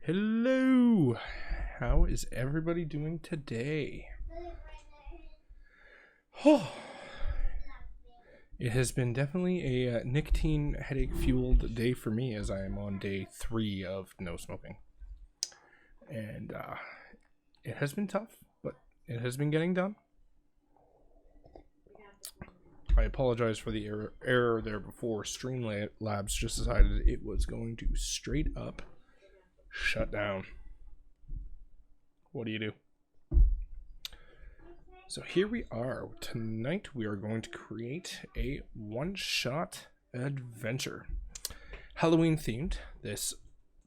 Hello! How is everybody doing today? Oh, it has been definitely a nicotine headache fueled day for me as I am on day 3 of no smoking. And it has been tough, but it has been getting done. I apologize for the error there before. Streamlabs just decided it was going to straight up shut down. What do you do? So here we are. Tonight we are going to create a one-shot adventure. Halloween themed. This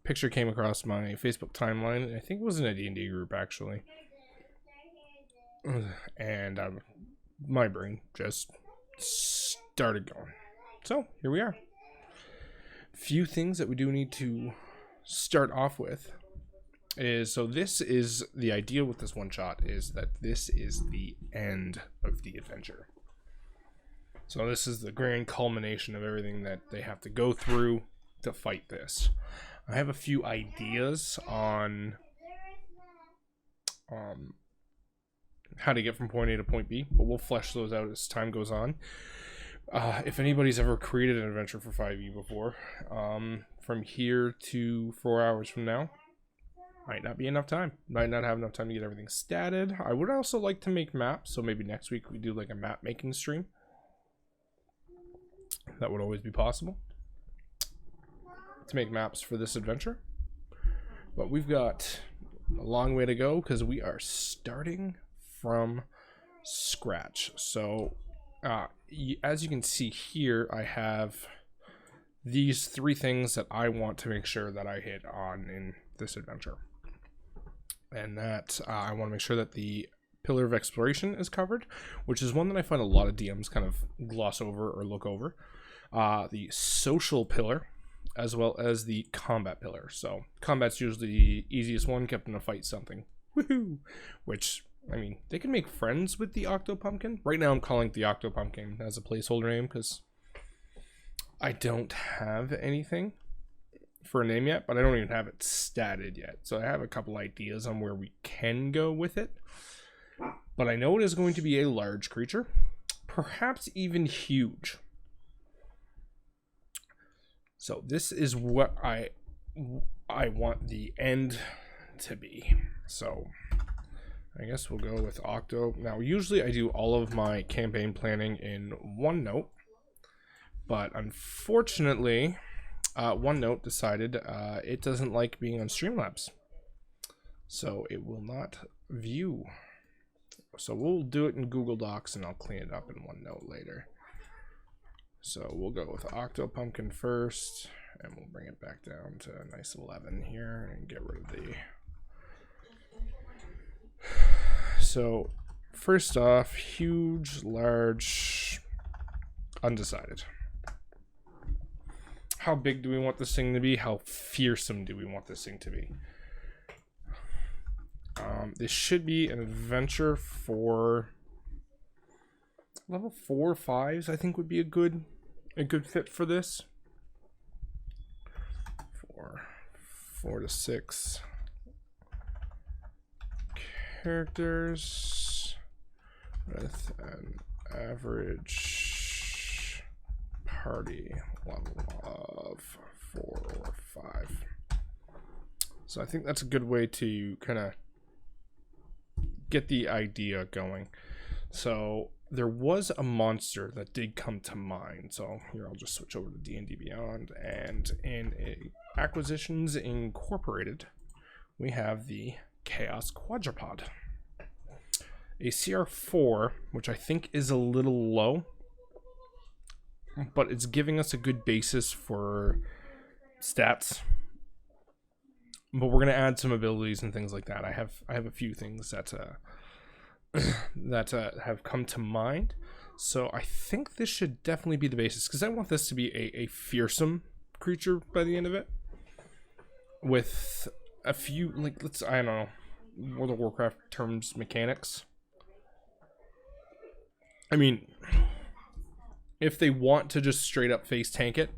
picture came across my Facebook timeline, and I think it was in a D&D group actually. And my brain just started going. So here we are. Few things that we do need to start off with is, so this is the idea with this one shot, is that this is the end of the adventure. So this is the grand culmination of everything that they have to go through to fight this. I have a few ideas on how to get from point A to point B, but we'll flesh those out as time goes on. If anybody's ever created an adventure for 5e before, from here to 4 hours from now, might not be enough time. Might not have enough time to get everything statted. I would also like to make maps, so maybe next week we do like a map making stream. That would always be possible to make maps for this adventure. But we've got a long way to go because we are starting from scratch. So as you can see here, I have these 3 things that I want to make sure that I hit on in this adventure. And that I want to make sure that the pillar of exploration is covered, which is one that I find a lot of DMs kind of gloss over or look over. The social pillar, as well as the combat pillar. So combat's usually the easiest one, kept in a fight something. Woohoo! Which, I mean, they can make friends with the Octopumpkin. Right now I'm calling it the Octopumpkin as a placeholder name because I don't have anything for a name yet, but I don't even have it statted yet. So I have a couple ideas on where we can go with it. But I know it is going to be a large creature, perhaps even huge. So this is what I want the end to be. So I guess we'll go with Octo. Now, usually I do all of my campaign planning in OneNote, but unfortunately, OneNote decided it doesn't like being on Streamlabs, so it will not view. So we'll do it in Google Docs, and I'll clean it up in OneNote later. So we'll go with Octopumpkin first, and we'll bring it back down to a nice 11 here, and get rid of the... So, first off, huge, large, undecided. How big do we want this thing to be? How fearsome do we want this thing to be? This should be an adventure for level 4 or 5s. I think would be a good fit for this. 4 to 6 characters with an average party level of 4 or 5. So I think that's a good way to kind of get the idea going. So there was a monster that did come to mind. So here I'll just switch over to D&D Beyond, and in Acquisitions Incorporated, we have the Chaos Quadrupod. A CR4, which I think is a little low, but it's giving us a good basis for stats. But we're going to add some abilities and things like that. I have a few things that have come to mind. So I think this should definitely be the basis, because I want this to be a fearsome creature by the end of it. With a few, like, I don't know, World of Warcraft terms, mechanics. I mean, if they want to just straight up face tank it,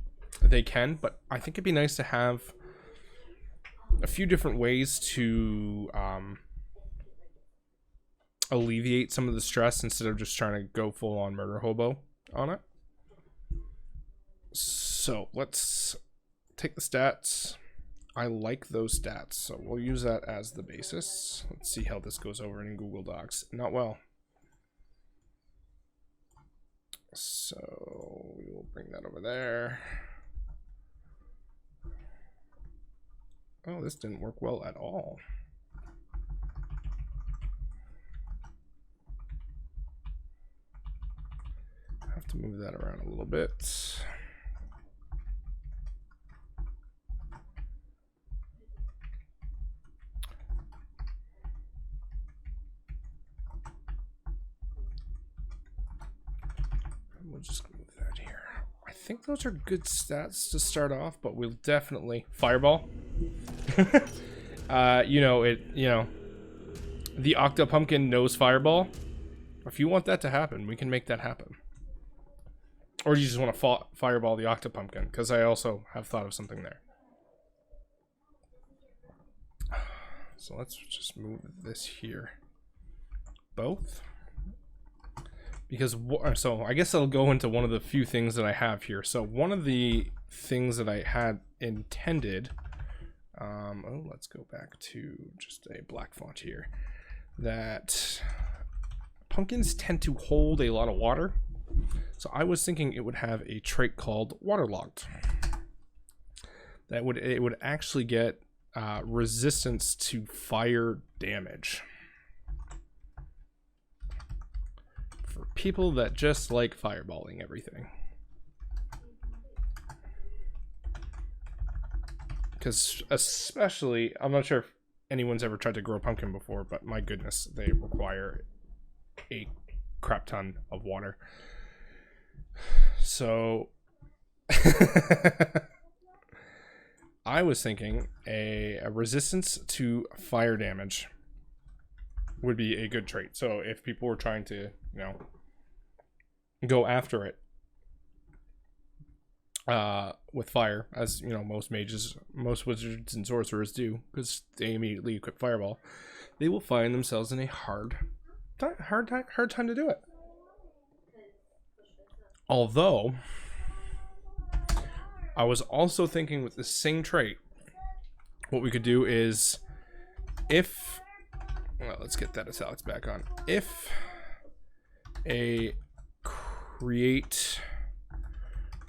they can, but I think it'd be nice to have a few different ways to alleviate some of the stress instead of just trying to go full on murder hobo on it. So let's take the stats. I like those stats, so we'll use that as the basis. Let's see how this goes over in Google Docs. Not well. So we will bring that over there. Oh, this didn't work well at all. I have to move that around a little bit. We'll just move that here. I think those are good stats to start off, but we'll definitely fireball. The Octo Pumpkin knows fireball. If you want that to happen, we can make that happen. Or you just want to fireball the Octo Pumpkin, because I also have thought of something there. So let's just move this here. Both. Because, so I guess I'll go into one of the few things that I have here. So one of the things that I had intended, let's go back to just a black font here, that pumpkins tend to hold a lot of water. So I was thinking it would have a trait called waterlogged. It would actually get resistance to fire damage. For people that just like fireballing everything. Because especially, I'm not sure if anyone's ever tried to grow a pumpkin before, but my goodness, they require a crap ton of water. So I was thinking a resistance to fire damage would be a good trait. So if people were trying to, go after it with fire, as most mages, most wizards and sorcerers do, because they immediately equip fireball, they will find themselves in a hard time to do it. Although I was also thinking with the same trait, what we could do is, let's get that italics back on. If a create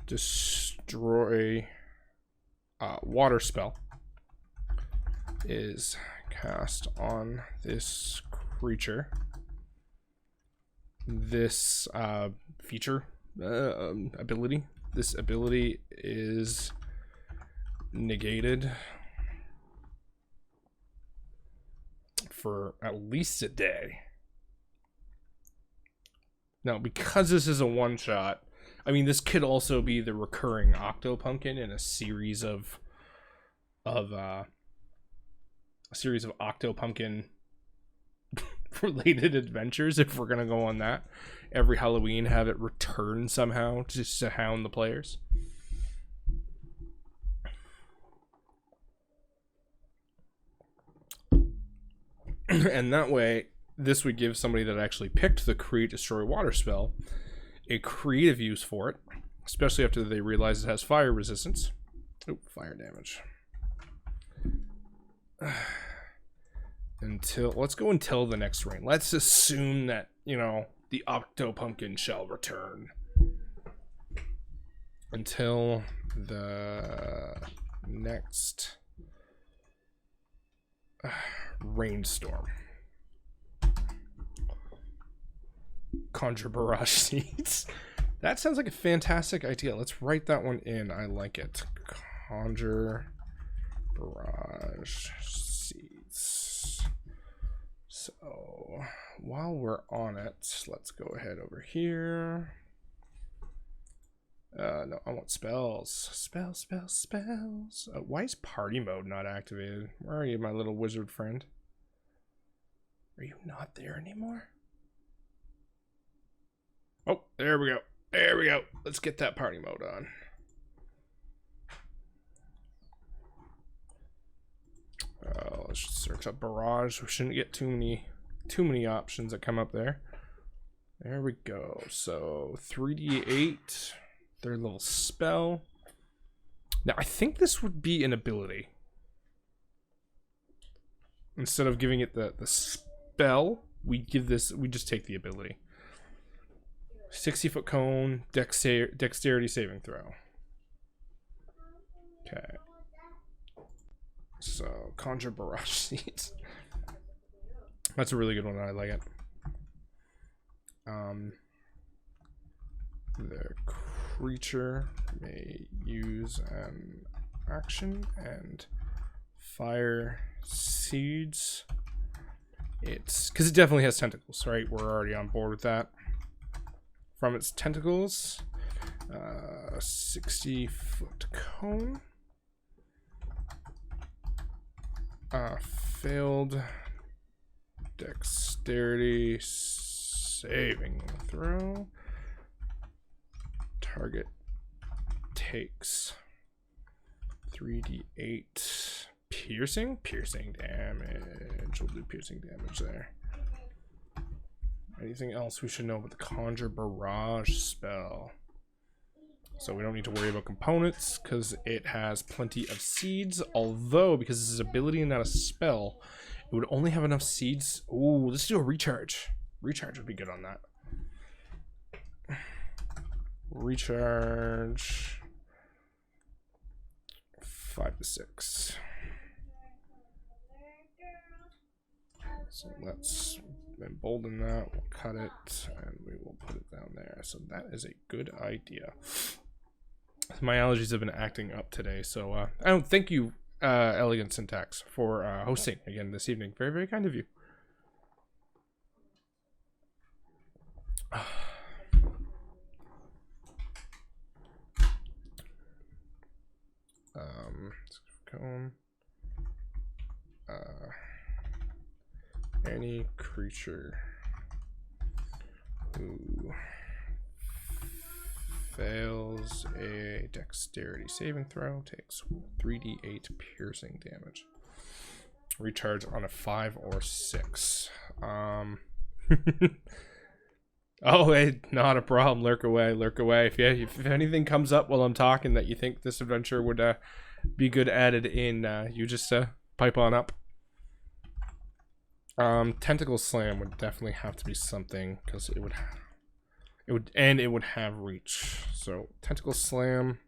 destroy water spell is cast on this creature, this ability is negated for at least a day. Now, because this is a one-shot, I mean, this could also be the recurring Octo Pumpkin in a series of Octo Pumpkin related adventures, if we're gonna go on that. Every Halloween, have it return somehow just to hound the players. And that way, this would give somebody that actually picked the Create Destroy Water spell a creative use for it, especially after they realize it has fire resistance. Oh, fire damage. Let's go until the next rain. Let's assume that, the Octo Pumpkin shall return. Until the next rainstorm. Conjure barrage seeds. That sounds like a fantastic idea. Let's write that one in. I like it. Conjure barrage seeds. So while we're on it, let's go ahead over here. No, I want spells. Spells. Why is party mode not activated? Where are you, my little wizard friend? Are you not there anymore? Oh, there we go. Let's get that party mode on. let's just search up barrage. We shouldn't get too many options that come up there. There we go. So 3d8, third level spell. Now I think this would be an ability. Instead of giving it the spell, we just take the ability. 60-foot cone, dexterity saving throw. Okay. So conjure barrage seeds. That's a really good one. I like it. The creature may use an action and fire seeds. It's because it definitely has tentacles, right? We're already on board with that. From its tentacles, 60-foot cone. Failed dexterity saving throw. Target takes 3d8 piercing damage. We'll do piercing damage there. Anything else we should know about the conjure barrage spell? So we don't need to worry about components because it has plenty of seeds. Although, because this is ability and not a spell, it would only have enough seeds. Ooh, let's do a recharge. Recharge would be good on that. Recharge 5 to 6. So let's embolden that. We'll cut it and we will put it down there. So that is a good idea. My allergies have been acting up today, so I don't thank you, Elegant Syntax, for hosting again this evening. Very, very kind of you. Cone. Any creature who fails a dexterity saving throw takes 3d8 piercing damage. Recharge on a 5 or 6. Oh, hey, not a problem. Lurk away, lurk away. If anything comes up while I'm talking that you think this adventure would be good added in, you just pipe on up. Tentacle Slam would definitely have to be something because it would have reach. So Tentacle Slam.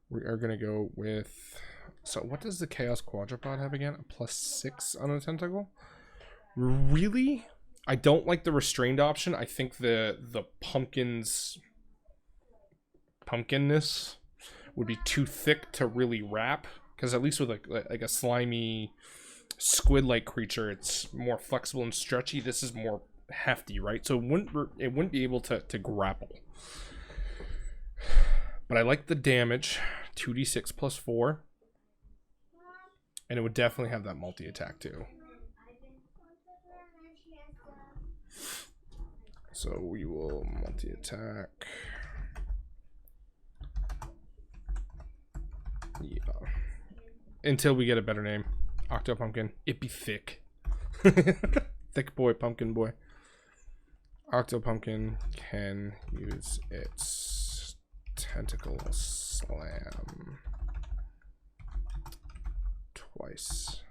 We are gonna go with. So what does the Chaos Quadrupod have again? A +6 on a tentacle? Really? I don't like the restrained option. I think the pumpkinness would be too thick to really wrap. Because at least with like a slimy squid-like creature, it's more flexible and stretchy. This is more hefty, right? So it wouldn't be able to grapple. But I like the damage, 2d6 + 4. And it would definitely have that multi-attack too. So we will multi-attack. Yeah. Until we get a better name. Octopumpkin. It be thick. Thick boy, pumpkin boy. Octopumpkin can use its Tentacle Slam twice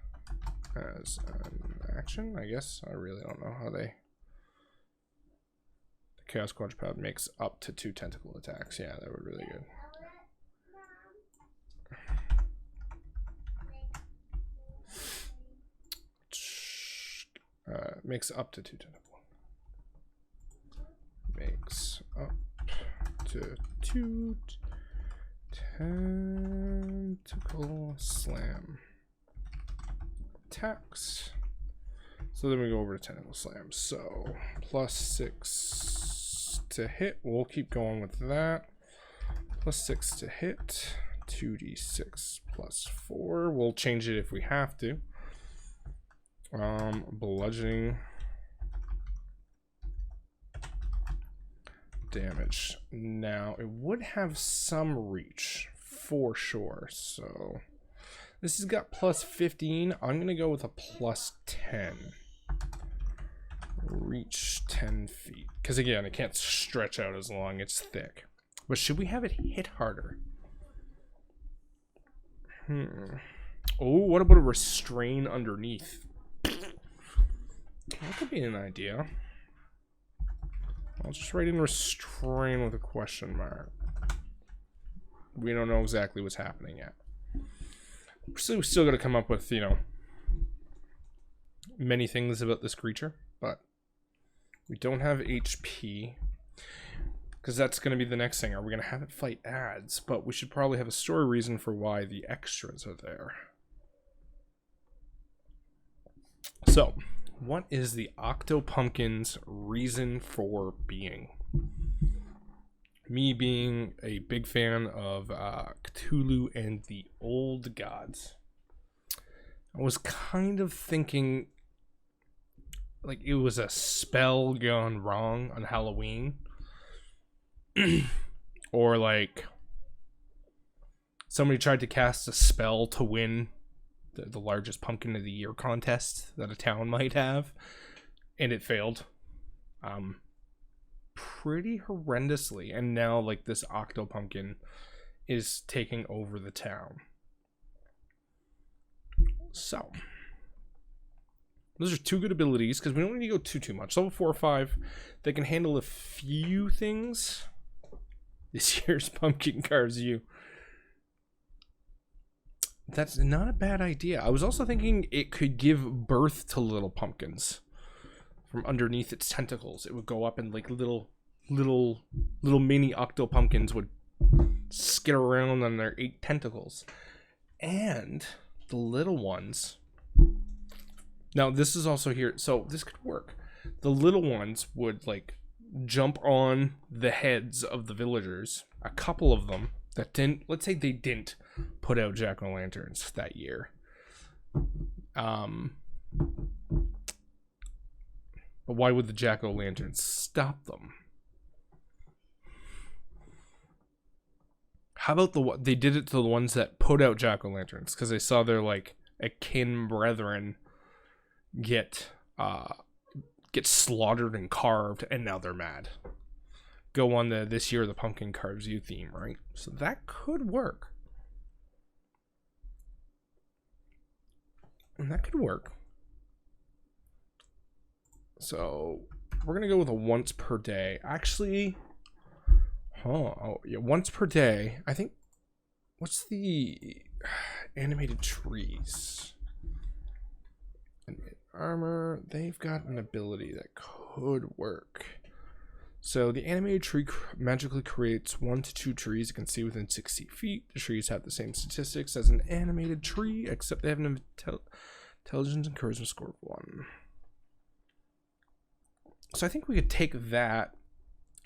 as an action, I guess. I really don't know how they... The Chaos Quadrupod makes up to 2 tentacle attacks. Yeah, that would be really good. Makes up to 2 tentacle. Makes up to 2 tentacle slam attacks. So then we go over to tentacle slam. So +6 to hit. We'll keep going with that. +6 to hit. 2d6 + 4. We'll change it if we have to. Bludgeoning damage. Now, it would have some reach, for sure. So, this has got plus 15. I'm going to go with a plus 10. Reach 10 feet. Because, again, it can't stretch out as long. It's thick. But should we have it hit harder? Oh, what about a restrain underneath? That could be an idea. I'll just write in restrain with a question mark. We don't know exactly what's happening yet. So we still got to come up with, you know, many things about this creature, but we don't have HP. Because that's going to be the next thing. Are we going to have it fight ads? But we should probably have a story reason for why the extras are there. So, what is the Octopumpkin's reason for being? Me being a big fan of Cthulhu and the old gods, I was kind of thinking like it was a spell gone wrong on Halloween. Or like somebody tried to cast a spell to win the largest pumpkin of the year contest that a town might have, and it failed pretty horrendously, and now like this Octopumpkin is taking over the town. So those are two good abilities, because we don't need to go too much. Level 4 or 5, they can handle a few things. This year's pumpkin carves you. That's not a bad idea. I was also thinking it could give birth to little pumpkins from underneath its tentacles. It would go up and like little mini Octopumpkins would skid around on their 8 tentacles. And the little ones. Now this is also here, so this could work. The little ones would like jump on the heads of the villagers, a couple of them that didn't, let's say they didn't put out jack-o'-lanterns that year. But why would the jack-o'-lanterns stop them? How about they did it to the ones that put out jack-o'-lanterns because they saw their like akin brethren get slaughtered and carved, and now they're mad. Go on the this year the pumpkin carves you theme, right? So that could work. And that could work. So we're gonna go with a once per day. Actually, oh yeah, once per day. I think. What's the animated trees? Armor, they've got an ability that could work. So the animated tree magically creates 1 to 2 trees it can see within 60 feet. The trees have the same statistics as an animated tree, except they have an intelligence and charisma score of 1. So I think we could take that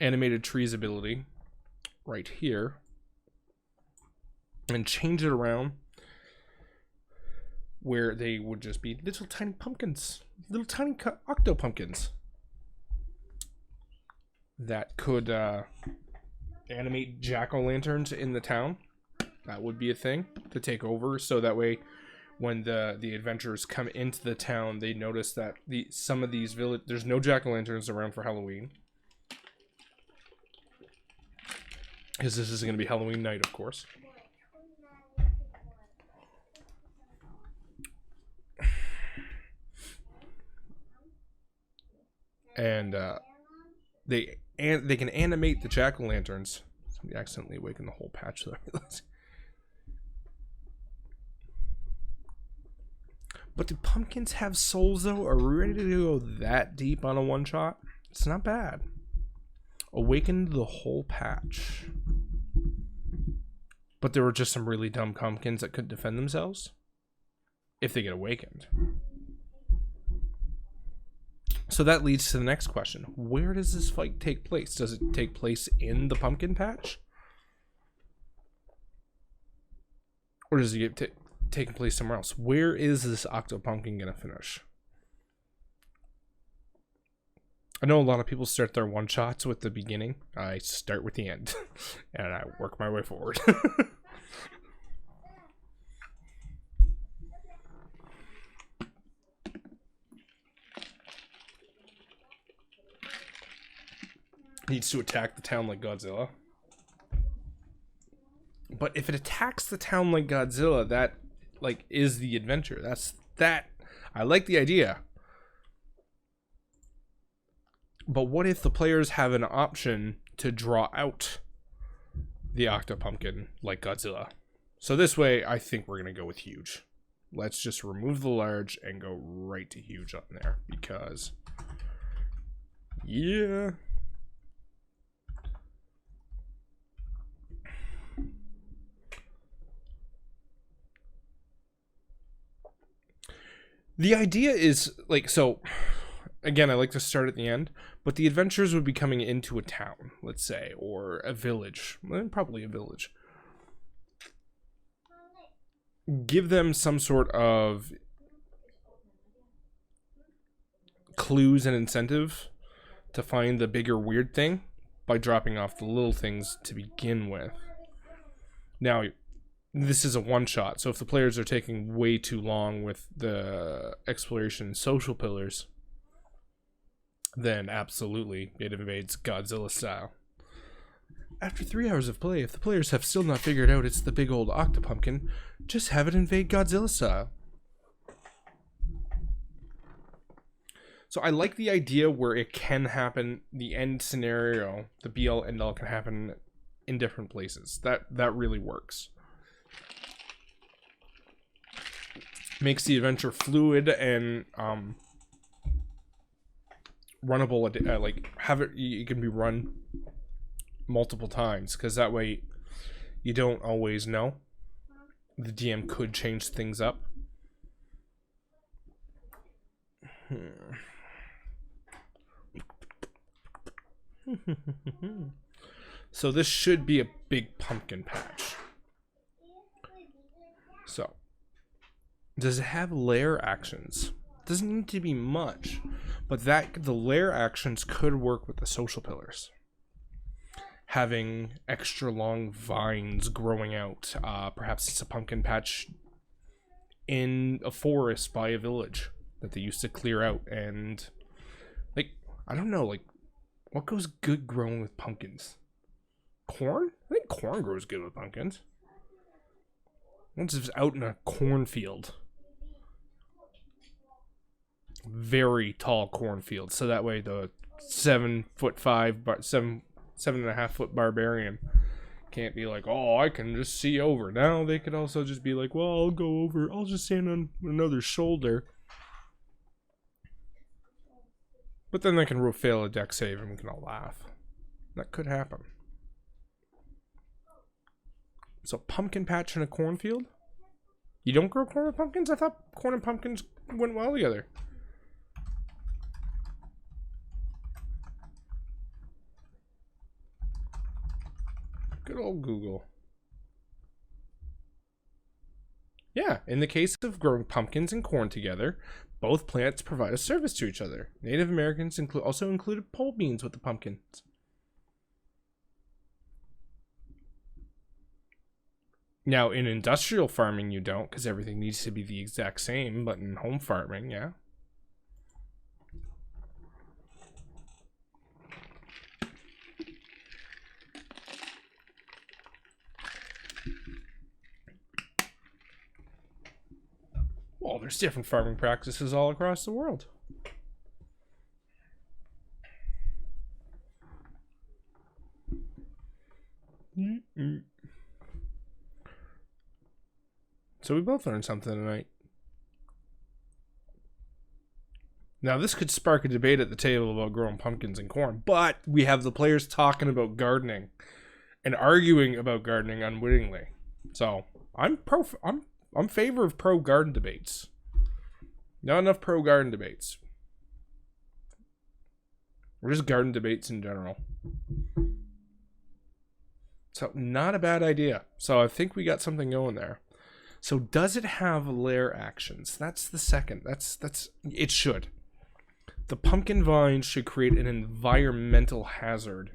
animated trees ability right here and change it around where they would just be little tiny pumpkins, little tiny Octopumpkins that could animate jack-o'-lanterns in the town. That would be a thing to take over, so that way when the adventurers come into the town, they notice that some of these there's no jack-o'-lanterns around for Halloween, because this is going to be Halloween night, of course. And they can animate the jack-o'-lanterns. Somebody accidentally awakened the whole patch though. But do pumpkins have souls though? Are we ready to go that deep on a one-shot? It's not bad. Awakened the whole patch. But there were just some really dumb pumpkins that couldn't defend themselves if they get awakened. So that leads to the next question. Where does this fight take place? Does it take place in the pumpkin patch? Or does it get taking place somewhere else? Where is this Octopumpkin going to finish? I know a lot of people start their one-shots with the beginning. I start with the end, and I work my way forward. Needs to attack the town like Godzilla. But if it attacks the town like Godzilla, that, like, is the adventure. I like the idea. But what if the players have an option to draw out the Octopumpkin like Godzilla? So this way, I think we're going to go with huge. Let's just remove the large and go right to huge on there. Because, yeah. The idea is, like, so, again, I like to start at the end, but the adventurers would be coming into a town, let's say, or a village. Well, probably a village. Give them some sort of clues and incentive to find the bigger weird thing by dropping off the little things to begin with. Now, this is a one-shot, so if the players are taking way too long with the exploration and social pillars, then absolutely it invades Godzilla style. After 3 hours of play, if the players have still not figured out it's the big old Octopumpkin, just have it invade Godzilla style. So I like the idea where it can happen, the end scenario, the be-all end-all can happen in different places. That really works. Makes the adventure fluid and runnable. Like, have it can be run multiple times, because that way you don't always know. The DM could change things up. So this should be a big pumpkin patch. So, does it have lair actions? Doesn't need to be much, but the lair actions could work with the social pillars. Having extra long vines growing out. Perhaps it's a pumpkin patch in a forest by a village that they used to clear out. And, like, I don't know, like, what goes good growing with pumpkins? Corn? I think corn grows good with pumpkins. Once it's out in a cornfield. Very tall cornfield. So that way the 7'5", 7.5 foot barbarian can't be like, oh, I can just see over. Now they could also just be like, well, I'll go over. I'll just stand on another shoulder. But then they can fail a deck save and we can all laugh. That could happen. So pumpkin patch in a cornfield? You don't grow corn with pumpkins? I thought corn and pumpkins went well together. Good old Google. Yeah, in the case of growing pumpkins and corn together, both plants provide a service to each other. Native Americans also included pole beans with the pumpkins. Now, in industrial farming, you don't, because everything needs to be the exact same, but in home farming, yeah. Well, there's different farming practices all across the world. So we both learned something tonight. Now, this could spark a debate at the table about growing pumpkins and corn, but we have the players talking about gardening and arguing about gardening unwittingly. So I'm favor of pro garden debates. Not enough pro garden debates. Or just garden debates in general. So not a bad idea. So I think we got something going there. So does it have lair actions? That's the second. It should. The pumpkin vines should create an environmental hazard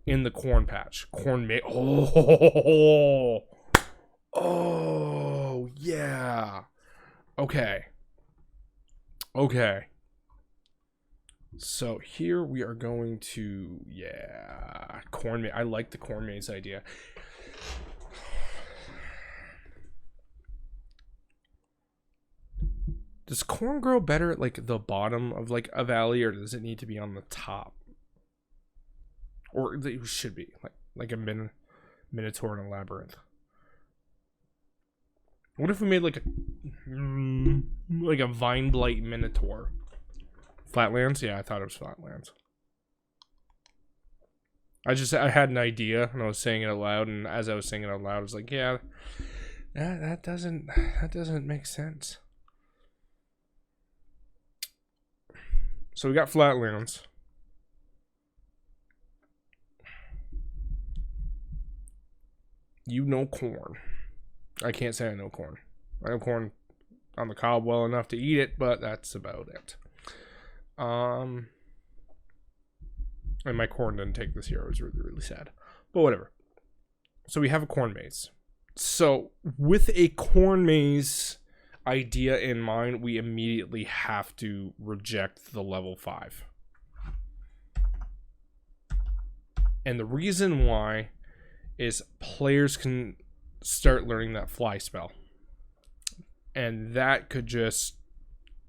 in the corn patch. Corn may. Oh, yeah. Okay. Okay. So here we are going to, corn maze. I like the corn maze idea. Does corn grow better at like the bottom of like a valley, or does it need to be on the top? Or it should be like a minotaur in a labyrinth. What if we made like a vine blight minotaur? Flatlands? Yeah, I thought it was flatlands. I had an idea and I was saying it out loud, and as I was saying it out loud, I was like, yeah, that doesn't make sense. So we got flatlands. You know corn. I can't say I know corn. I know corn on the cob well enough to eat it, but that's about it. And my corn didn't take this year. I was really, really sad. But whatever. So we have a corn maze. So with a corn maze idea in mind, we immediately have to reject the level 5. And the reason why is players can start learning that fly spell. And that could just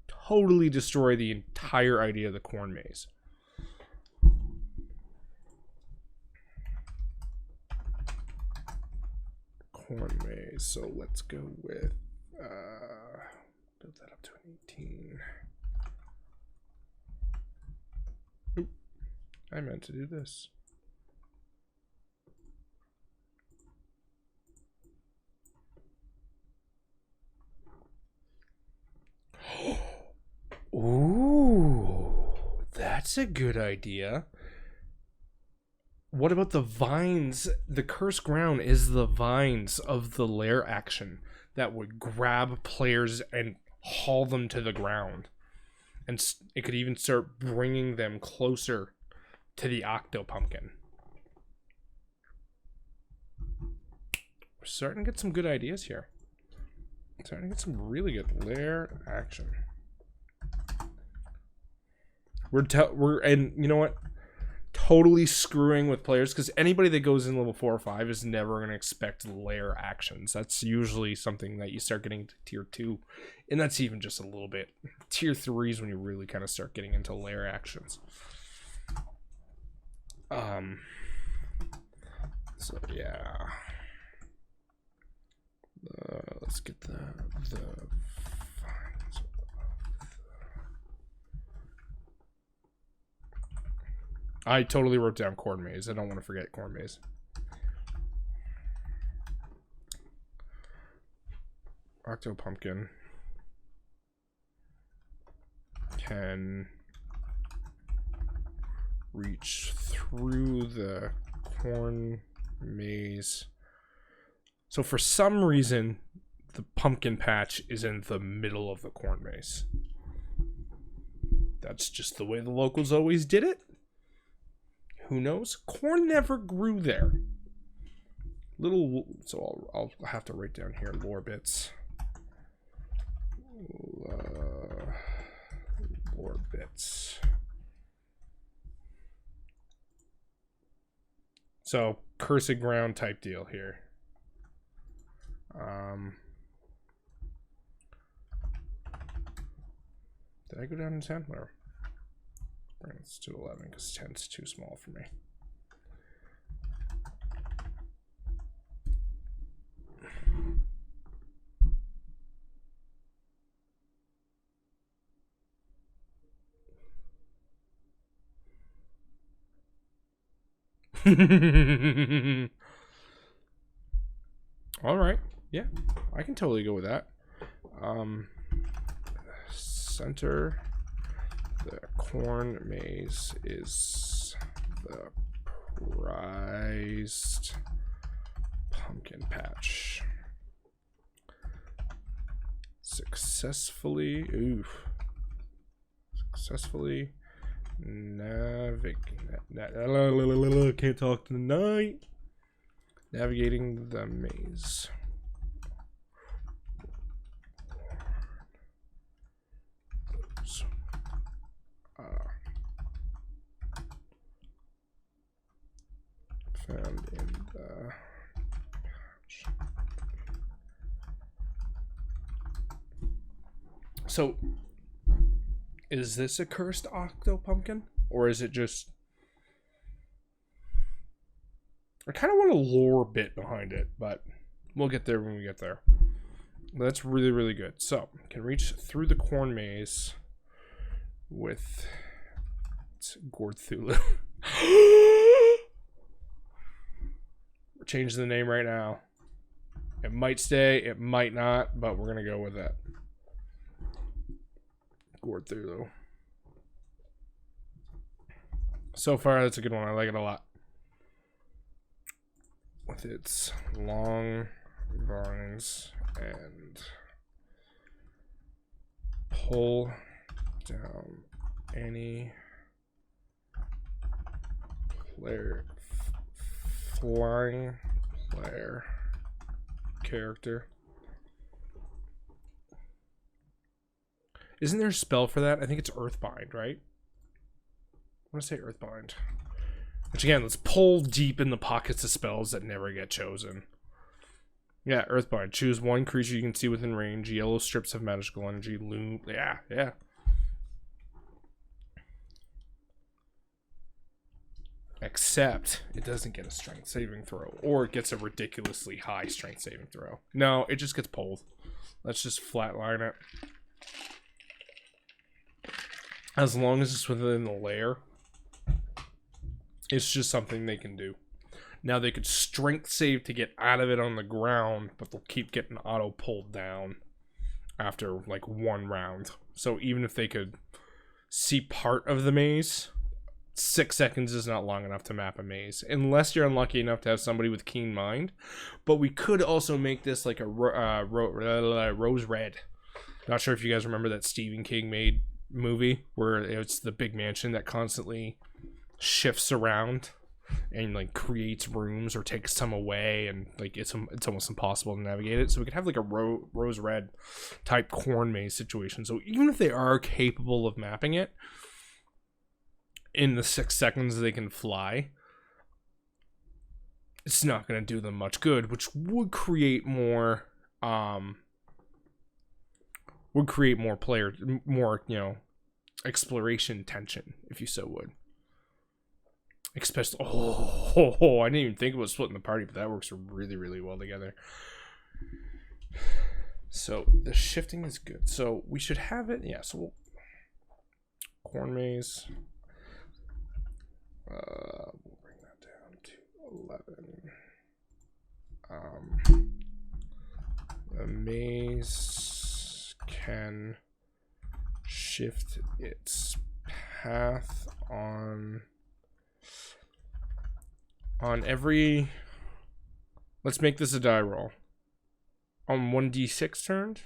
totally destroy the entire idea of the corn maze. Corn maze. So let's go with build that up to an 18. Oop, I meant to do this. Ooh, that's a good idea. What about the vines? The cursed ground is the vines of the lair action that would grab players and haul them to the ground. And it could even start bringing them closer to the octo pumpkin. We're starting to get some good ideas here. Starting to get some really good lair action. And you know what? Totally screwing with players, because anybody that goes in level 4 or 5 is never going to expect lair actions. That's usually something that you start getting to tier 2, and that's even just a little bit. Tier 3 is when you really kind of start getting into lair actions. So yeah, let's get the I totally wrote down corn maze. I don't want to forget corn maze. Octo pumpkin can reach through the corn maze. So for some reason, the pumpkin patch is in the middle of the corn maze. That's just the way the locals always did it. Who knows? Corn never grew there. So I'll have to write down here lore bits. Lore bits. So cursed ground type deal here. Did I go down in 10? Whatever. Bring this to 11 because 10 is too small for me. All right. Yeah, I can totally go with that. Center. The corn maze is the prized pumpkin patch. Successfully Successfully can't talk tonight. Navigating the maze. Found in the pouch. So, is this a cursed octo pumpkin, or is it just? I kind of want a lore bit behind it, but we'll get there when we get there. But that's really, really good. So, can reach through the corn maze with Gorthulu. We're changing the name right now. It might stay, it might not, but we're gonna go with that. Gorthulu. So far, that's a good one. I like it a lot. With its long vines and pull down any player, flying player character. Isn't there a spell for that? I think it's Earthbind, right? I want to say Earthbind. Which again, let's pull deep in the pockets of spells that never get chosen. Yeah, Earthbind. Choose one creature you can see within range. Yellow strips of magical energy. Loom. Yeah, yeah. Except it doesn't get a strength saving throw. Or it gets a ridiculously high strength saving throw. No, it just gets pulled. Let's just flatline it. As long as it's within the layer. It's just something they can do. Now they could strength save to get out of it on the ground, but they'll keep getting auto pulled down after like one round. So even if they could see part of the maze, 6 seconds is not long enough to map a maze. Unless you're unlucky enough to have somebody with keen mind. But we could also make this like a Rose Red. Not sure if you guys remember that Stephen King made movie where it's the big mansion that constantly shifts around and like creates rooms or takes some away, and like it's almost impossible to navigate it. So we could have like a Rose Red type corn maze situation. So even if they are capable of mapping it in the 6 seconds they can fly, it's not going to do them much good, which would create more player, more, you know, exploration tension, if you so would. Especially, I didn't even think about splitting the party, but that works really, really well together. So the shifting is good. So we should have it. Yeah. So corn maze. We'll bring that down to 11. The maze can shift its path on every, let's make this a die roll. On 1d6 turns?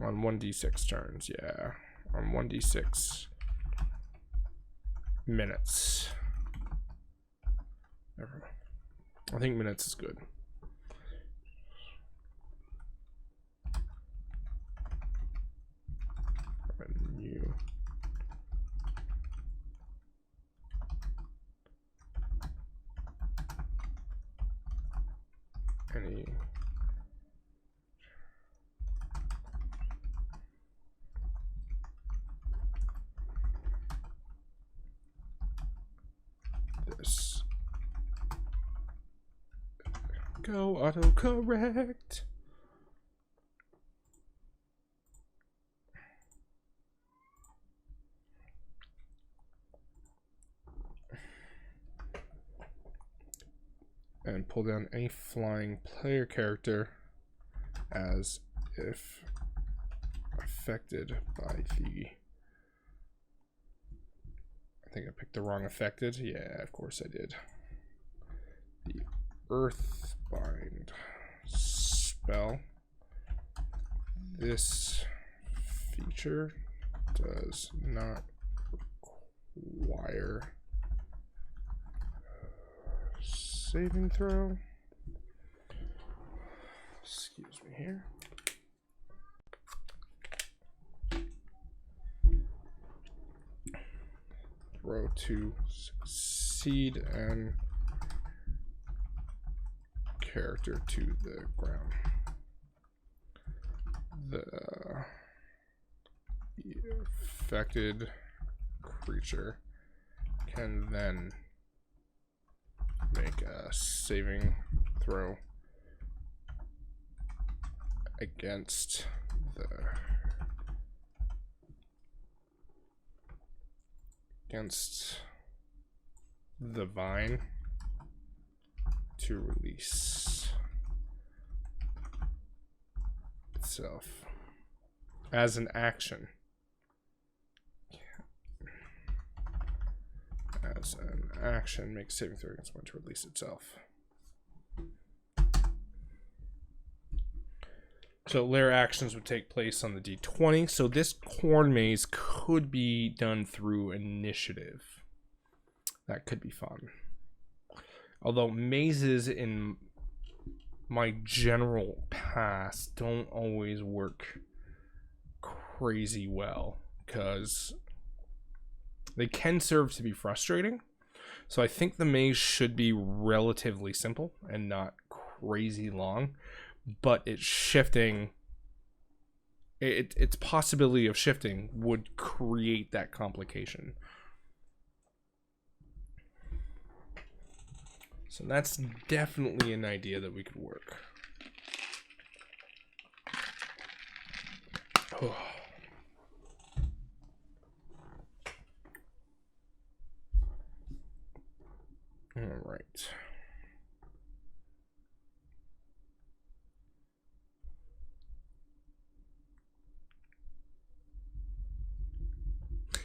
On 1d6 turns, yeah. On 1d6 minutes. I think minutes is good. New. Any this go autocorrect. And pull down any flying player character as if affected by the... I think I picked the wrong affected. Yeah, of course I did. The Earthbind spell. This creature does not require saving throw. Excuse me here. Throw to succeed and character to the ground. The affected creature can then make a saving throw against the vine to release itself as an action. As an action, make a saving throw against one to release itself. So lair actions would take place on the D20. So this corn maze could be done through initiative. That could be fun. Although mazes in my general past don't always work crazy well, because they can serve to be frustrating. So I think the maze should be relatively simple and not crazy long, but it's shifting. Its possibility of shifting would create that complication. So that's definitely an idea that we could work. Oh. All right.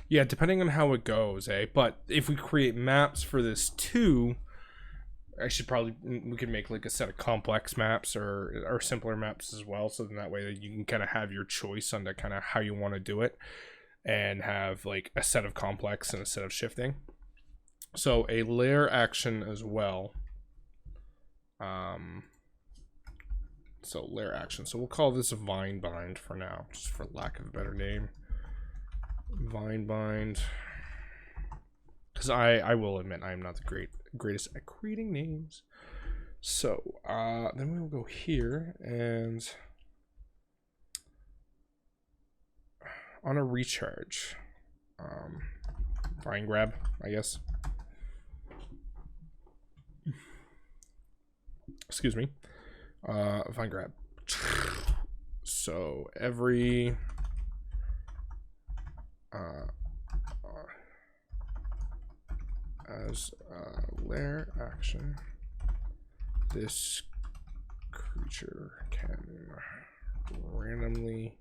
Yeah, depending on how it goes, But if we create maps for this too, we could make like a set of complex maps or simpler maps as well, so then that way that you can kind of have your choice on kind of how you want to do it, and have like a set of complex and a set of shifting. So a lair action as well. So lair action. So we'll call this a vine bind for now, just for lack of a better name. Vine bind. Because I will admit I am not the greatest at creating names. So then we will go here and on a recharge. Vine grab, I guess. Excuse me. Vine grab. So every as a lair action, this creature can randomly.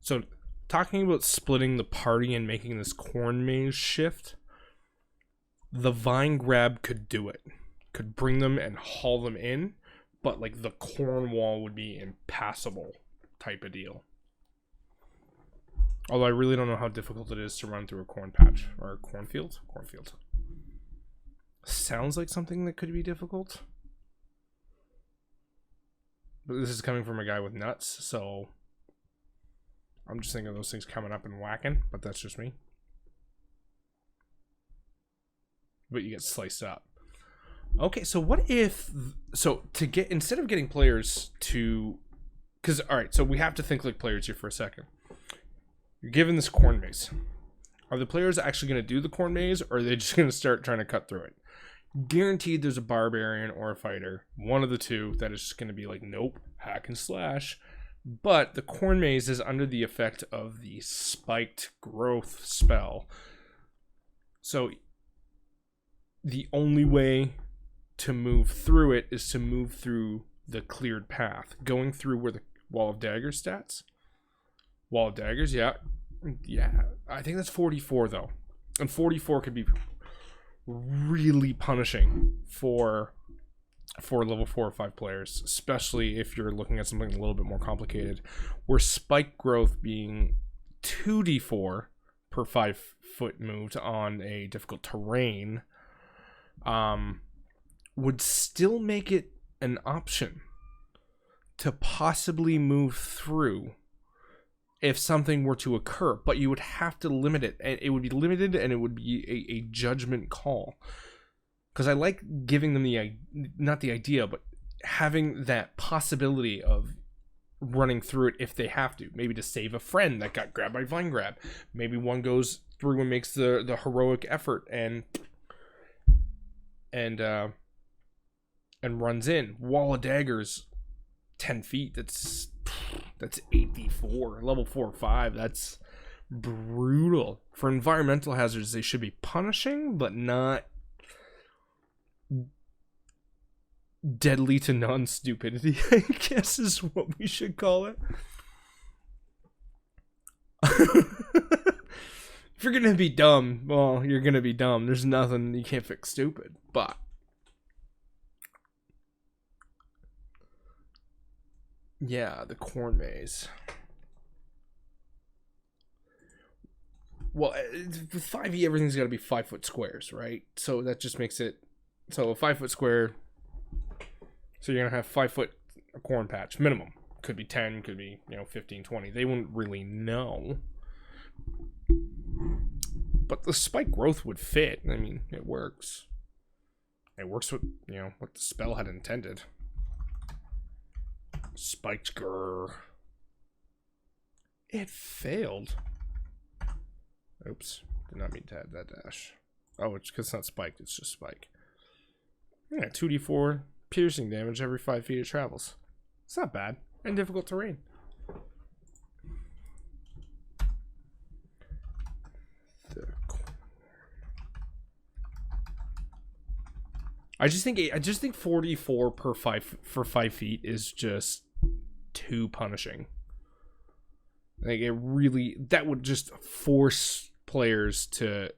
So talking about splitting the party and making this corn maze shift, the vine grab could do it. Could bring them and haul them in, but like the corn wall would be impassable type of deal. Although I really don't know how difficult it is to run through a corn patch or a cornfield. Cornfield. Sounds like something that could be difficult. But this is coming from a guy with nuts, so I'm just thinking of those things coming up and whacking, but that's just me. But you get sliced up. Okay, so what if, instead of getting players to, because, all right, so we have to think like players here for a second. You're given this corn maze. Are the players actually going to do the corn maze, or are they just going to start trying to cut through it? Guaranteed there's a barbarian or a fighter, one of the two, that is just going to be like, nope, hack and slash. But the corn maze is under the effect of the spiked growth spell. So the only way to move through it is to move through the cleared path, going through where the Wall of Daggers stats. Wall of Daggers, yeah. I think that's 44 though, and 44 could be really punishing for for level 4 or 5 players, especially if you're looking at something a little bit more complicated, where spike growth being 2d4 per 5-foot moved on a difficult terrain would still make it an option to possibly move through if something were to occur, but you would have to limit it, and it would be limited, and it would be a judgment call. Because I like giving them not the idea, but having that possibility of running through it if they have to. Maybe to save a friend that got grabbed by Vine Grab. Maybe one goes through and makes the heroic effort and runs in. Wall of Daggers, 10 feet. That's 8d4. Level 4 or 5. That's brutal. For environmental hazards, they should be punishing, but not deadly to non-stupidity, I guess is what we should call it. If you're gonna be dumb, well, you're gonna be dumb. There's nothing you can't fix stupid. But yeah, the corn maze. Well, with 5e, everything's got to be 5-foot squares, right? So that just makes it so a 5-foot square. So you're gonna have 5-foot corn patch minimum. Could be 10, could be 15, 20. They wouldn't really know. But the spike growth would fit. I mean, it works. It works with what the spell had intended. Spiked grr. It failed. Oops. Did not mean to add that dash. Oh, it's because it's not spiked, it's just spike. Yeah, 2d4 piercing damage every 5 feet it travels. It's not bad. And difficult terrain. I just think 44 per 5 feet is just too punishing. Like that would just force players to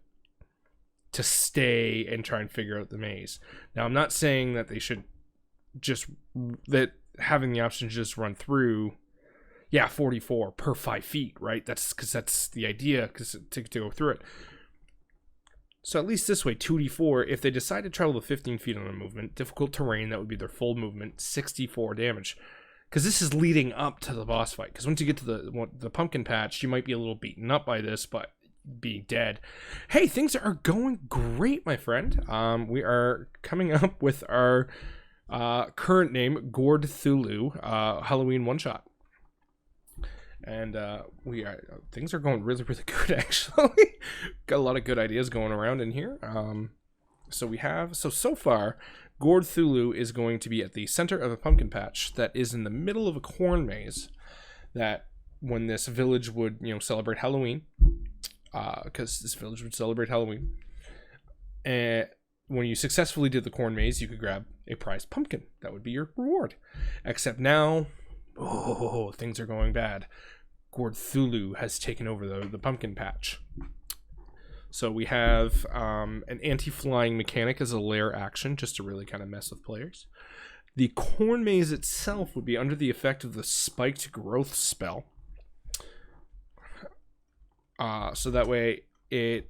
stay and try and figure out the maze. Now, I'm not saying that they should that having the option to just run through, 44 per 5 feet, right? That's because that's the idea, to go through it. So at least this way, 2d4, if they decide to travel the 15 feet on a movement, difficult terrain, that would be their full movement, 64 damage. Because this is leading up to the boss fight. Because once you get to the pumpkin patch, you might be a little beaten up by this, but be dead. Hey, things are going great, my friend. We are coming up with our current name, Gord Thulu, Halloween one-shot. And things are going really, really good, actually. Got a lot of good ideas going around in here. So far, Gord Thulu is going to be at the center of a pumpkin patch that is in the middle of a corn maze. That when this village would, celebrate Halloween, because this village would celebrate Halloween, and when you successfully did the corn maze, you could grab a prized pumpkin. That would be your reward. Except now, things are going bad. Gord Thulu has taken over the pumpkin patch. So we have an anti-flying mechanic as a lair action, just to really kind of mess with players. The corn maze itself would be under the effect of the spiked growth spell. So that way it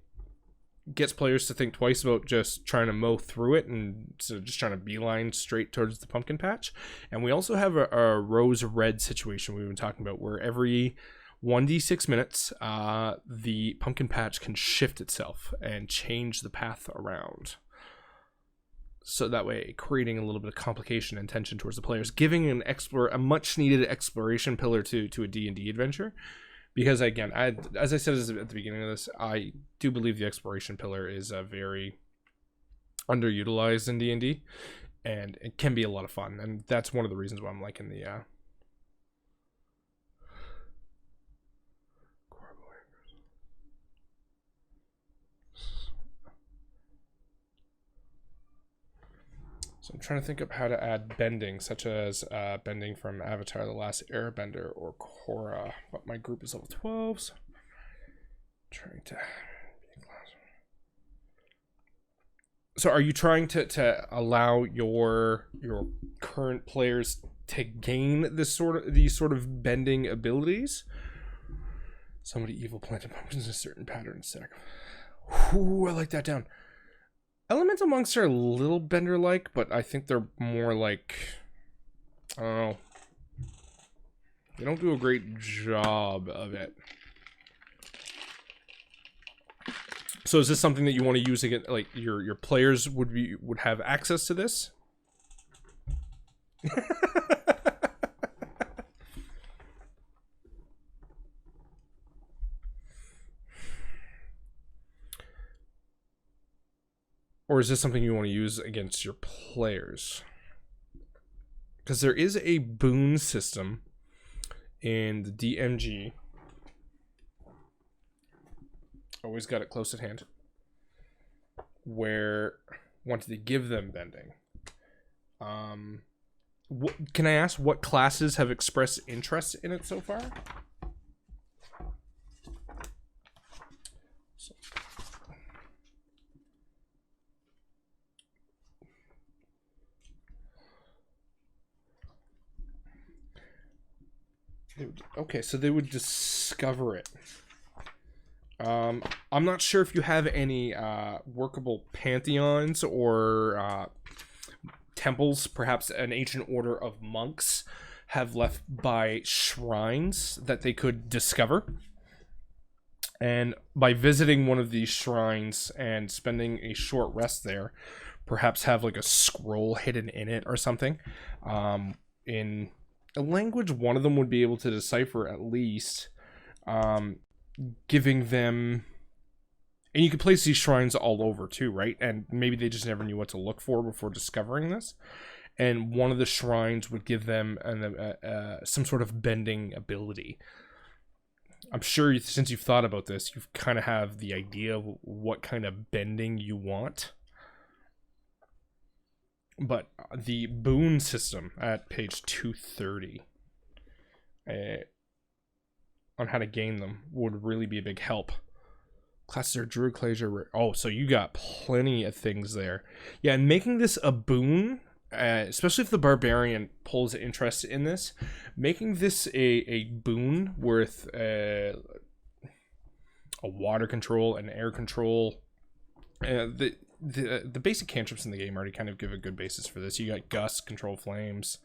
gets players to think twice about just trying to mow through it and so just trying to beeline straight towards the pumpkin patch. And we also have a rose red situation we've been talking about, where every 1d6 minutes the pumpkin patch can shift itself and change the path around, so that way creating a little bit of complication and tension towards the players, giving a much needed exploration pillar to a D&D adventure. Because again, as I said at the beginning of this, I do believe the exploration pillar is very underutilized in D&D, and it can be a lot of fun, and that's one of the reasons why I'm liking the So I'm trying to think of how to add bending, such as bending from Avatar: The Last Airbender or Korra. But my group is level 12, so I'm trying to be a class. So are you trying to allow your current players to gain these sort of bending abilities? Somebody evil planted pumpkins in a certain pattern stack. Ooh, I like that down. Elemental monks are a little bender-like, but I think they're more like, I don't know. They don't do a great job of it. So is this something that you want to use again? Like your players would have access to this? Or is this something you want to use against your players? Because there is a boon system in the DMG. Always got it close at hand. Where wanted to give them bending. Can I ask what classes have expressed interest in it so far? Okay, so they would discover it. I'm not sure if you have any workable pantheons or temples, perhaps an ancient order of monks have left by shrines that they could discover. And by visiting one of these shrines and spending a short rest there, perhaps have like a scroll hidden in it or something. In a language one of them would be able to decipher at least, giving them, and you could place these shrines all over too, right? And maybe they just never knew what to look for before discovering this. And one of the shrines would give them some sort of bending ability. I'm sure since you've thought about this, you kind of have the idea of what kind of bending you want. But the boon system at page 230 on how to gain them would really be a big help. Classes are Druid, Clasier. Oh, so you got plenty of things there. Yeah, and making this a boon, especially if the Barbarian pulls interest in this, making this a boon with a water control and air control. The basic cantrips in the game already kind of give a good basis for this. You got Gust, Control Flames.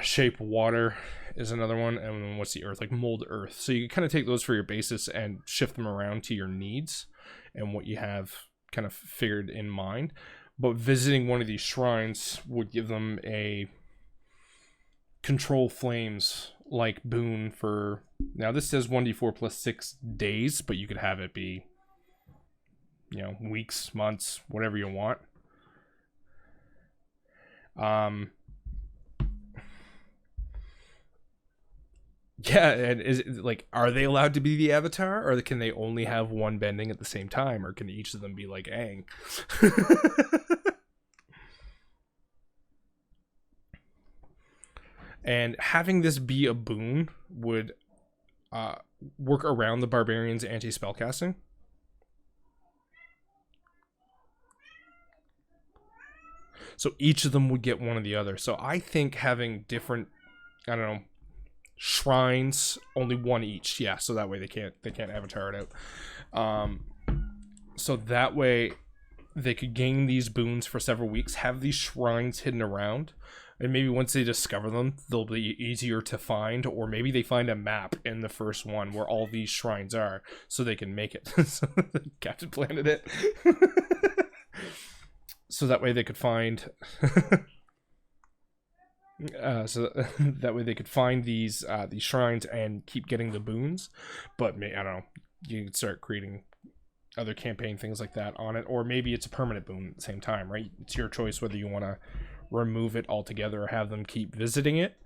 Shape Water is another one. And then what's the Earth? Like Mold Earth. So you can kind of take those for your basis and shift them around to your needs and what you have kind of figured in mind. But visiting one of these shrines would give them a Control Flames like boon for... Now this says 1d4 plus 6 days, but you could have it be, you know, weeks, months, whatever you want. Yeah, and is it, like, are they allowed to be the Avatar, or can they only have one bending at the same time, or can each of them be like Aang? And having this be a boon would work around the Barbarian's anti-spellcasting. So each of them would get one or the other. So I think having different, I don't know, shrines, only one each. Yeah, so that way they can't avatar it out. So that way they could gain these boons for several weeks, have these shrines hidden around, and maybe once they discover them, they'll be easier to find, or maybe they find a map in the first one where all these shrines are, so they can make it. So Captain planted it. So that way they could find so that way they could find these shrines and keep getting the boons. But I don't know, you could start creating other campaign things like that on it, or maybe it's a permanent boon at the same time, right? It's your choice whether you want to remove it altogether or have them keep visiting it.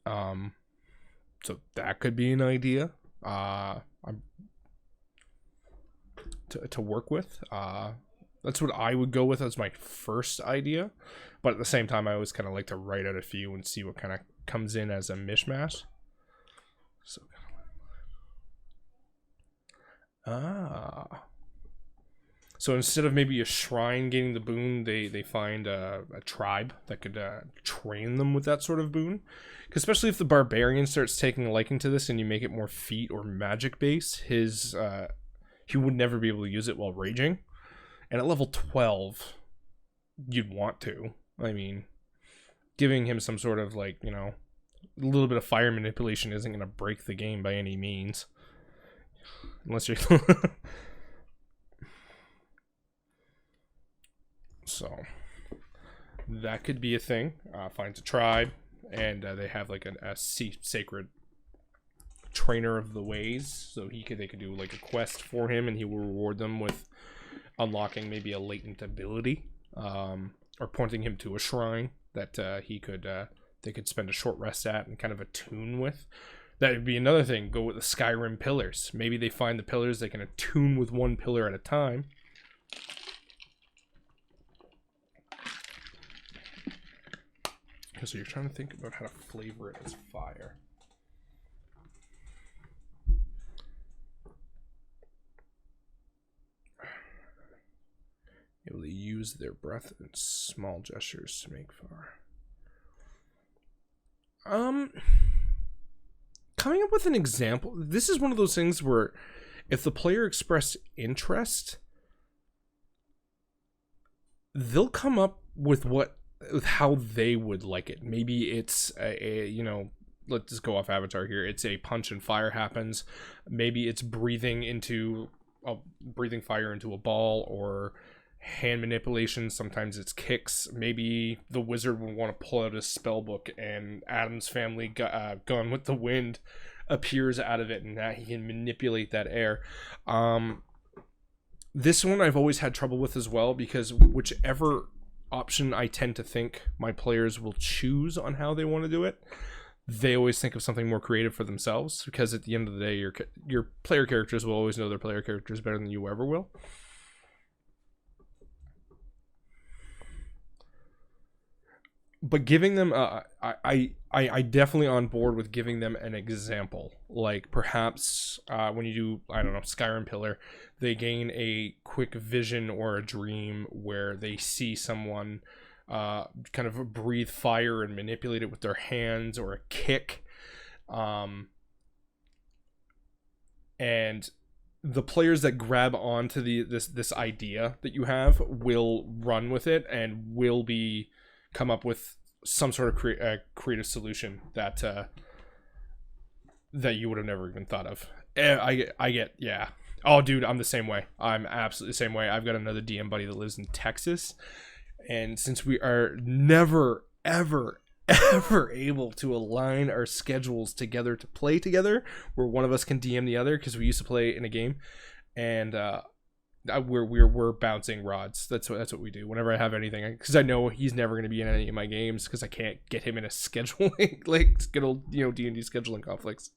So that could be an idea to work with. That's what I would go with as my first idea. But at the same time, I always kind of like to write out a few and see what kind of comes in as a mishmash. So So instead of maybe a shrine getting the boon, they find a tribe that could train them with that sort of boon. Because especially if the barbarian starts taking a liking to this and you make it more feat or magic based, he would never be able to use it while raging. And at level 12, you'd want to. I mean, giving him some sort of, like, you know, a little bit of fire manipulation isn't going to break the game by any means. Unless you're... So, that could be a thing. Finds a tribe, and they have, like, a sacred trainer of the ways. So they could do, like, a quest for him, and he will reward them with unlocking maybe a latent ability, or pointing him to a shrine that they could spend a short rest at and kind of attune with. That would be another thing. Go with the Skyrim pillars. Maybe they find the pillars they can attune with one pillar at a time. So you're trying to think about how to flavor it as fire. Able to use their breath and small gestures to make fire. Coming up with an example. This is one of those things where if the player expressed interest, they'll come up with how they would like it. Maybe it's you know, let's just go off Avatar here. It's a punch and fire happens. Maybe it's breathing fire into a ball, or hand manipulation. Sometimes it's kicks. Maybe the wizard would want to pull out his spell book and Adam's family Gone with the Wind appears out of it, and that he can manipulate that air. This one I've always had trouble with as well, because whichever option I tend to think my players will choose on how they want to do it, they always think of something more creative for themselves, because at the end of the day, your player characters will always know their player characters better than you ever will. But giving them, I definitely on board with giving them an example. Like perhaps when you do, I don't know, Skyrim Pillar, they gain a quick vision or a dream where they see someone kind of breathe fire and manipulate it with their hands, or a kick. And the players that grab onto this idea that you have will run with it and will come up with some sort of creative solution that you would have never even thought of. I get, yeah. Oh, dude, I'm the same way. I'm absolutely the same way. I've got another DM buddy that lives in Texas, and since we are never, ever, ever able to align our schedules together to play together, where one of us can DM the other, because we used to play in a game, and we're bouncing rods. That's what we do whenever I have anything, because I know he's never going to be in any of my games because I can't get him in a scheduling like good old, you know, D&D scheduling conflicts.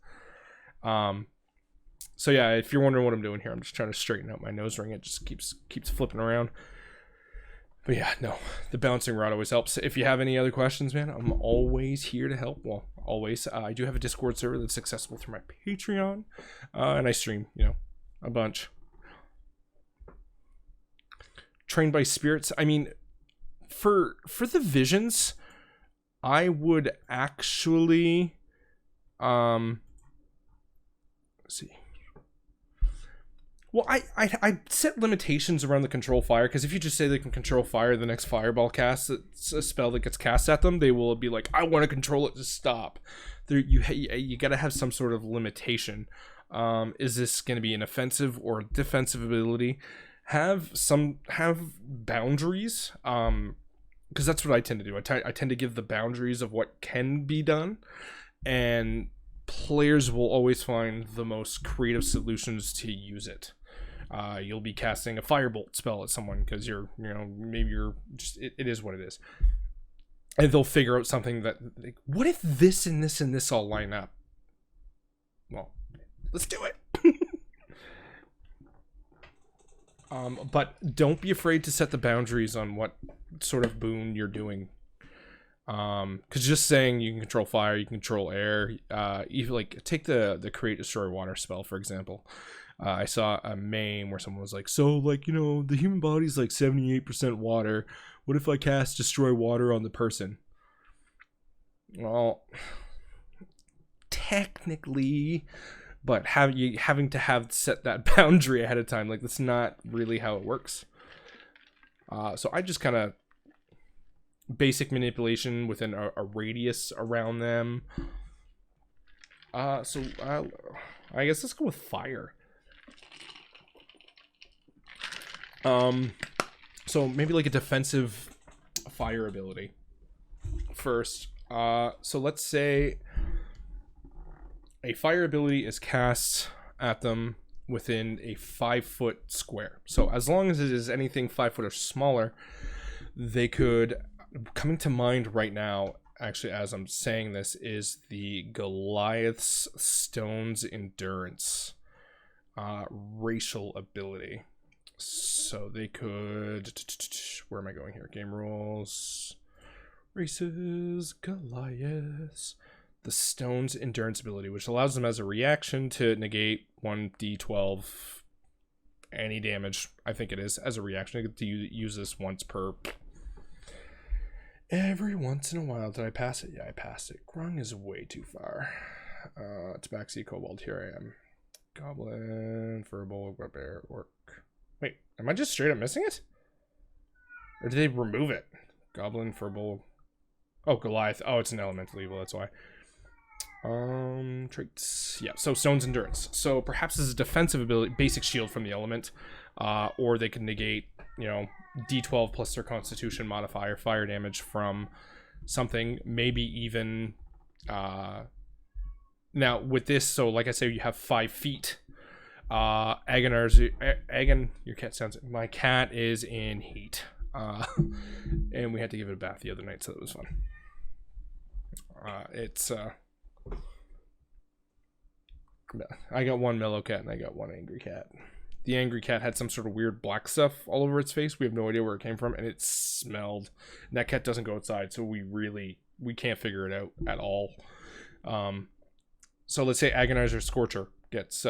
So yeah, if you're wondering what I'm doing here, I'm just trying to straighten out my nose ring. It just keeps flipping around. But yeah, no, the bouncing rod always helps. If you have any other questions, man, I'm always here to help. Well, always. I do have a Discord server that's accessible through my Patreon, and I stream, you know, a bunch. Trained by spirits. I mean, for the visions, I would actually let's see. Well, I set limitations around the control fire, because if you just say they can control fire, the next fireball cast, it's a spell that gets cast at them, they will be like, I want to control it to stop. You got to have some sort of limitation. Is this going to be an offensive or defensive ability? Have boundaries, because that's what I tend to do. I tend to give the boundaries of what can be done, and players will always find the most creative solutions to use it. You'll be casting a firebolt spell at someone because maybe you're just, it is what it is, and they'll figure out something that, like, what if this and this and this all line up? Well, let's do it. But don't be afraid to set the boundaries on what sort of boon you're doing. Because just saying you can control fire, you can control air. Even like take the create destroy water spell for example. I saw a meme where someone was like, so like the human body's like 78% water. What if I cast destroy water on the person? Well, technically, but having to have set that boundary ahead of time, like that's not really how it works. So I just kind of basic manipulation within a radius around them. So I guess let's go with fire. So maybe like a defensive fire ability first. So let's say a fire ability is cast at them within a 5-foot square. So as long as it is anything 5 foot or smaller, they could, coming to mind right now, actually as I'm saying this, is the Goliath's Stone's Endurance racial ability. So they could, where am I going here? Game rules, races, Goliaths. The Stone's Endurance ability, which allows them as a reaction to negate 1d12 any damage. I think it is as a reaction. I get to use this once per. Every once in a while. Did I pass it? Yeah, I passed it. Grung is way too far. Tabaxi, Kobold. Here I am. Goblin, Furball, Barbarian, Orc. Wait, am I just straight up missing it? Or did they remove it? Goblin, Furball. Oh, Goliath. Oh, it's an elemental evil. That's why. Traits. Yeah, so Stone's Endurance. So perhaps as a defensive ability, basic shield from the element, or they can negate, d12 plus their Constitution modifier, fire damage from something, maybe even, now with this, so like I say, you have 5 feet. Agon, your cat sounds, my cat is in heat. And we had to give it a bath the other night, so that was fun. I got one mellow cat and I got one angry cat. The angry cat had some sort of weird black stuff all over its face. We have no idea where it came from, and it smelled. And that cat doesn't go outside, so we can't figure it out at all. So let's say Agonizer Scorcher gets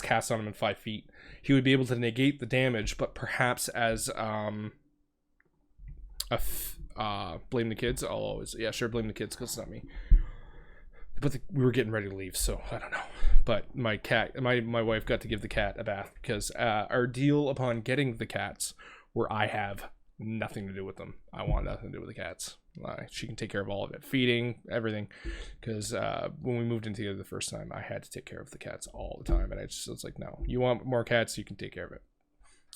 cast on him in 5 feet. He would be able to negate the damage, but perhaps as blame the kids. I'll always blame the kids because it's not me. But we were getting ready to leave, so I don't know. But my wife got to give the cat a bath because our deal upon getting the cats, where I have nothing to do with them. I want nothing to do with the cats. She can take care of all of it, feeding, everything. Because when we moved in together the first time, I had to take care of the cats all the time, and it's like, no, you want more cats, you can take care of it.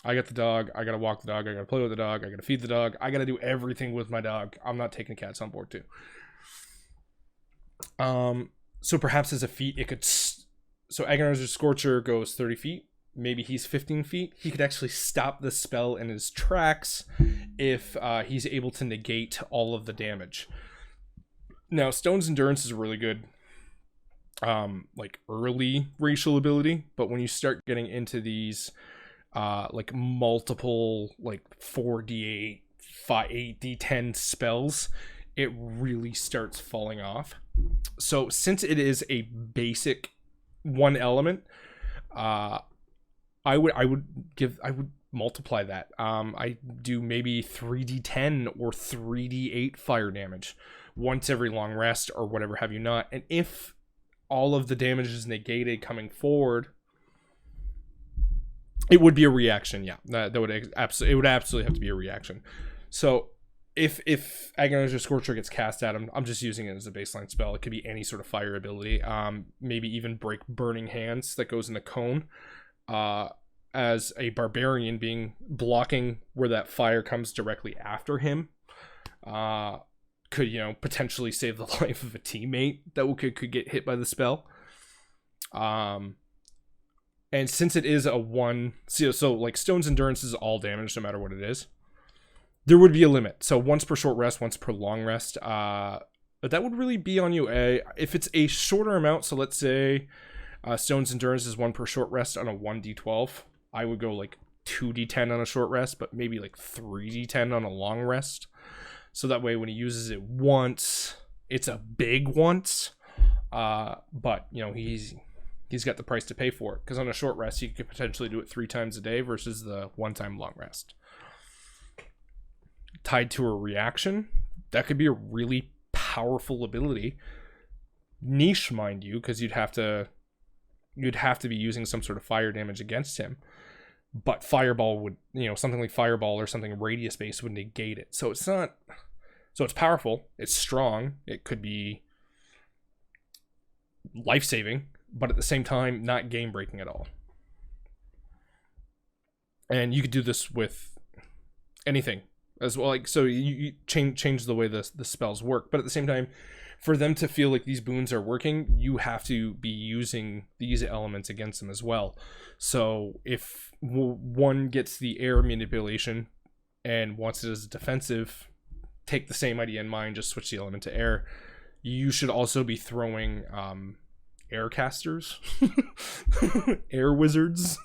I got the dog. I gotta walk the dog. I gotta play with the dog. I gotta feed the dog. I gotta do everything with my dog. I'm not taking cats on board too. So perhaps as a feat, it could. So Agonizer Scorcher goes 30 feet. Maybe he's 15 feet. He could actually stop the spell in his tracks if he's able to negate all of the damage. Now, Stone's Endurance is really good, like early racial ability, but when you start getting into these, like multiple, like 4d8, 8d10 spells, it really starts falling off. So since it is a basic one element, I would multiply that. I do maybe 3d10 or 3d8 fire damage once every long rest or whatever have you not. And if all of the damage is negated coming forward, it would be a reaction. Yeah, that would absolutely have to be a reaction. So if Agonizer Scorcher gets cast at him, I'm just using it as a baseline spell. It could be any sort of fire ability. Maybe even break Burning Hands that goes in the cone. As a barbarian being blocking where that fire comes directly after him, could potentially save the life of a teammate that could get hit by the spell. And since it is a one, so like Stone's Endurance is all damage no matter what it is. There would be a limit. So once per short rest, once per long rest. But that would really be on you. If it's a shorter amount, so let's say Stone's Endurance is 1 per short rest on a 1d12. I would go like 2d10 on a short rest, but maybe like 3d10 on a long rest. So that way when he uses it once, it's a big once. But, you know, he's got the price to pay for it. Because on a short rest, you could potentially do it 3 times a day versus the 1-time long rest. Tied to a reaction, that could be a really powerful ability. Niche, mind you, because you'd have to be using some sort of fire damage against him. But Fireball would, you know, something like Fireball or something radius based would negate it. So it's not, so it's powerful, it's strong, it could be life-saving, but at the same time, not game-breaking at all. And you could do this with anything as well. Like, so you change the way the spells work, but at the same time, for them to feel like these boons are working, you have to be using these elements against them as well. So if one gets the air manipulation and wants it as defensive, take the same idea in mind, just switch the element to air. You should also be throwing air casters, air wizards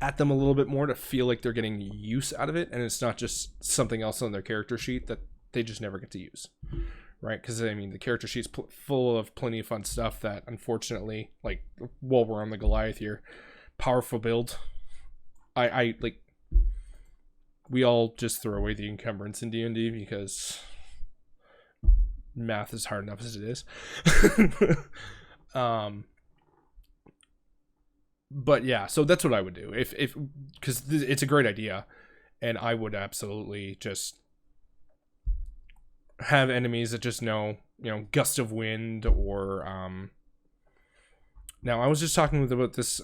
at them a little bit more to feel like they're getting use out of it, and it's not just something else on their character sheet that they just never get to use. Right, because I mean the character sheet's full of plenty of fun stuff that, unfortunately, like while we're on the Goliath here, powerful build. I like. We all just throw away the encumbrance in D&D because math is hard enough as it is. But yeah, so that's what I would do if because it's a great idea, and I would absolutely just have enemies that just know, you know, gust of wind or now I was just talking about this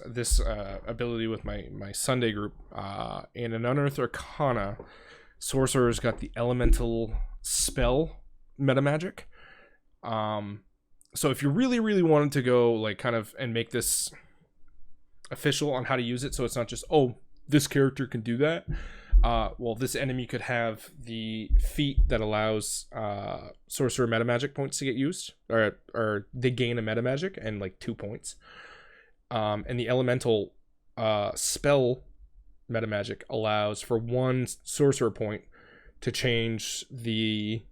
ability with my Sunday group, in an Unearthed Arcana, sorcerer's got the elemental spell meta magic. So if you really wanted to go like kind of and make this official on how to use it, so it's not just, oh, this character can do that. Well, this enemy could have the feat that allows sorcerer meta magic points to get used, or they gain a meta magic and like 2 points. And the elemental spell meta magic allows for 1 sorcerer point to change the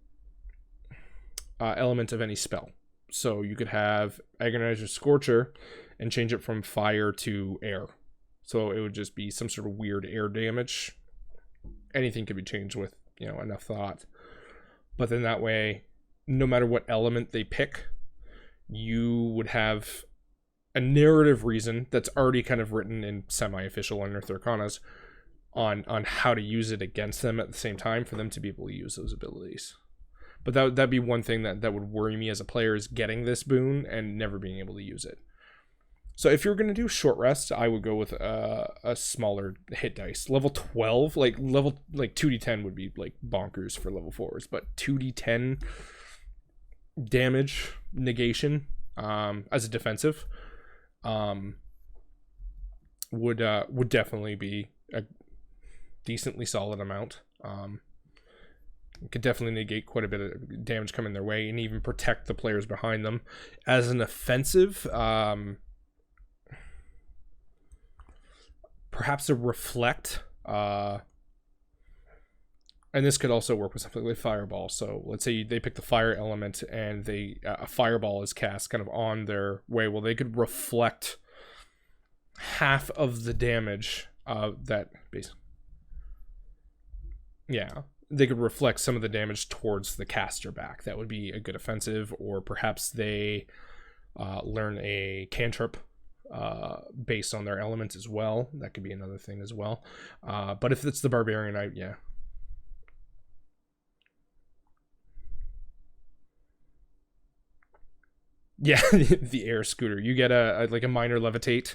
element of any spell. So you could have Agonizer Scorcher and change it from fire to air. So it would just be some sort of weird air damage. Anything could be changed with, you know, enough thought. But then that way, no matter what element they pick, you would have a narrative reason that's already kind of written in semi-official Unearthed Arcanas on how to use it against them at the same time for them to be able to use those abilities. But that'd be one thing that would worry me as a player, is getting this boon and never being able to use it. So if you're going to do short rest, I would go with a smaller hit dice. Level 12, like 2d10 would be like bonkers for level 4s, but 2d10 damage negation as a defensive would definitely be a decently solid amount. It could definitely negate quite a bit of damage coming their way and even protect the players behind them. As an offensive, perhaps a reflect, and this could also work with something like Fireball. So let's say they pick the fire element and a Fireball is cast kind of on their way. Well, they could reflect half of the damage that basically, yeah, they could reflect some of the damage towards the caster back. That would be a good offensive. Or perhaps they learn a cantrip based on their elements as well. That could be another thing as well. But if it's the barbarian, yeah, the air scooter. You get a minor levitate.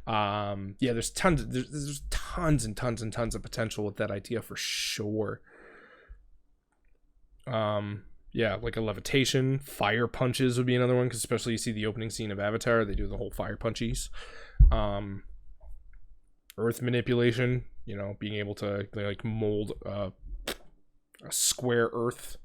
There's tons and tons and tons of potential with that idea for sure. Like a levitation. Fire punches would be another one, because especially you see the opening scene of Avatar, they do the whole fire punchies. Earth manipulation, you know, being able to like mold a square earth.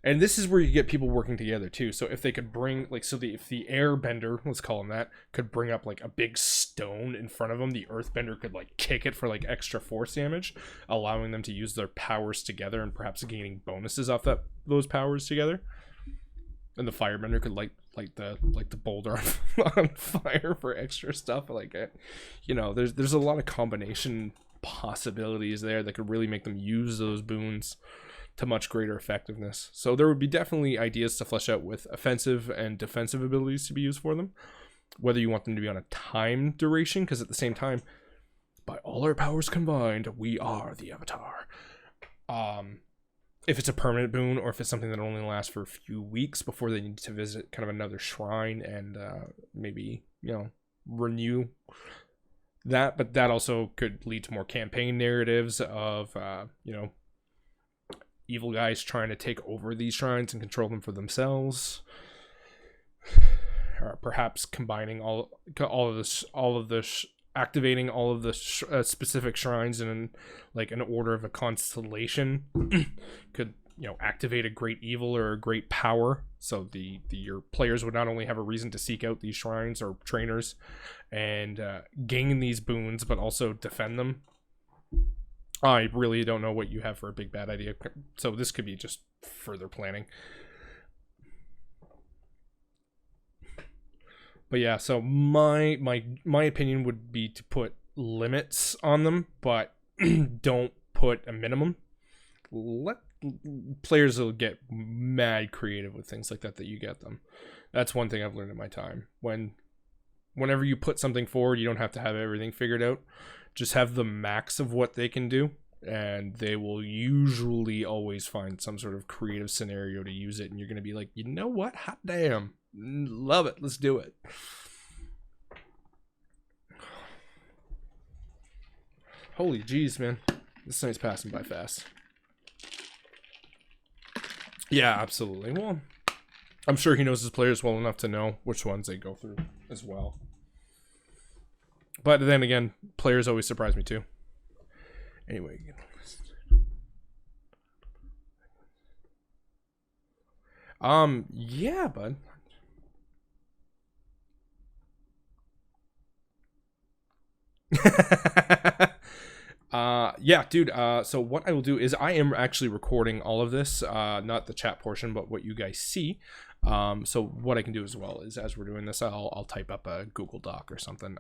And this is where you get people working together too. So if they could bring if the airbender, let's call him that, could bring up like a big stone in front of them, the earthbender could like kick it for like extra force damage, allowing them to use their powers together and perhaps gaining bonuses off those powers together. And the firebender could light the boulder on fire for extra stuff. Like, you know, there's a lot of combination possibilities there that could really make them use those boons to much greater effectiveness. So there would be definitely ideas to flesh out with offensive and defensive abilities to be used for them, whether you want them to be on a time duration, because at the same time, by all our powers combined, we are the Avatar. If it's a permanent boon, or if it's something that only lasts for a few weeks before they need to visit kind of another shrine and maybe, you know, renew that. But that also could lead to more campaign narratives of, you know, evil guys trying to take over these shrines and control them for themselves. Or perhaps combining all of this, activating all of the specific shrines in like an order of a constellation could, you know, activate a great evil or a great power. So your players would not only have a reason to seek out these shrines or trainers and gain these boons, but also defend them. I really don't know what you have for a big bad idea. So this could be just further planning. But yeah, so my opinion would be to put limits on them, but don't put a minimum. Let players will get mad creative with things like that you get them. That's one thing I've learned in my time. Whenever you put something forward, you don't have to have everything figured out. Just have the max of what they can do, and they will usually always find some sort of creative scenario to use it, and you're going to be like, you know what? Hot damn. Love it. Let's do it. Holy jeez, man. This night's passing by fast. Yeah, absolutely. Well, I'm sure he knows his players well enough to know which ones they go through as well. But then again, players always surprise me too. Anyway. Yeah, bud. Yeah, dude. So what I will do is I am actually recording all of this, not the chat portion, but what you guys see. So what I can do as well is, as we're doing this, I'll type up a Google Doc or something.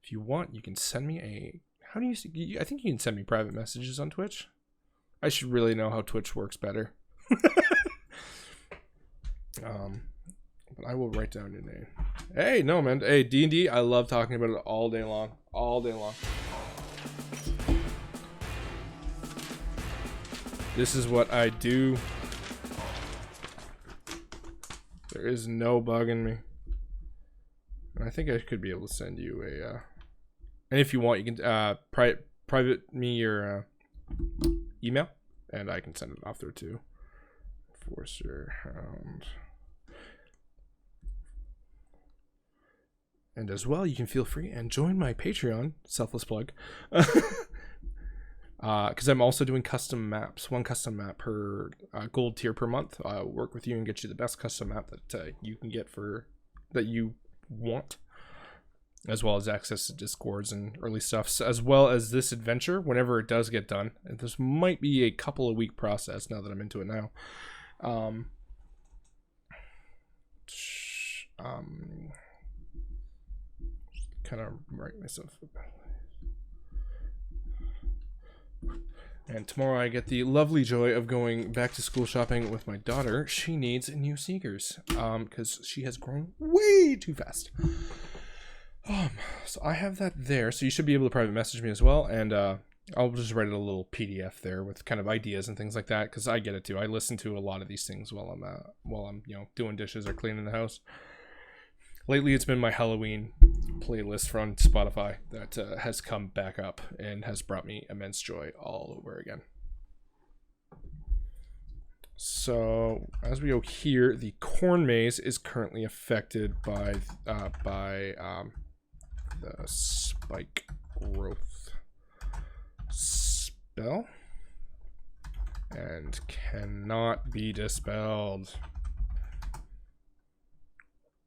If you want, you can send me a, how do you, I think you can send me private messages on Twitch. I should really know how Twitch works better. But I will write down your name. Hey, no, man. Hey, D&D, I love talking about it all day long. All day long. This is what I do. There is no bugging me. And I think I could be able to send you a, and if you want, you can private me your email, and I can send it off there too. Forcer Hound. And as well, you can feel free and join my Patreon, selfless plug, because I'm also doing custom maps, one custom map per gold tier per month. Work with you and get you the best custom map that you can get that you want, as well as access to Discords and early stuff, as well as this adventure whenever it does get done. And this might be a couple of week process now that I'm into it now. Kind of write myself. And tomorrow I get the lovely joy of going back to school shopping with my daughter. She needs new sneakers because she has grown way too fast. So I have that there. So you should be able to private message me as well, and I'll just write a little PDF there with kind of ideas and things like that, because I get it too. I listen to a lot of these things while I'm you know, doing dishes or cleaning the house. Lately, it's been my Halloween playlist from Spotify that has come back up and has brought me immense joy all over again. So as we go here, the corn maze is currently affected by the spike growth spell and cannot be dispelled.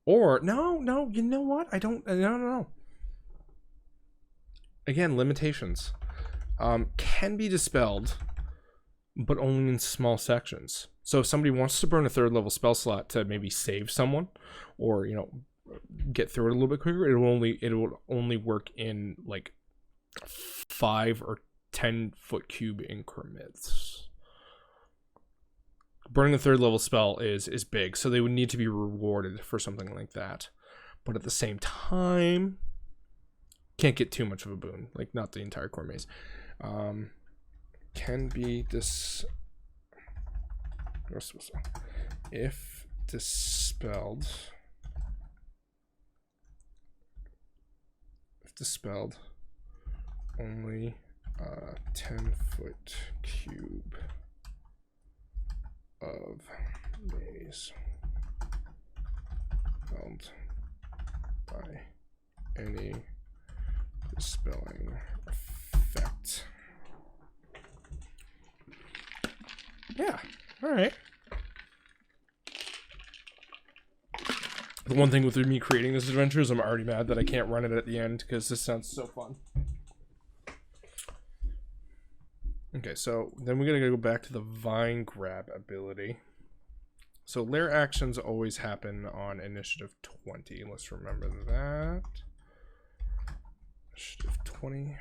Or no, you know what? I don't. No. Again, limitations can be dispelled, but only in small sections. So if somebody wants to burn a 3rd level spell slot to maybe save someone, or get through it a little bit quicker, it will only work in like 5 or 10 foot cube increments. Burning a 3rd level spell is big, so they would need to be rewarded for something like that. But at the same time, can't get too much of a boon, like not the entire core maze. Can be if dispelled. Only 10 foot cube of maze held by any dispelling effect. Yeah, all right. The one thing with me creating this adventure is I'm already mad that I can't run it at the end because this sounds so fun. Okay, so then we're gonna go back to the Vine Grab ability. So lair actions always happen on initiative 20. Let's remember that. Initiative 20.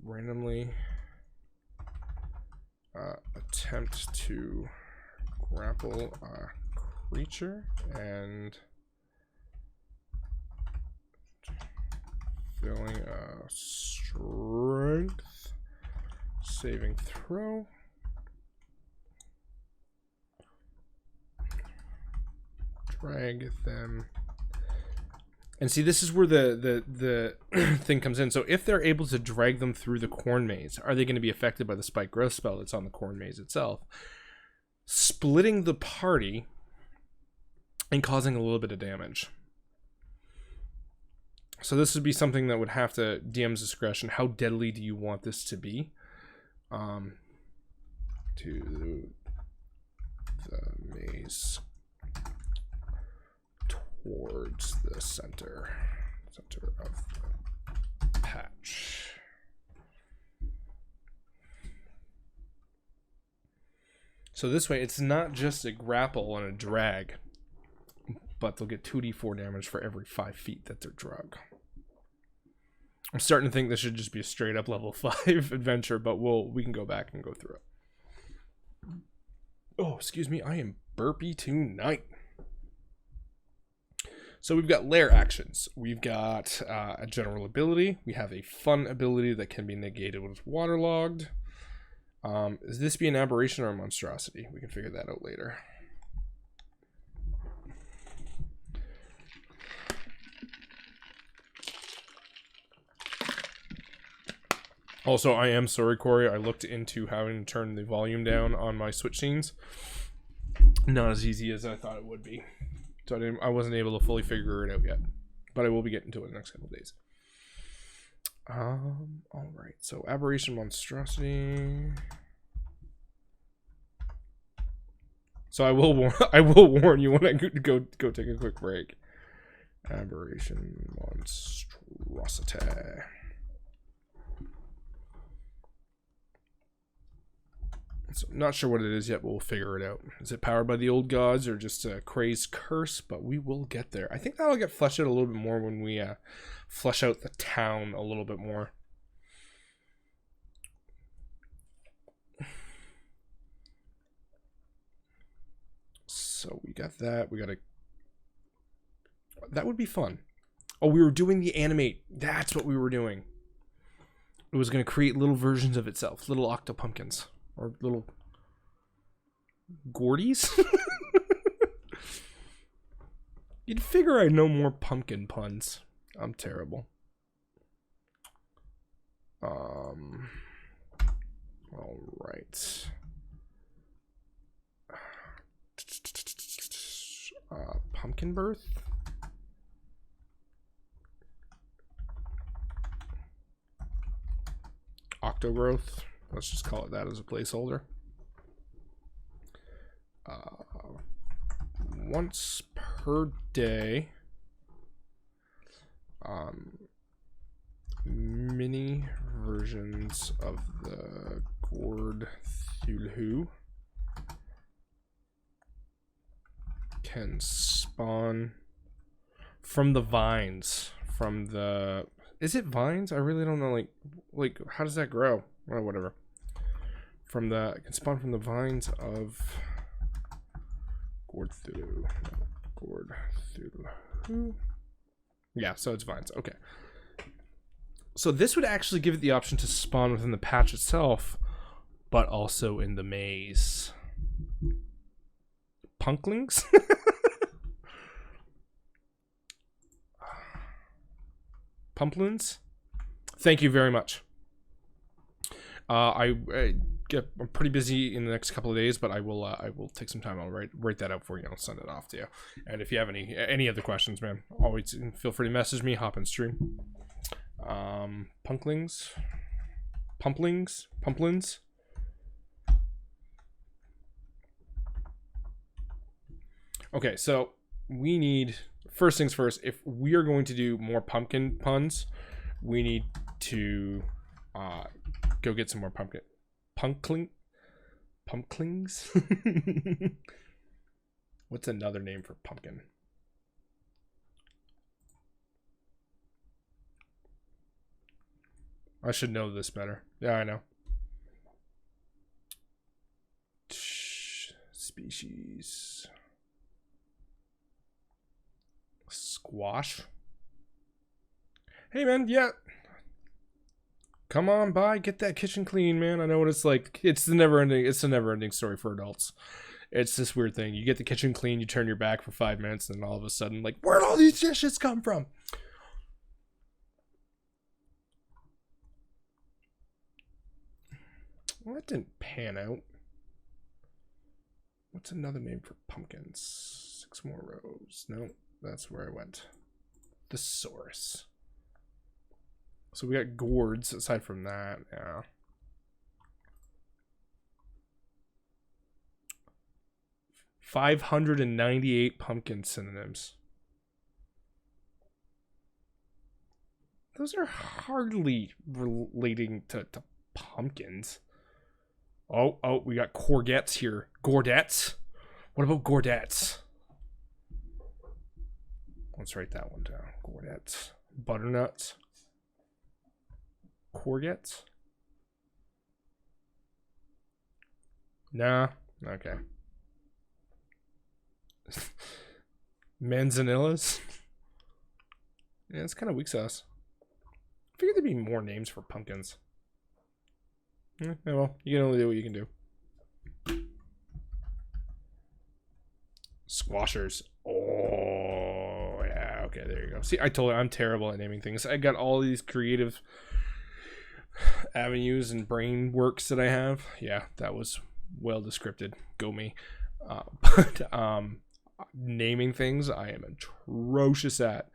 Randomly attempt to grapple a creature and failing a strength saving throw. Drag them. And see, this is where the thing comes in. So if they're able to drag them through the corn maze, are they going to be affected by the spike growth spell that's on the corn maze itself? Splitting the party and causing a little bit of damage. So this would be something that would have to DM's discretion. How deadly do you want this to be? To the maze towards the center of the patch. So this way, it's not just a grapple and a drag, but they'll get 2d4 damage for every 5 feet that they're drug. I'm starting to think this should just be a straight up level 5 adventure, but we can go back and go through it. Oh, excuse me, I am burpy tonight. So we've got lair actions. We've got a general ability. We have a fun ability that can be negated when it's waterlogged. Is this be an aberration or a monstrosity? We can figure that out later. Also, I am sorry, Corey. I looked into having to turn the volume down on my Switch scenes. Not as easy as I thought it would be. So I wasn't able to fully figure it out yet. But I will be getting to it in the next couple of days. Alright. So, aberration, monstrosity. So I will warn you when I go take a quick break. Aberration, monstrosity. So not sure what it is yet, but we'll figure it out. Is it powered by the old gods or just a crazed curse? But we will get there. I think that'll get fleshed out a little bit more when we flesh out the town a little bit more. So we got that. We got a... That would be fun. Oh, we were doing the animate. That's what we were doing. It was going to create little versions of itself. Little octopumpkins. Or little Gordies? You'd figure I know more pumpkin puns. I'm terrible. All right. Pumpkin birth? Octogrowth. Let's just call it that as a placeholder. Once per day. Mini versions of the gourd thulhu can spawn from the vines. From the... Is it vines? I really don't know. Like how does that grow? Or whatever. From the... It can spawn from the vines of gourd thulhu. Gourd thulhu. Yeah, so it's vines. Okay. So this would actually give it the option to spawn within the patch itself, but also in the maze. Punklings? Pumplins? Thank you very much. I'm pretty busy in the next couple of days, but I will take some time. I'll write that out for you. I'll send it off to you. And if you have any other questions, man, always feel free to message me. Hop in stream. Pumplins. Okay, so we need, first things first, if we are going to do more pumpkin puns, we need to go get some more pumplings. What's another name for pumpkin? I should know this better. Yeah, I know. Species. Squash. Hey, man, yeah. Come on by, get that kitchen clean, man. I know what it's like. It's a never-ending story for adults. It's this weird thing. You get the kitchen clean, you turn your back for 5 minutes, and then all of a sudden, like, where'd all these dishes come from? Well, that didn't pan out. What's another name for pumpkins? 6 more rows. No, that's where I went. Thesaurus. So we got gourds aside from that. Yeah. $598 pumpkin synonyms. Those are hardly relating to pumpkins. Oh, we got courgettes here. Gourdettes? What about gourdettes? Let's write that one down. Gourdettes. Butternuts. Courgettes? Nah. Okay. Manzanillas? Yeah, it's kind of weak sauce. I figured there'd be more names for pumpkins. Yeah, well, you can only do what you can do. Squashers. Oh, yeah. Okay, there you go. See, I told you I'm terrible at naming things. I got all these creative avenues and brain works that I have. Yeah, that was well descripted. Go me. But naming things, I am atrocious at.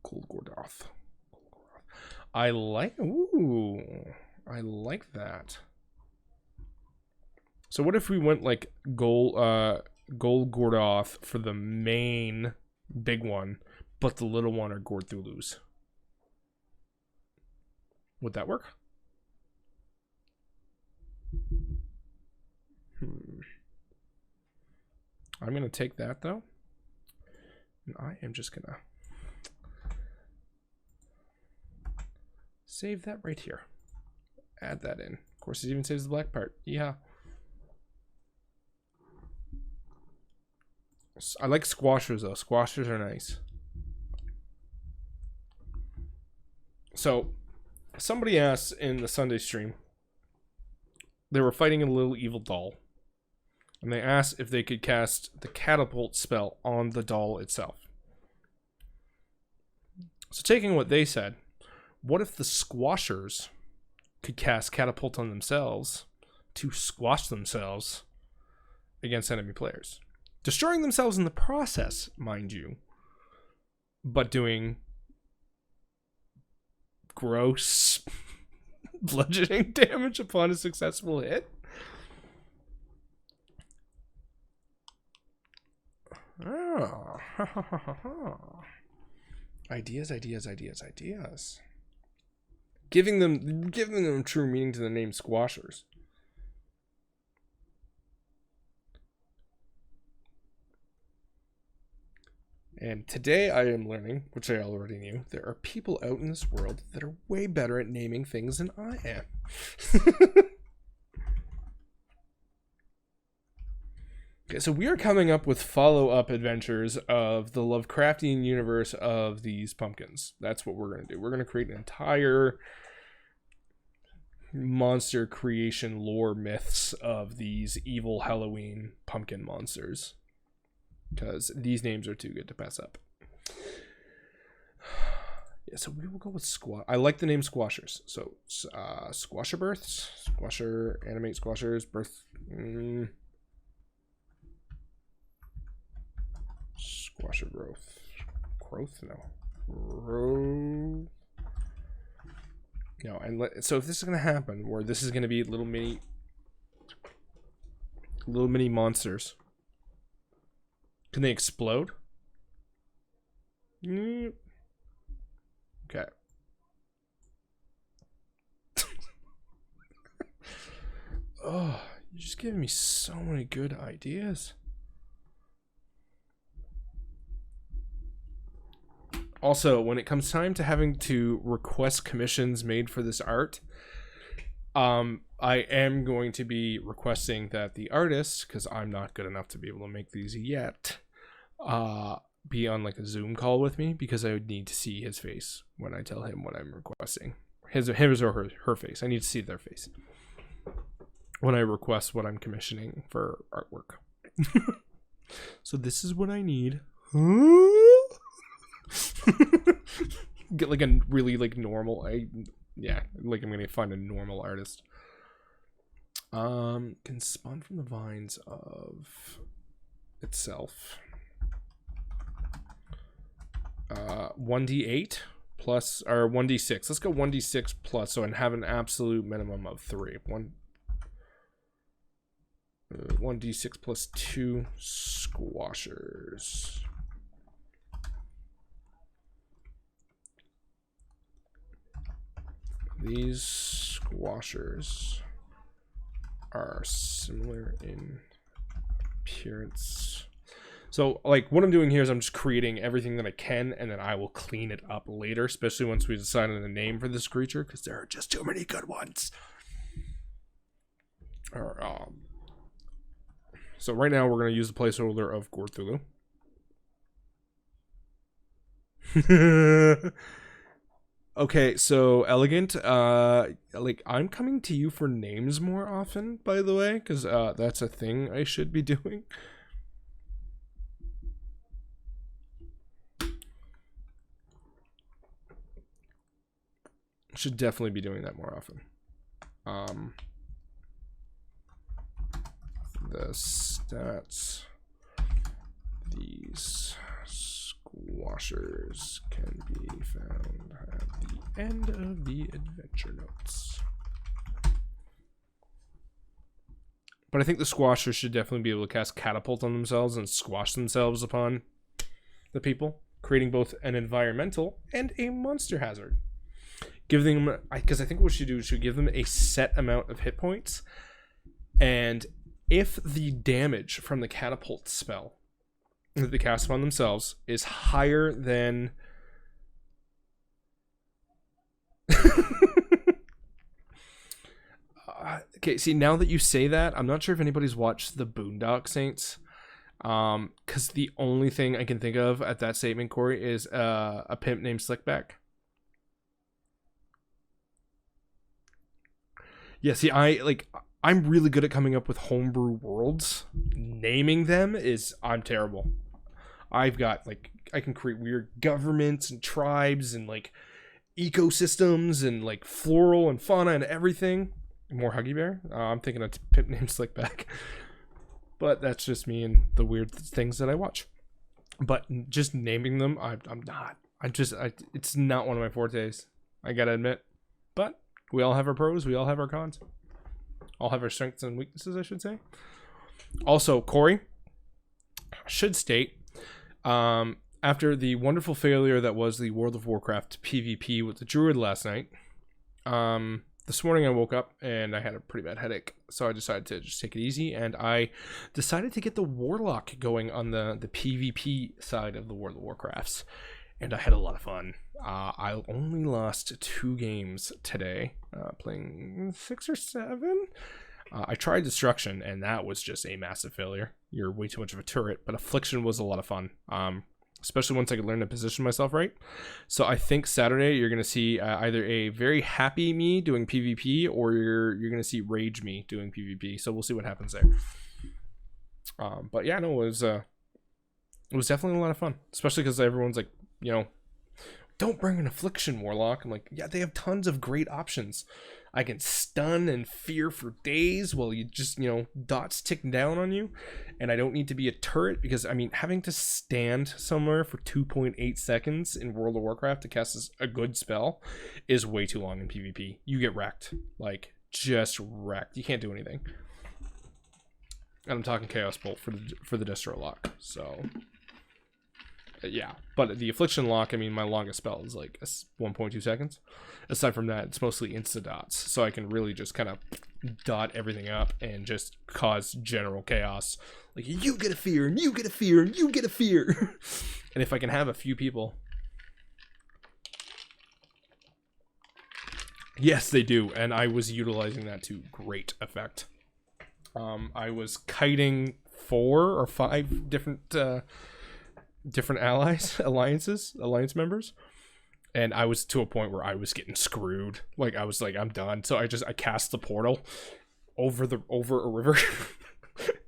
Cold Gordoth. I like that. So what if we went like Gold Gordoth for the main big one, but the little one are Gourd Thulhus? Would that work? I'm gonna take that though, and I am just gonna save that right here. Add that in. Of course, it even saves the black part. Yeah. I like squashers though. Squashers are nice. So, somebody asked in the Sunday stream, they were fighting a little evil doll, and they asked if they could cast the catapult spell on the doll itself. So taking what they said, what if the squashers could cast catapult on themselves to squash themselves against enemy players? Destroying themselves in the process, mind you, but doing gross bludgeoning damage upon a successful hit. Oh. Ideas, ideas, ideas, ideas. Giving them true meaning to the name Squashers. And today I am learning, which I already knew, there are people out in this world that are way better at naming things than I am. Okay, so we are coming up with follow-up adventures of the Lovecraftian universe of these pumpkins. That's what we're going to do. We're going to create an entire monster creation lore myths of these evil Halloween pumpkin monsters. Because these names are too good to pass up. Yeah, so we will go with Squash. I like the name Squashers. So, Squasher births? Squasher, animate Squashers, birth... Squasher growth. Growth? No. Growth. No, and so if this is going to happen, where this is going to be little mini monsters. Can they explode? Okay. Oh, you're just giving me so many good ideas. Also, when it comes time to having to request commissions made for this art, I am going to be requesting that the artist, because I'm not good enough to be able to make these yet, be on like a Zoom call with me, because I would need to see his face when I tell him what I'm requesting. His or her face. I need to see their face when I request what I'm commissioning for artwork. So this is what I need. Get like a really like normal, yeah, like I'm gonna find a normal artist. Can spawn from the vines of itself. 1d8 plus, or 1d6. Let's go 1d6 plus, so I have an absolute minimum of 3. 1d6 plus 2 squashers. These squashers are similar in appearance. So, like, what I'm doing here is I'm just creating everything that I can, and then I will clean it up later, especially once we decide on a name for this creature, because there are just too many good ones. So right now we're going to use the placeholder of Gorthulu. Okay, so Elegant, like, I'm coming to you for names more often, by the way, because that's a thing I should be doing. Should definitely be doing that more often. The stats, these squashers can be found at the end of the adventure notes. But I think the squashers should definitely be able to cast catapult on themselves and squash themselves upon the people, creating both an environmental and a monster hazard. Giving them, because I think what we should do is give them a set amount of hit points, and if the damage from the catapult spell that they cast upon themselves is higher than okay, see, now that you say that, I'm not sure if anybody's watched the Boondock Saints, because the only thing I can think of at that statement, Corey, is a pimp named Slickback. Yeah, see, I'm really good at coming up with homebrew worlds. Naming them I'm terrible. I've got, like, I can create weird governments and tribes and, like, ecosystems and, like, floral and fauna and everything. More Huggy Bear? I'm thinking of a pimp named Slickback. But that's just me and the weird things that I watch. But just naming them, I'm not. It's not one of my fortes, I gotta admit. But we all have our pros, we all have our cons. All have our strengths and weaknesses, I should say. Also, Corey should state After the wonderful failure that was the World of Warcraft PvP with the Druid last night, this morning I woke up and I had a pretty bad headache, so I decided to just take it easy, and I decided to get the Warlock going on the PvP side of the World of Warcrafts, and I had a lot of fun. I only lost 2 games today, playing 6 or 7. I tried Destruction, and that was just a massive failure. You're way too much of a turret, but Affliction was a lot of fun. Especially once I could learn to position myself right. So I think Saturday you're going to see either a very happy me doing PvP, or you're going to see rage me doing PvP. So we'll see what happens there. But yeah, no, it was definitely a lot of fun, especially because everyone's like, you know, don't bring an Affliction Warlock. I'm like, yeah, they have tons of great options. I can stun and fear for days while you just, you know, dots tick down on you. And I don't need to be a turret because, I mean, having to stand somewhere for 2.8 seconds in World of Warcraft to cast a good spell is way too long in PvP. You get wrecked. Like, just wrecked. You can't do anything. And I'm talking Chaos Bolt for the Destro lock. So, yeah. But the Affliction lock, I mean, my longest spell is like 1.2 seconds. Aside from that, it's mostly insta dots, so I can really just kind of dot everything up and just cause general chaos. Like, you get a fear, and you get a fear, and you get a fear. And if I can have a few people, yes, they do, and I was utilizing that to great effect. I was kiting 4 or 5 different alliance members. And I was to a point where I was getting screwed. Like, I was like, I'm done. So I cast the portal over a river.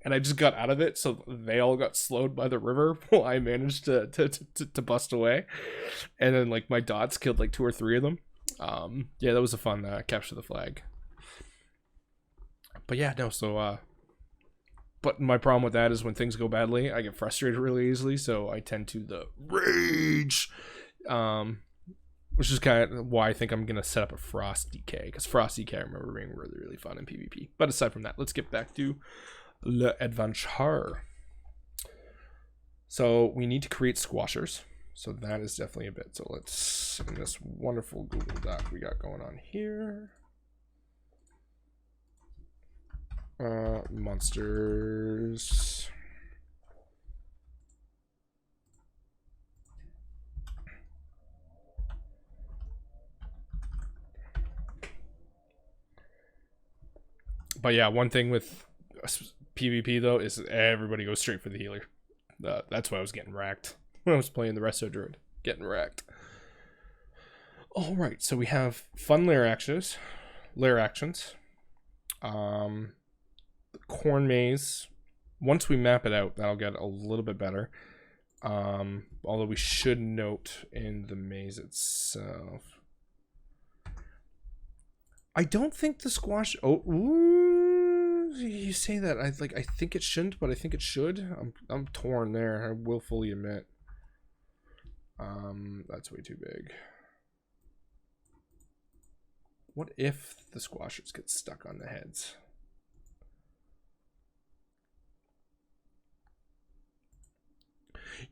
And I just got out of it. So they all got slowed by the river while I managed to bust away. And then, like, my dots killed like 2 or 3 of them. Yeah, that was a fun capture the flag. But yeah, no, so but my problem with that is when things go badly, I get frustrated really easily. So I tend to the rage. Which is kind of why I think I'm going to set up a Frost DK. Because Frost DK I remember being really, really fun in PvP. But aside from that, let's get back to l'adventure. So we need to create squashers. So that is definitely a bit. So let's, in this wonderful Google Doc we got going on here. Monsters. But yeah, one thing with PvP though is everybody goes straight for the healer. That's why I was getting wrecked when I was playing the Resto Druid. Getting wrecked. Alright, so we have fun lair actions. The Corn Maze. Once we map it out, that'll get a little bit better. Although we should note in the maze itself, I don't think the squash. Oh, ooh, you say that. I think it shouldn't, but I think it should. I'm torn there. I will fully admit. That's way too big. What if the squashers get stuck on the heads?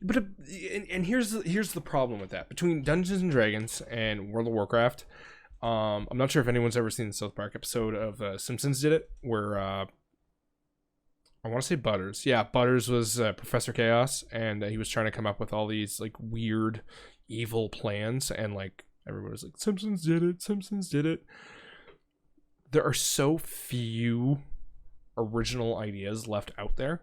But and here's the problem with that. Between Dungeons and Dragons and World of Warcraft, I'm not sure if anyone's ever seen the South Park episode of Simpsons did it, where I want to say Butters. Yeah, Butters was Professor Chaos, and he was trying to come up with all these like weird, evil plans, and like everybody was like, Simpsons did it, Simpsons did it. There are so few original ideas left out there.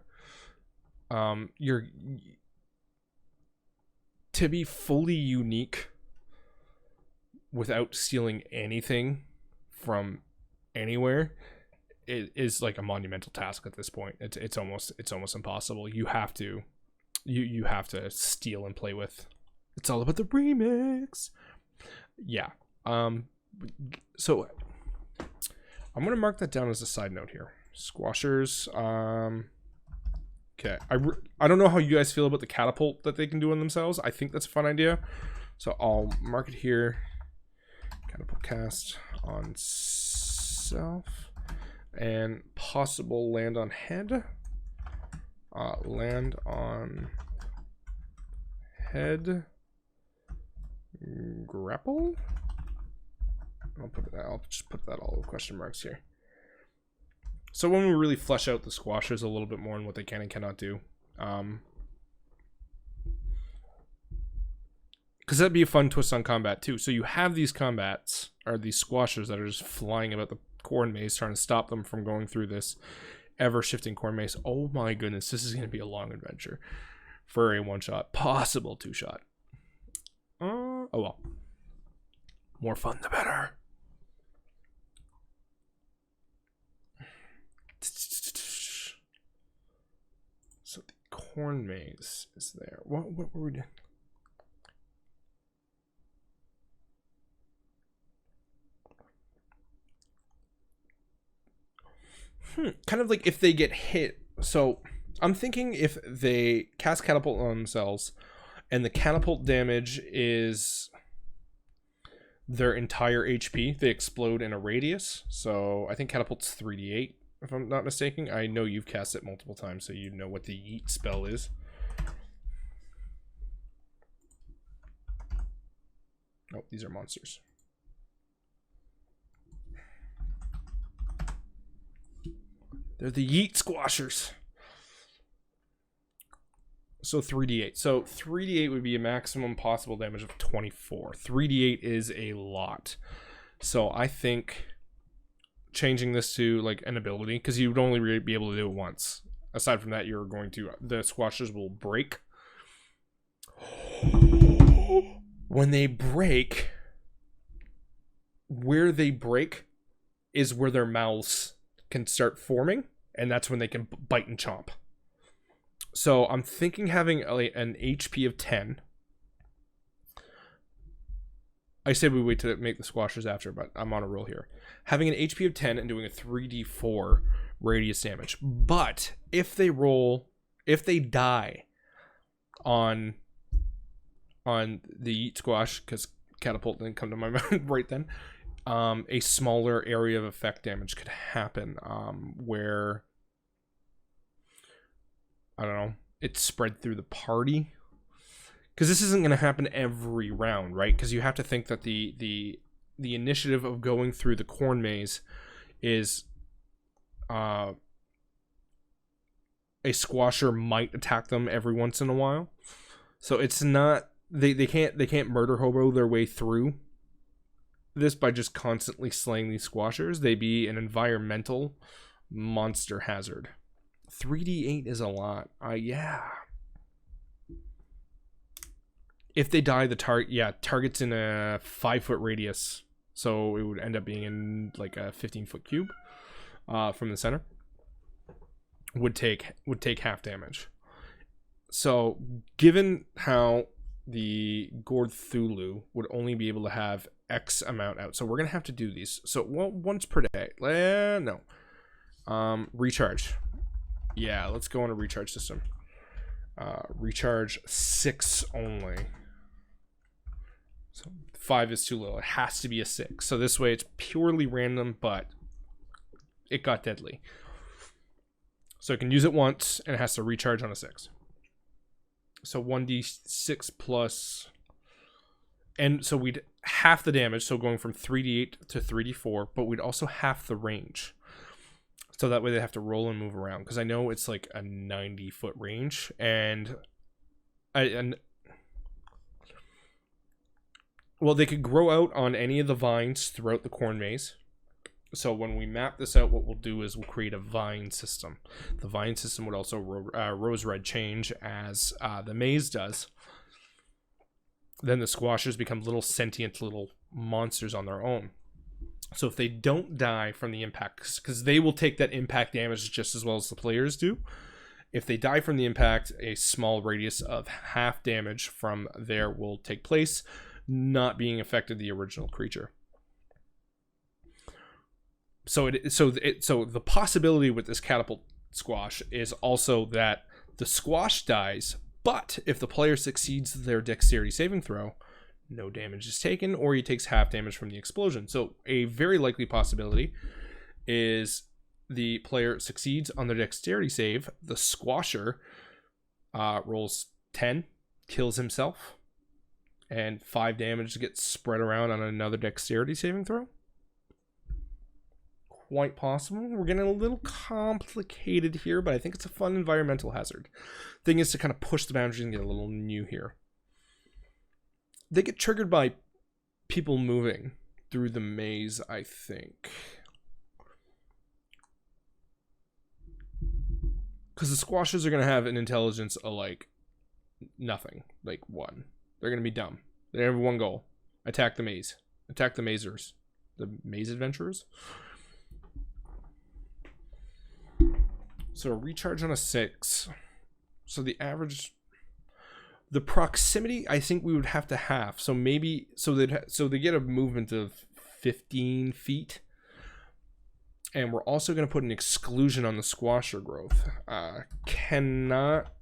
To be fully unique without stealing anything from anywhere, it is like a monumental task at this point. It's almost impossible. You have to steal and play with. It's all about the remix. Yeah. So I'm gonna mark that down as a side note here. Squashers. Okay, I don't know how you guys feel about the catapult that they can do on themselves. I think that's a fun idea. So I'll mark it here. Catapult cast on self. And possible land on head. Land on head grapple. I'll just put that all with question marks here. So when we really flesh out the squashers a little bit more and what they can and cannot do, because that'd be a fun twist on combat too. So you have these combats, or these squashers that are just flying about the corn maze, trying to stop them from going through this ever-shifting corn maze. Oh my goodness, this is going to be a long adventure for a one-shot, possible two-shot. Oh well. More fun the better. So the corn maze is there. What were we doing? Kind of like if they get hit. So I'm thinking if they cast catapult on themselves and the catapult damage is their entire HP, they explode in a radius. So I think catapult's 3d8, if I'm not mistaken. I know you've cast it multiple times, so you know what the yeet spell is. Oh, these are monsters. They're the yeet squashers. So 3d8. So 3d8 would be a maximum possible damage of 24. 3d8 is a lot. So I think changing this to like an ability, because you would only be able to do it once. Aside from that, you're going to, the squashers will break. When they break, where they break is where their mouths can start forming, and that's when they can bite and chomp. So I'm thinking having an HP of 10. I said we wait to make the squashers after, but I'm on a roll here. Having an HP of 10 and doing a 3d4 radius damage. But if they die on the yeet squash, because catapult didn't come to my mind right then, a smaller area of effect damage could happen, where, I don't know, it's spread through the party. Because this isn't going to happen every round, right? Because you have to think that the initiative of going through the corn maze is a squasher might attack them every once in a while. So it's not, they can't murder hobo their way through this by just constantly slaying these squashers. They be an environmental monster hazard. 3d8 is a lot. Yeah. If they die, the target's in a 5-foot radius, so it would end up being in like a 15-foot cube from the center. Would take half damage. So given how the Gord Thulu would only be able to have X amount out, so we're gonna have to do these. So once per day. No. Recharge. Yeah, let's go on a recharge system. Recharge 6 only. So 5 is too low. It has to be a 6. So this way it's purely random, but it got deadly. So it can use it once and it has to recharge on a 6. So 1d6 plus, and so we'd half the damage, so going from 3d8 to 3d4, but we'd also half the range. So that way they have to roll and move around, because I know it's like a 90-foot range, and well, they could grow out on any of the vines throughout the corn maze. So when we map this out, what we'll do is we'll create a vine system. The vine system would also rose red change as the maze does. Then the squashers become little sentient little monsters on their own. So if they don't die from the impact, because they will take that impact damage just as well as the players do. If they die from the impact, a small radius of half damage from there will take place, not being affected the original creature. So the possibility with this catapult squash is also that the squash dies, but if the player succeeds their dexterity saving throw, no damage is taken, or he takes half damage from the explosion. So a very likely possibility is the player succeeds on their dexterity save, the squasher rolls 10, kills himself, and 5 damage gets spread around on another dexterity saving throw. Quite possible. We're getting a little complicated here, but I think it's a fun environmental hazard. Thing is to kind of push the boundaries and get a little new here. They get triggered by people moving through the maze, I think. Because the squashers are going to have an intelligence of like nothing, like 1. They're going to be dumb. They have one goal: attack the maze, attack the mazers, the maze adventurers. So a recharge on a 6. So the average, the proximity, I think we would have to have. So maybe so they get a movement of 15 feet. And we're also going to put an exclusion on the squasher growth. Cannot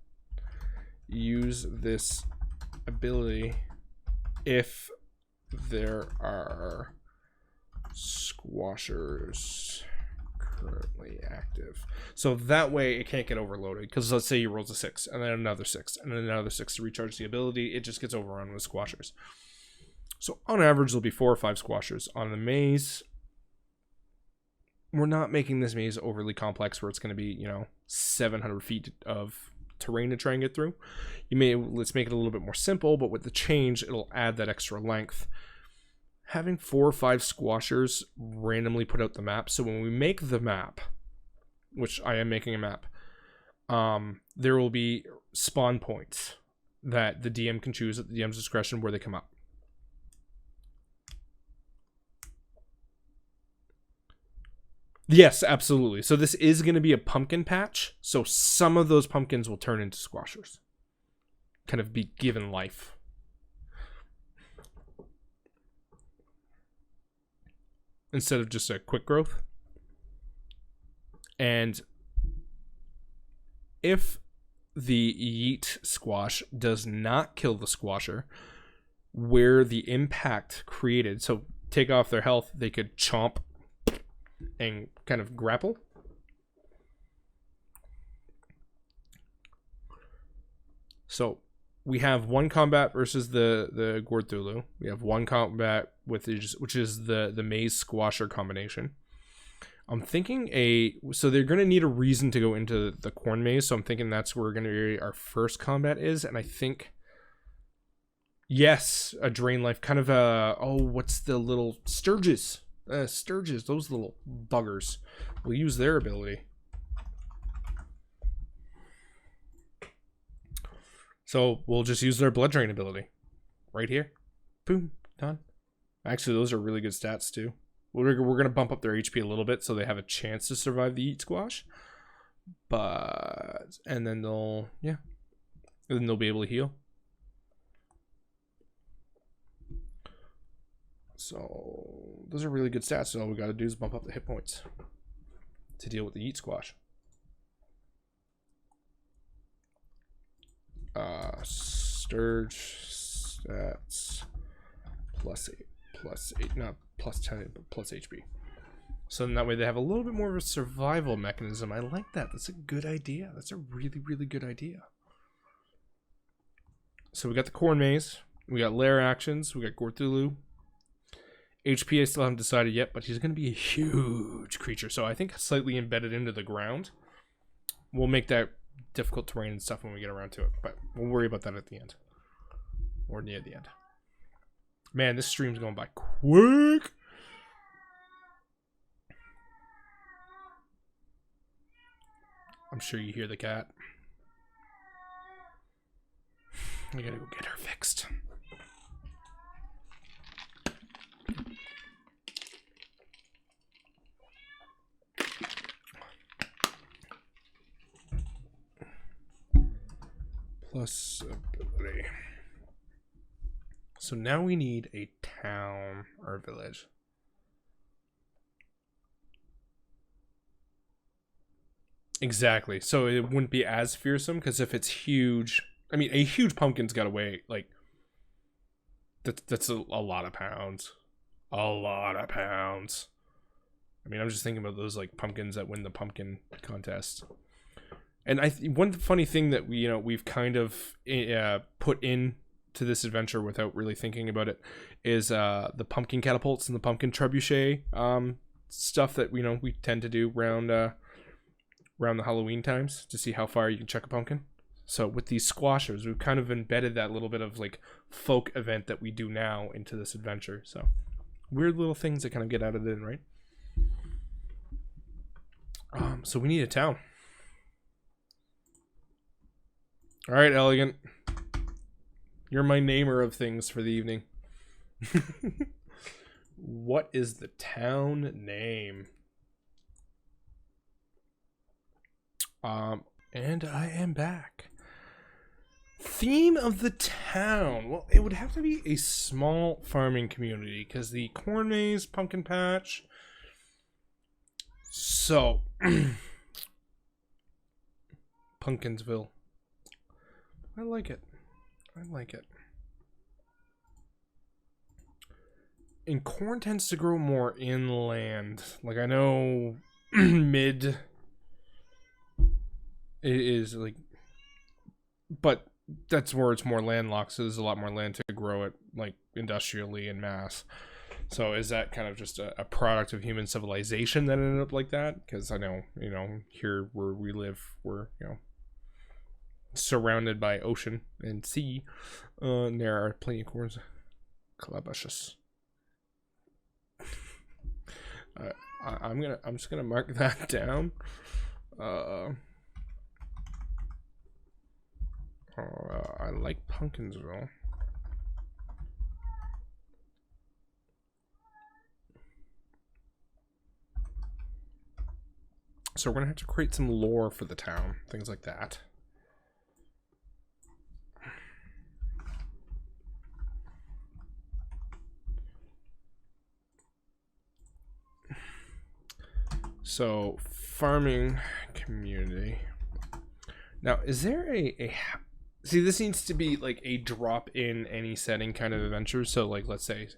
use this ability if there are squashers currently active. So that way it can't get overloaded. Because let's say he rolls a 6, and then another 6, and then another 6 to recharge the ability. It just gets overrun with squashers. So on average, there'll be 4 or 5 squashers. On the maze, we're not making this maze overly complex where it's going to be, 700 feet of terrain to try and get through. Let's make it a little bit more simple, but with the change, it'll add that extra length. Having 4 or 5 squashers randomly put out the map. So when we make the map, which I am making a map, there will be spawn points that the DM can choose at the DM's discretion where they come up. Yes, absolutely. So this is going to be a pumpkin patch. So some of those pumpkins will turn into squashers. Kind of be given life. Instead of just a quick growth. And if the yeet squash does not kill the squasher, where the impact created, so take off their health, they could chomp and kind of grapple. So we have one combat versus the Gorthulu. We have one combat with which is the maze squasher combination. I'm thinking so they're going to need a reason to go into the corn maze. So I'm thinking that's where our first combat is. And I think, yes, a drain life, kind of what's the little Sturges? Sturges, those little buggers. We'll use their ability. So we'll just use their blood drain ability. Right here. Boom. Done. Actually, those are really good stats too. We're going to bump up their HP a little bit so they have a chance to survive the eat squash. And then they'll be able to heal. So those are really good stats. So all we got to do is bump up the hit points to deal with the eat squash. Sturge stats +8, not +10, but plus HP. So then that way they have a little bit more of a survival mechanism. I like that. That's a good idea. That's a really, really good idea. So we got the corn maze. We got lair actions. We got Gorthulu. HP I still haven't decided yet, but he's going to be a huge creature. So I think slightly embedded into the ground. We'll make that difficult terrain and stuff when we get around to it. But we'll worry about that at the end. Or near the end. Man, this stream's going by quick. I'm sure you hear the cat. I gotta go get her fixed. Plus ability. So now we need a town or a village. Exactly. So it wouldn't be as fearsome because if it's huge, I mean, a huge pumpkin's got to weigh like that's a lot of pounds. A lot of pounds. I mean, I'm just thinking about those like pumpkins that win the pumpkin contest. And one funny thing that we've kind of put in to this adventure without really thinking about it is the pumpkin catapults and the pumpkin trebuchet stuff that we tend to do around the Halloween times to see how far you can chuck a pumpkin. So with these squashers, we've kind of embedded that little bit of like folk event that we do now into this adventure. So weird little things that kind of get added in, right? So we need a town. All right, Elegant. You're my namer of things for the evening. What is the town name? And I am back. Theme of the town. Well, it would have to be a small farming community because the corn maze, pumpkin patch. So, Pumpkinsville. I like it. I like it. And corn tends to grow more inland. Like, I know mid is like, but that's where it's more landlocked, so there's a lot more land to grow it, like, industrially en masse. So is that kind of just a product of human civilization that ended up like that? Because I know, here where we live, we're, surrounded by ocean and sea. And there are plenty of corns. Calabashes. I'm just gonna mark that down. I like Pumpkinsville. So we're gonna have to create some lore for the town, things like that. So farming community. Now, is there a see, this needs to be like a drop in any setting kind of adventure. So like, let's say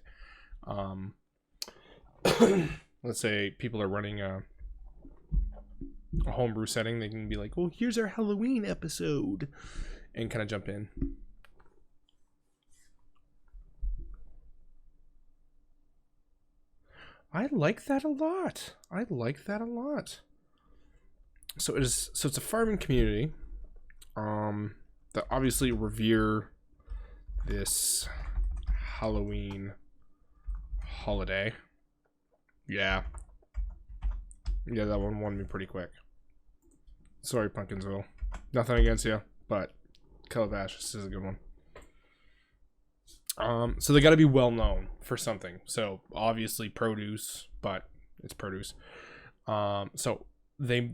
let's say people are running a homebrew setting, they can be like, well, here's our Halloween episode, and kind of jump in. I like that a lot. I like that a lot. So it's a farming community that obviously revere this Halloween holiday. Yeah, that one won me pretty quick. Sorry, Pumpkinsville. Nothing against you, but Calabashes is a good one. So they got to be well known for something. So obviously produce, but it's produce. So they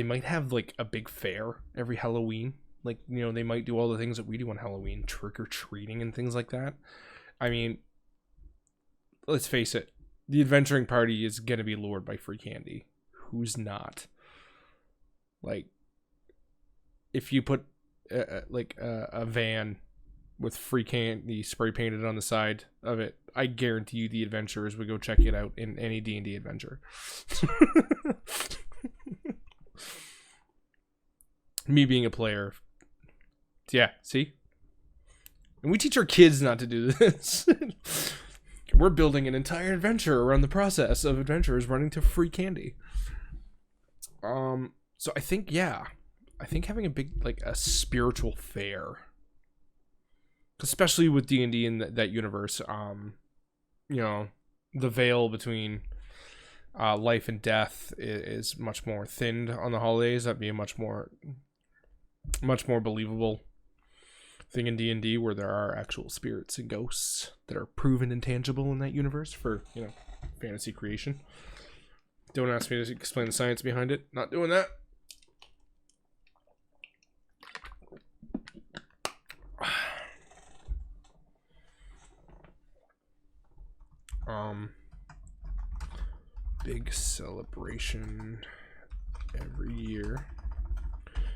might have like a big fair every Halloween. Like, they might do all the things that we do on Halloween, trick or treating and things like that. I mean, let's face it, the adventuring party is gonna be lured by free candy. Who's not? Like, if you put a van with free candy spray painted on the side of it, I guarantee you the adventurers would go check it out in any D&D adventure. Me being a player, yeah, see? And we teach our kids not to do this. We're building an entire adventure around the process of adventurers running to free candy. So I think having a big, like, a spiritual fair, especially with D&D in that universe, the veil between life and death is much more thinned on the holidays. That'd be a much more believable thing in D&D, where there are actual spirits and ghosts that are proven intangible in that universe for, fantasy creation. Don't ask me to explain the science behind it. Not doing that. Big celebration every year.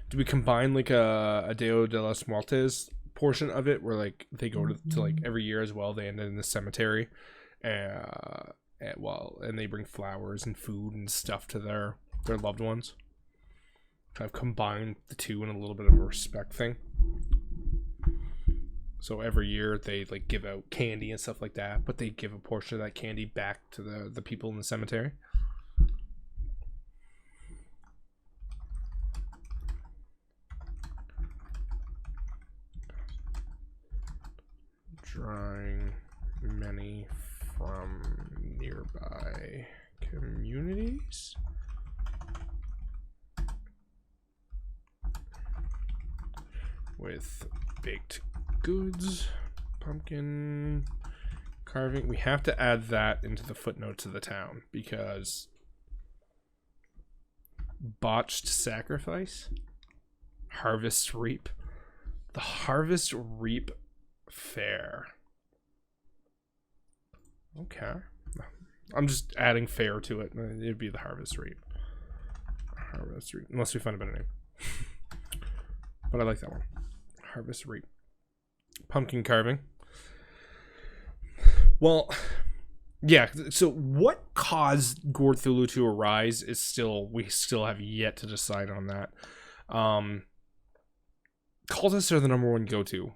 Do we combine like a Deo de las Muertes portion of it, where like they go to like every year as well? They end in the cemetery, and they bring flowers and food and stuff to their loved ones. I've combined the two in a little bit of a respect thing. So every year they like give out candy and stuff like that, but they give a portion of that candy back to the people in the cemetery. Drawing many from nearby communities. With baked goods, pumpkin carving. We have to add that into the footnotes of the town because botched sacrifice, harvest reap. The harvest reap fair. Okay. I'm just adding fair to it. It'd be the harvest reap. Harvest reap. Unless we find a better name. But I like that one. Harvest reap. Pumpkin carving. Well, yeah. So what caused Gorthulu to arise is we still have yet to decide on that. Cultists are the number one go-to.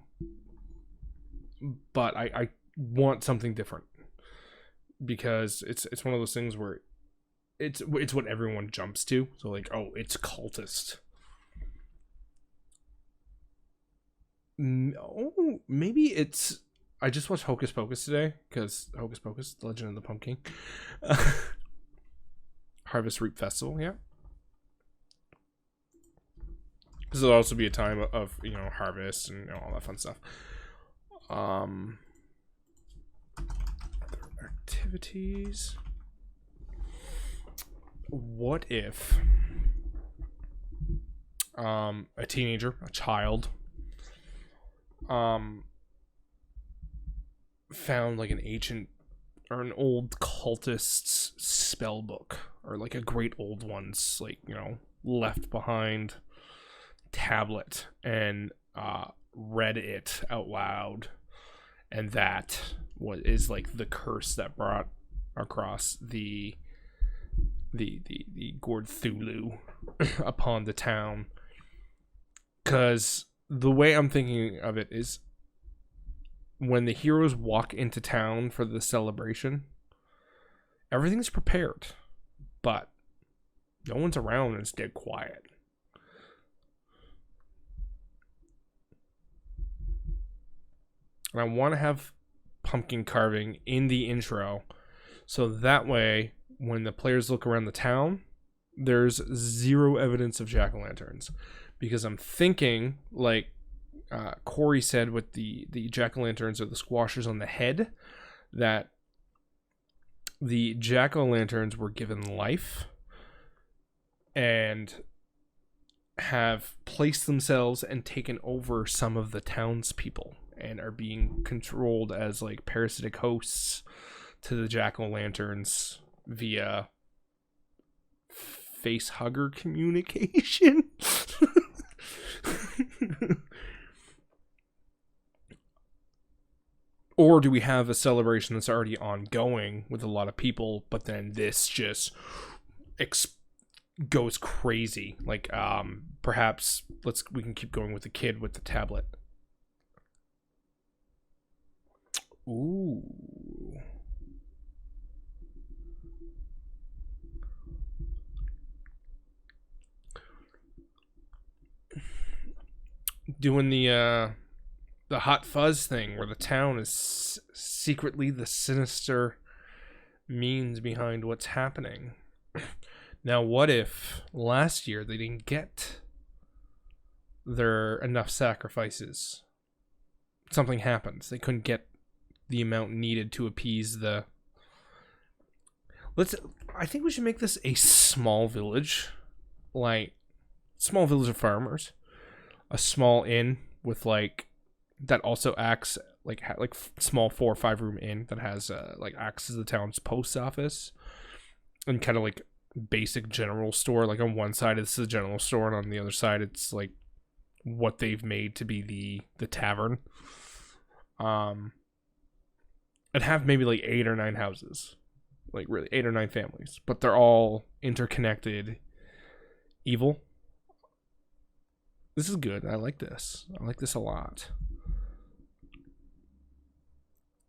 But I want something different. Because it's one of those things where it's what everyone jumps to. So like, oh, it's cultist. No, maybe it's. I just watched Hocus Pocus today because Hocus Pocus, The Legend of the Pumpkin, Harvest Reap Festival. Yeah, this will also be a time of harvest and all that fun stuff. Other activities. What if a teenager, a child, found like an ancient or an old cultist's spell book, or like a great old one's like left behind tablet, and read it out loud, and that is like the curse that brought across the Gorthulu upon the town. Because the way I'm thinking of it is when the heroes walk into town for the celebration, everything's prepared, but no one's around and it's dead quiet. And I want to have pumpkin carving in the intro, so that way when the players look around the town, there's zero evidence of jack-o'-lanterns. Because I'm thinking, like Corey said with the jack-o'-lanterns or the squashers on the head, that the jack-o'-lanterns were given life and have placed themselves and taken over some of the townspeople and are being controlled as like parasitic hosts to the jack-o'-lanterns via face hugger communication. Or do we have a celebration that's already ongoing with a lot of people, but then this just goes crazy? Like perhaps we can keep going with the kid with the tablet. Ooh. Doing the hot fuzz thing where the town is secretly the sinister means behind what's happening. Now, what if last year they didn't get their enough sacrifices? Something happens. They couldn't get the amount needed to appease the... I think we should make this a small village. Like, small village of farmers. A small inn with like... that also acts like small 4 or 5 room inn that has like acts as the town's post office and kind of like basic general store. Like on one side it's the general store and on the other side it's like what they've made to be the tavern. And have maybe like 8 or 9 houses, like really 8 or 9 families, but they're all interconnected evil. This is good. I like this. I like this a lot.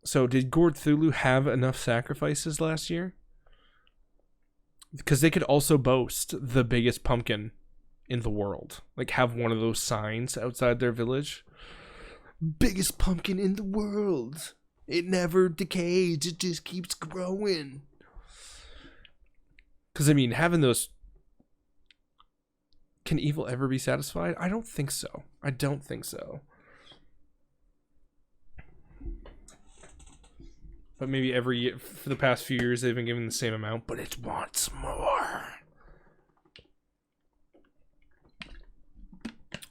So did Gord Thulu have enough sacrifices last year? Because they could also boast the biggest pumpkin in the world. Like, have one of those signs outside their village. Biggest pumpkin in the world. It never decays. It just keeps growing. Because, I mean, having those... Can evil ever be satisfied? I don't think so. I don't think so. But maybe every year, for the past few years, they've been given the same amount, but it wants more.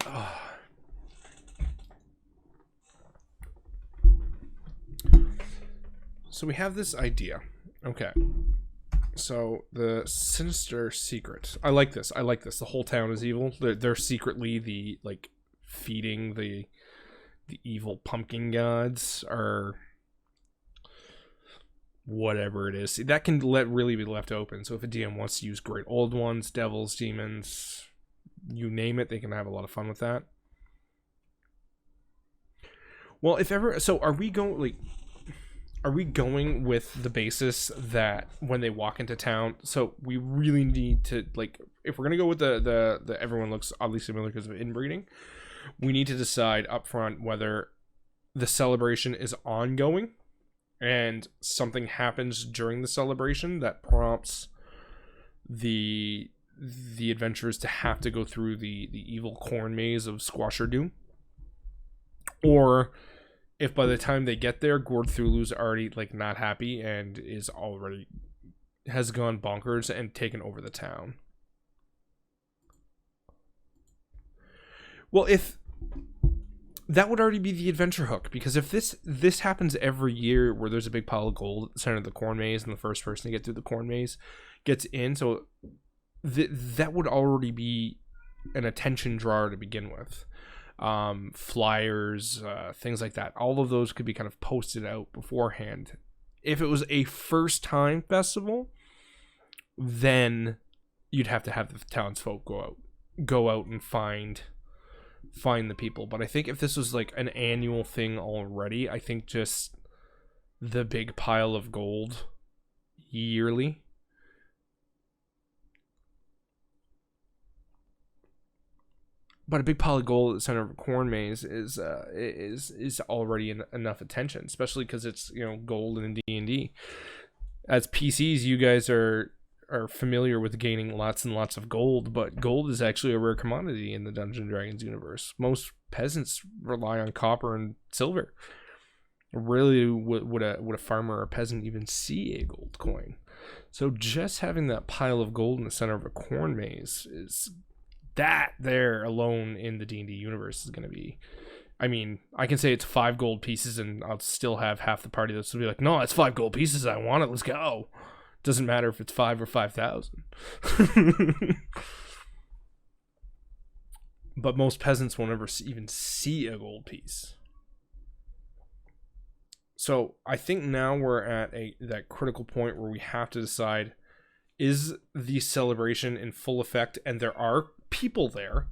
Oh. So we have this idea. Okay. So the sinister secret. I like this. I like this. The whole town is evil. They're secretly the, like, feeding the evil pumpkin gods, or whatever it is. That can really be left open. So if a DM wants to use great old ones, devils, demons, you name it, they can have a lot of fun with that. Well, if ever, so are we going, like, are we going with the basis that when they walk into town, so we really need to, like, if we're going to go with the everyone looks oddly similar because of inbreeding, we need to decide up front whether the celebration is ongoing and something happens during the celebration that prompts the adventurers to have to go through the evil corn maze of Squasher Doom, or if by the time they get there, Gord Thulu's already, like, not happy and has gone bonkers and taken over the town. Well, if that would already be the adventure hook, because if this happens every year where there's a big pile of gold at the center of the corn maze and the first person to get through the corn maze gets in, so that would already be an attention drawer to begin with. Flyers, things like that. All of those could be kind of posted out beforehand. If it was a first time festival, then you'd have to have the townsfolk go out and find the people. But I think if this was like an annual thing already, I think just the big pile of gold yearly, but a big pile of gold at the center of a corn maze is already enough attention, especially because it's, you know, gold in D&D. As PCs, you guys are familiar with gaining lots and lots of gold, but gold is actually a rare commodity in the Dungeons & Dragons universe. Most peasants rely on copper and silver. Rarely would a farmer or a peasant even see a gold coin. So just having that pile of gold in the center of a corn maze is... that there alone in the D&D universe is going to be... I mean, I can say it's 5 gold pieces and I'll still have half the party that's going to be like, no, it's 5 gold pieces. I want it. Let's go. Doesn't matter if it's 5 or 5,000. But most peasants won't ever even see a gold piece. So I think now we're at that critical point where we have to decide, is the celebration in full effect and there are people there,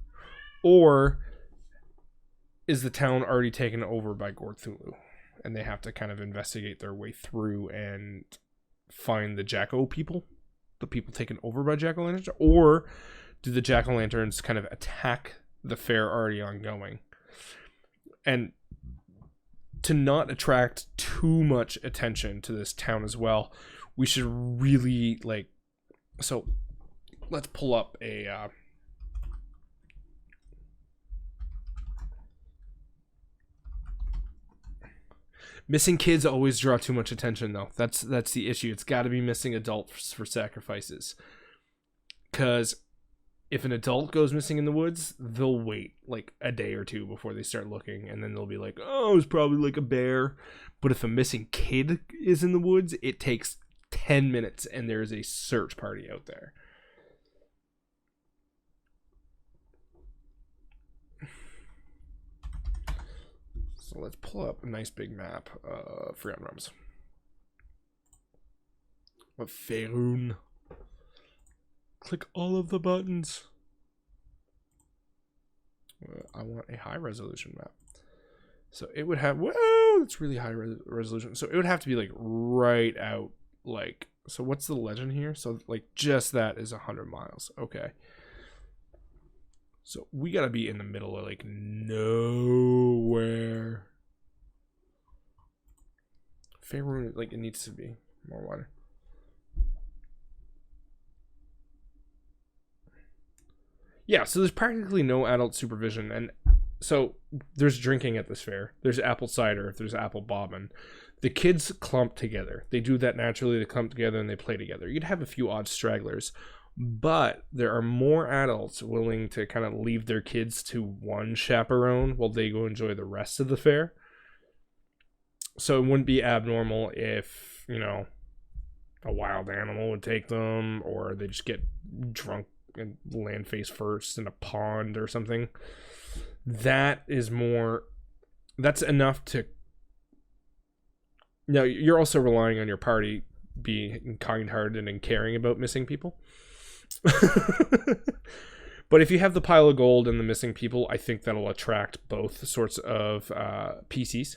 or is the town already taken over by Gord Thulu and they have to kind of investigate their way through and find the Jack-O people, the people taken over by Jack-O-Lanterns, or do the Jack-O-Lanterns kind of attack the fair already ongoing? And to not attract too much attention to this town as well, we should really, like, so let's pull up a missing kids always draw too much attention, though. That's the issue. It's got to be missing adults for sacrifices. Because if an adult goes missing in the woods, they'll wait like a day or two before they start looking, and then they'll be like, oh, it's probably like a bear. But if a missing kid is in the woods, it takes 10 minutes and there's a search party out there. So let's pull up a nice big map of Forgotten Realms. Of Faerun. Click all of the buttons. I want a high resolution map. So it would have, whoa, it's really high resolution. So it would have to be like right out, like, so what's the legend here? So like just that is 100 miles. Okay. So we got to be in the middle of like nowhere. Faerun, like, it needs to be more water. Yeah, so there's practically no adult supervision, and so there's drinking at this fair. There's apple cider, there's apple bobbin. The kids clump together. They do that naturally. They clump together and they play together. You'd have a few odd stragglers, but there are more adults willing to kind of leave their kids to one chaperone while they go enjoy the rest of the fair. So it wouldn't be abnormal if, you know, a wild animal would take them, or they just get drunk and land face first in a pond or something. That is more, that's enough to, now you're also relying on your party being kind-hearted and caring about missing people. But if you have the pile of gold and the missing people, I think that'll attract both sorts of PCs,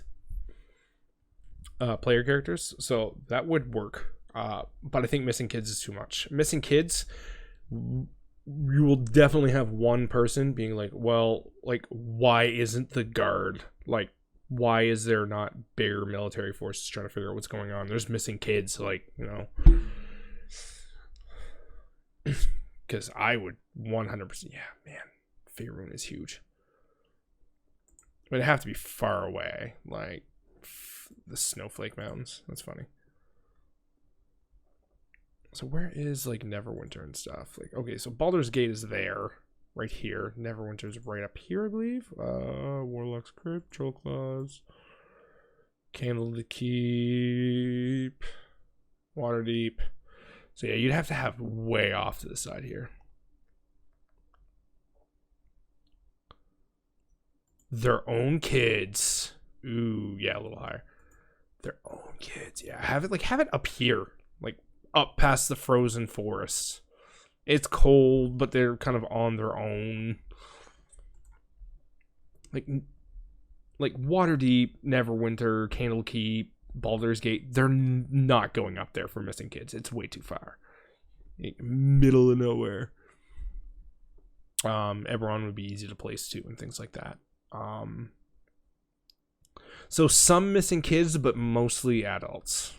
player characters, so that would work. But I think missing kids is too much. Missing kids, you will definitely have one person being like, well, like, why isn't the guard, like, why is there not bigger military forces trying to figure out what's going on? There's missing kids, like, you know. Because I would 100%, yeah, man, Faerun is huge. But it'd have to be far away, like the Snowflake Mountains. That's funny. So where is like Neverwinter and stuff? Like, okay, so Baldur's Gate is there, right here. Neverwinter's right up here, I believe. Warlock's Crypt, Troll Claws, Candle to Keep, Waterdeep. So yeah, you'd have to have way off to the side here. Their own kids. Ooh, yeah, a little higher. Their own kids, yeah. Have it up here, like up past the frozen forest. It's cold, but they're kind of on their own. Like Waterdeep, Neverwinter, Candlekeep, Baldur's Gate, they're not going up there for missing kids. It's way too far. Middle of nowhere. Eberron would be easy to place too, and things like that. So some missing kids, but mostly adults.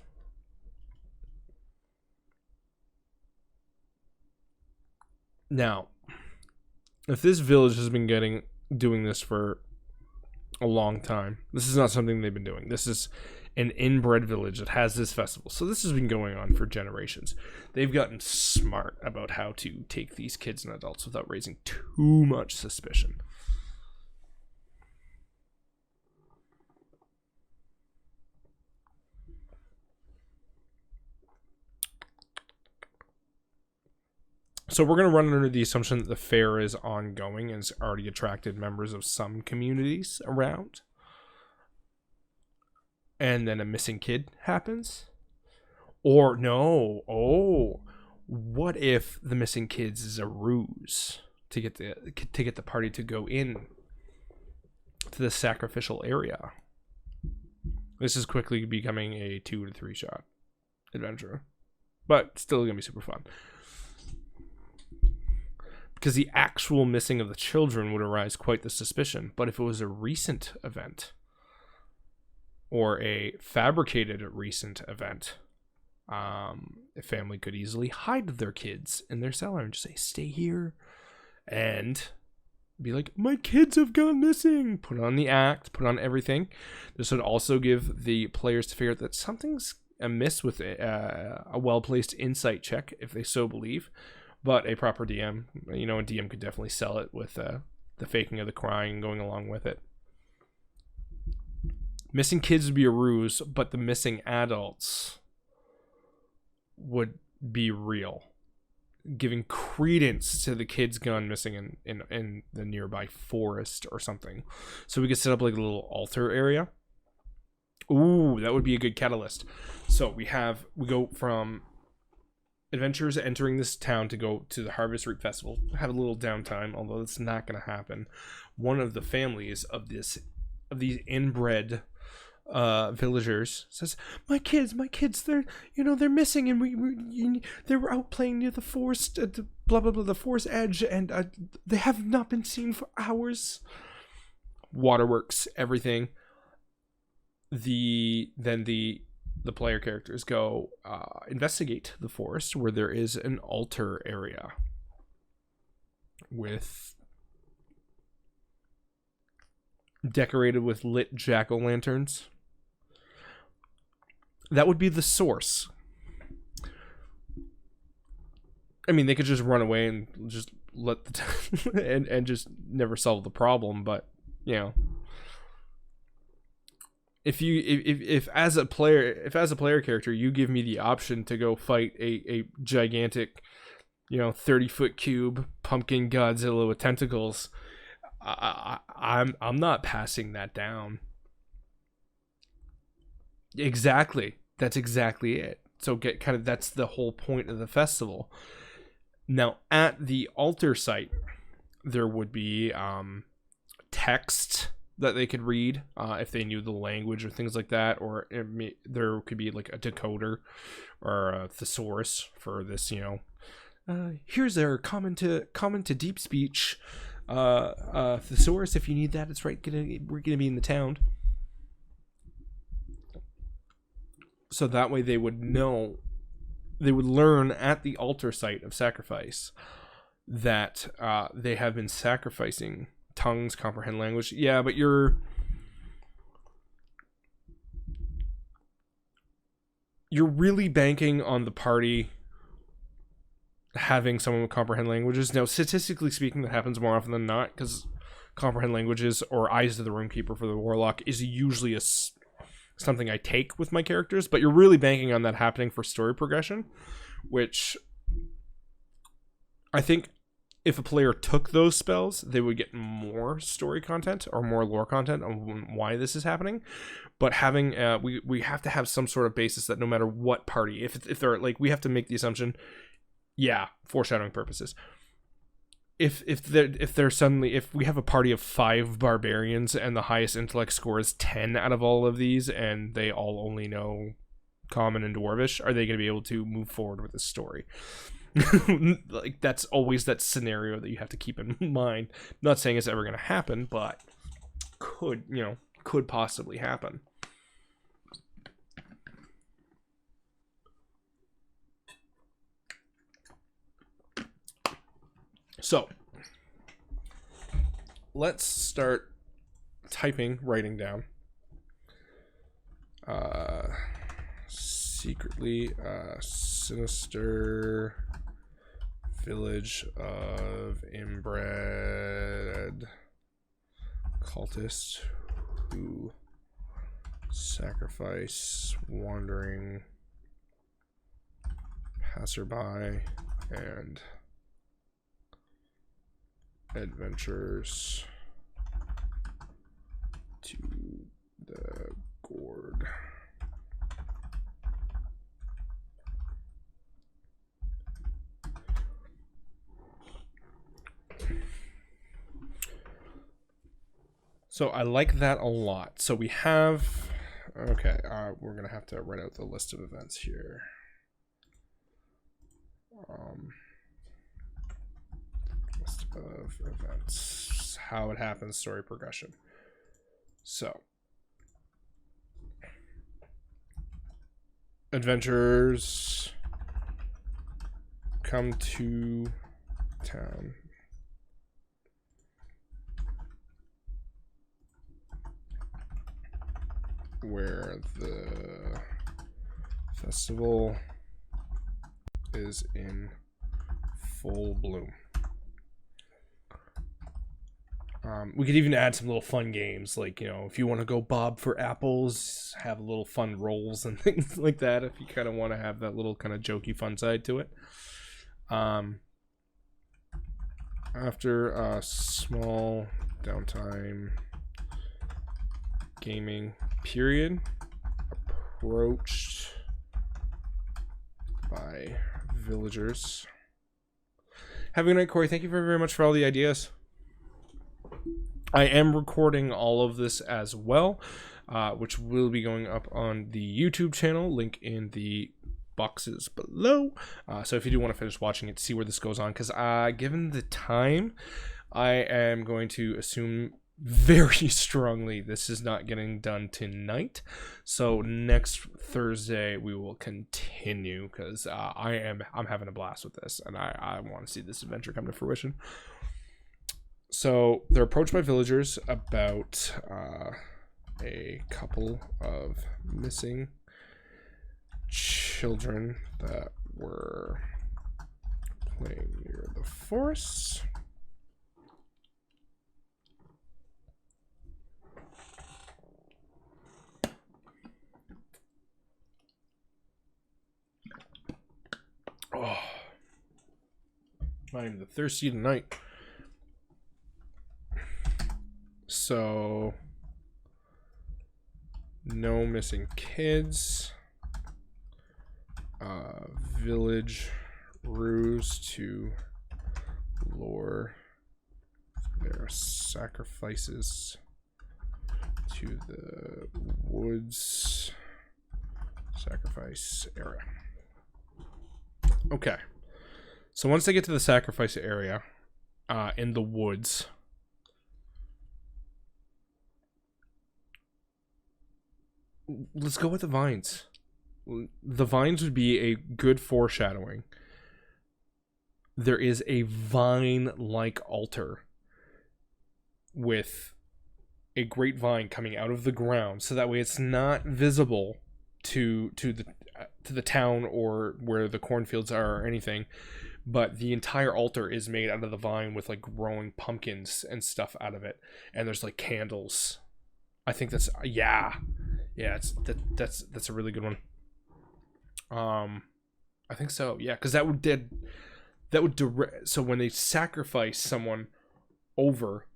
Now, if this village has been doing this for a long time, this is not something they've been doing. This is an inbred village that has this festival. So this has been going on for generations. They've gotten smart about how to take these kids and adults without raising too much suspicion. So we're going to run under the assumption that the fair is ongoing and has already attracted members of some communities around. And then a missing kid happens. Or no. Oh, what if the missing kids is a ruse to get the party to go in to the sacrificial area? This is quickly becoming a 2 to 3 shot adventure, but still going to be super fun. Because the actual missing of the children would arise quite the suspicion. But if it was a recent event, or a fabricated recent event, a family could easily hide their kids in their cellar and just say, stay here. And be like, my kids have gone missing. Put on the act, put on everything. This would also give the players to figure out that something's amiss with a well-placed insight check, if they so believe. But a proper DM, you know, a DM could definitely sell it with the faking of the crying going along with it. Missing kids would be a ruse, but the missing adults would be real, giving credence to the kids gone missing in the nearby forest or something. So we could set up like a little altar area. Ooh, that would be a good catalyst. So we go from adventurers entering this town to go to the Harvest Reap Festival, have a little downtime, although it's not going to happen. one of the families of these inbred villagers says, my kids, they're missing, and they were out playing near the forest, blah blah blah, the forest edge, and they have not been seen for hours. Waterworks, everything. The player characters go investigate the forest, where there is an altar area with decorated with lit jack-o'-lanterns. That would be the source. I mean, they could just run away and just let the and just never solve the problem, but you know, if as a player character you give me the option to go fight a gigantic, 30-foot cube pumpkin Godzilla with tentacles, I'm not passing that down. Exactly. That's exactly it. So that's the whole point of the festival. Now, at the altar site, there would be text that they could read if they knew the language or things like that, or there could be like a decoder or a thesaurus for this. Here's our common to deep speech thesaurus. If you need that, it's right. We're gonna be in the town. So that way they would learn at the altar site of sacrifice that they have been sacrificing tongues, comprehend language. Yeah, but you're really banking on the party having someone with comprehend languages. Now, statistically speaking, that happens more often than not, because comprehend languages or eyes of the roomkeeper for the warlock is usually something I take with my characters, but you're really banking on that happening for story progression, which I think if a player took those spells, they would get more story content or more lore content on why this is happening. But having we have to have some sort of basis that no matter what party, if they're like, we have to make the assumption, foreshadowing purposes. If we have a party of 5 barbarians and the highest intellect score is 10 out of all of these, and they all only know common and dwarvish, are they going to be able to move forward with this story? Like, that's always that scenario that you have to keep in mind. Not saying it's ever going to happen, but could possibly happen. So, let's start writing down. Secretly, sinister village of inbred cultists who sacrifice wandering passerby and adventures to the gourd. So I like that a lot. So we have, okay, we're gonna have to write out the list of events here. List of events, how it happens, story progression. So, adventurers come to town. Where the festival is in full bloom. We could even add some little fun games, like, if you want to go bob for apples, have little fun rolls and things like that, if you kind of want to have that little kind of jokey fun side to it. After a small downtime gaming period, approached by villagers. Have a good night, Corey. Thank you very much for all the ideas. I am recording all of this as well, which will be going up on the YouTube channel, link in the boxes below. So if you do want to finish watching it, see where this goes on, because given the time, I am going to assume very strongly this is not getting done tonight. So next Thursday we will continue, because I'm having a blast with this, and I want to see this adventure come to fruition. So they're approached by villagers about a couple of missing children that were playing near the forest. Oh, not even thirsty tonight. So, no missing kids. Village ruse to lure their sacrifices to the woods sacrifice area. Okay. So once they get to the sacrifice area, in the woods, let's go with the vines. The vines would be a good foreshadowing. There is a vine-like altar with a grapevine coming out of the ground, so that way it's not visible to the town or where the cornfields are or anything, but the entire altar is made out of the vine with like growing pumpkins and stuff out of it, and there's like candles. I think that's that's a really good one. I think so, yeah, because that would so when they sacrifice someone over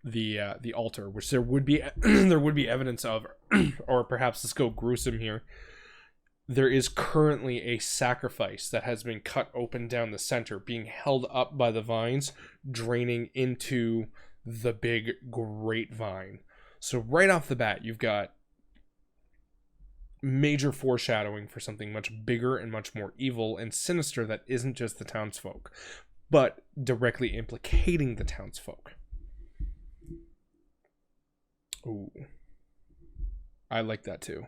the altar, which there would be there would be evidence of, or perhaps let's go gruesome here. There is currently a sacrifice that has been cut open down the center, being held up by the vines, draining into the big grapevine. So right off the bat, you've got major foreshadowing for something much bigger and much more evil and sinister that isn't just the townsfolk, but directly implicating the townsfolk. Ooh. I like that too.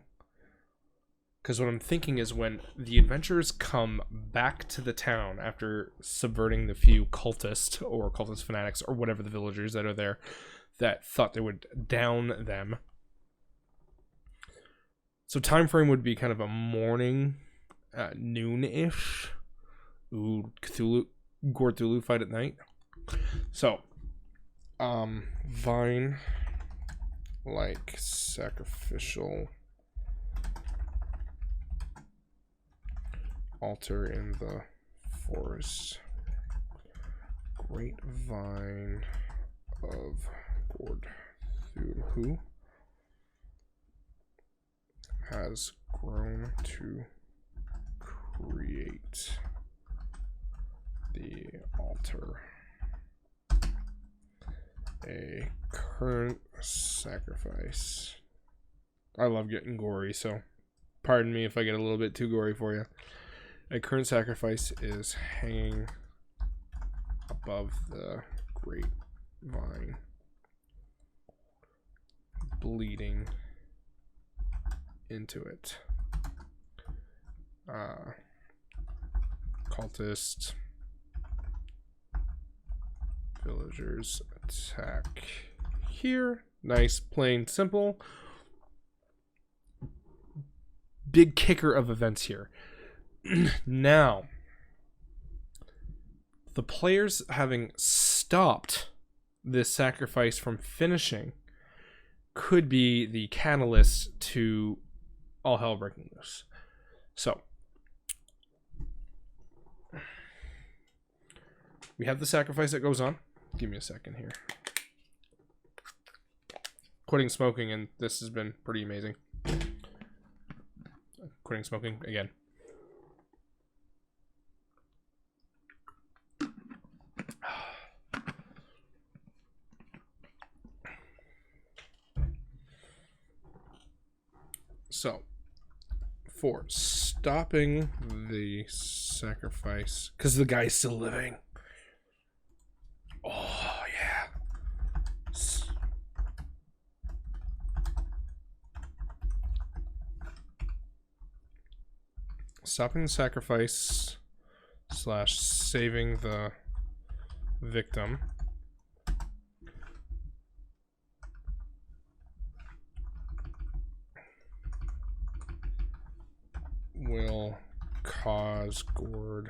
Because what I'm thinking is when the adventurers come back to the town after subverting the few cultists or cultist fanatics or whatever the villagers that are there that thought they would down them. So time frame would be kind of a morning, noon-ish. Ooh, Cthulhu fight at night. So, vine like sacrificial altar in the forest. Great vine of Cthulhu has grown to create the altar. A current sacrifice. I love getting gory, so pardon me if I get a little bit too gory for you. A current sacrifice is hanging above the grapevine, bleeding into it. Cultist villagers attack here. Nice, plain, simple. Big kicker of events here. Now, the players having stopped this sacrifice from finishing could be the catalyst to all hell breaking loose. So, we have the sacrifice that goes on. Give me a second here. Quitting smoking, and this has been pretty amazing. Quitting smoking again. So, for stopping the sacrifice, because the guy's still living. Oh, yeah. Stopping the sacrifice / saving the victim will cause Gord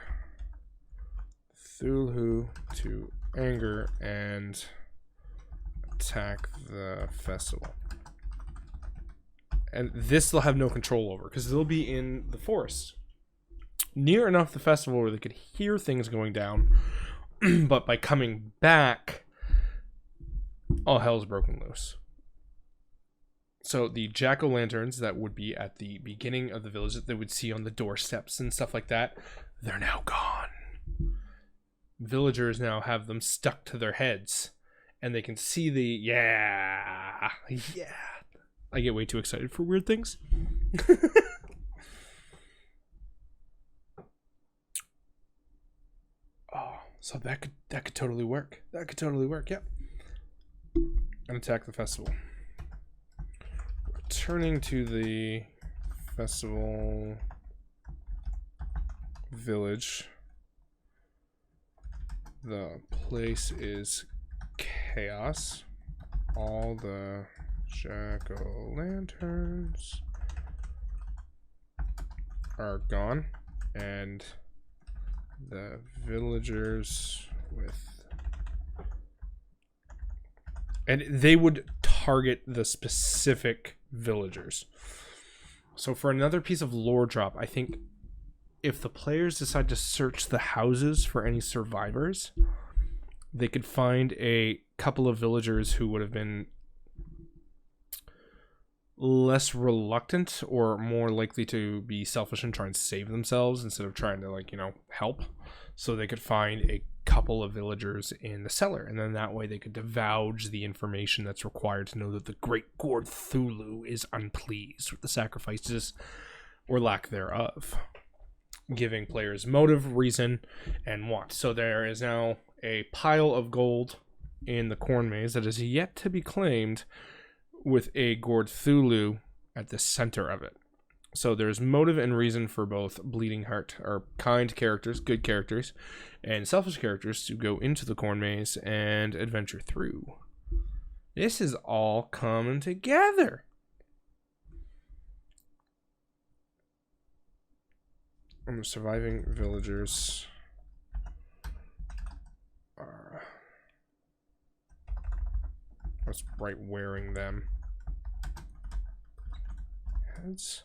Thulu to anger and attack the festival. And this they'll have no control over because they'll be in the forest. Near enough the festival where they could hear things going down, but by coming back, all hell's broken loose. So the jack-o'-lanterns that would be at the beginning of the village that they would see on the doorsteps and stuff like that, they're now gone. Villagers now have them stuck to their heads, and they can see the yeah. I get way too excited for weird things. Oh, so that could totally work. That could totally work. Yep. And attack the festival. Returning to the festival village. The place is chaos. All the jack-o'-lanterns are gone, and the villagers and they would target the specific villagers. So for another piece of lore drop, I think if the players decide to search the houses for any survivors, they could find a couple of villagers who would have been less reluctant or more likely to be selfish and try and save themselves instead of trying to, like, you know, help. So they could find a couple of villagers in the cellar, and then that way they could divulge the information that's required to know that the great Gord Thulu is unpleased with the sacrifices or lack thereof, giving players motive, reason, and want. So there is now a pile of gold in the corn maze that is yet to be claimed, with a Gord Thulu at the center of it. So there's motive and reason for both Bleeding Heart, or kind characters, good characters, and selfish characters to go into the corn maze and adventure through. This is all coming together. And the surviving villagers are... That's right, wearing them. Heads.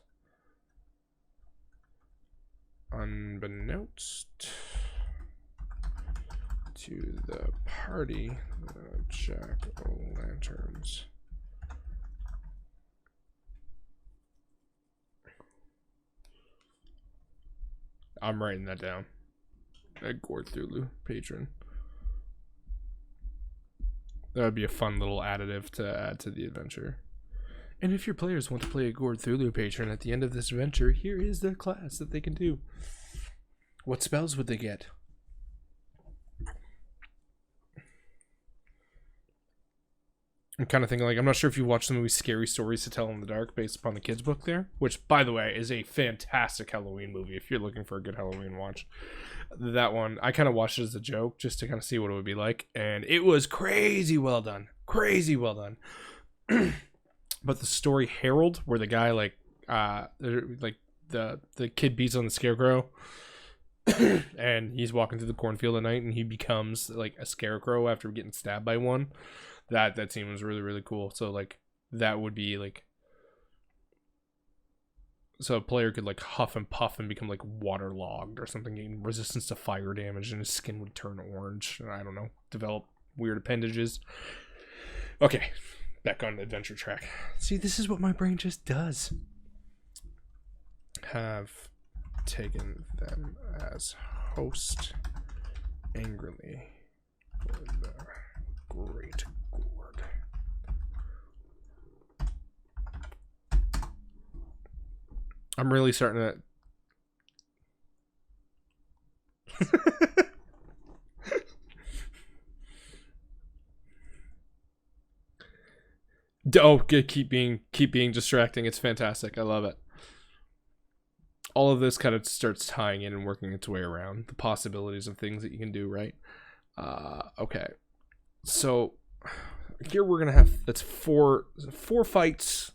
Unbeknownst to the party, the jack-o'-lanterns I'm writing that down. A Gord Thulu patron. That would be a fun little additive to add to the adventure. And if your players want to play a Gord Thulu patron at the end of this adventure, here is the class that they can do. What spells would they get? I'm kind of thinking, like, I'm not sure if you watched the movie Scary Stories to Tell in the Dark based upon the kids' book there, which, by the way, is a fantastic Halloween movie if you're looking for a good Halloween watch. That one, I kind of watched it as a joke just to kind of see what it would be like, and it was crazy well done. Crazy well done. But the story Harold, where the guy, the kid beats on the scarecrow, and he's walking through the cornfield at night, and he becomes, like, a scarecrow after getting stabbed by one. That scene was really, really cool. So, like, that would be, like... So a player could, like, huff and puff and become, like, waterlogged or something, getting resistance to fire damage, and his skin would turn orange. I don't know. Develop weird appendages. Okay. Back on the adventure track. See, this is what my brain just does. Have taken them as host angrily for the great Gord. I'm really starting to... Oh, keep being distracting. It's fantastic. I love it. All of this kind of starts tying in and working its way around the possibilities of things that you can do, right? Okay. So here we're gonna have, that's four fights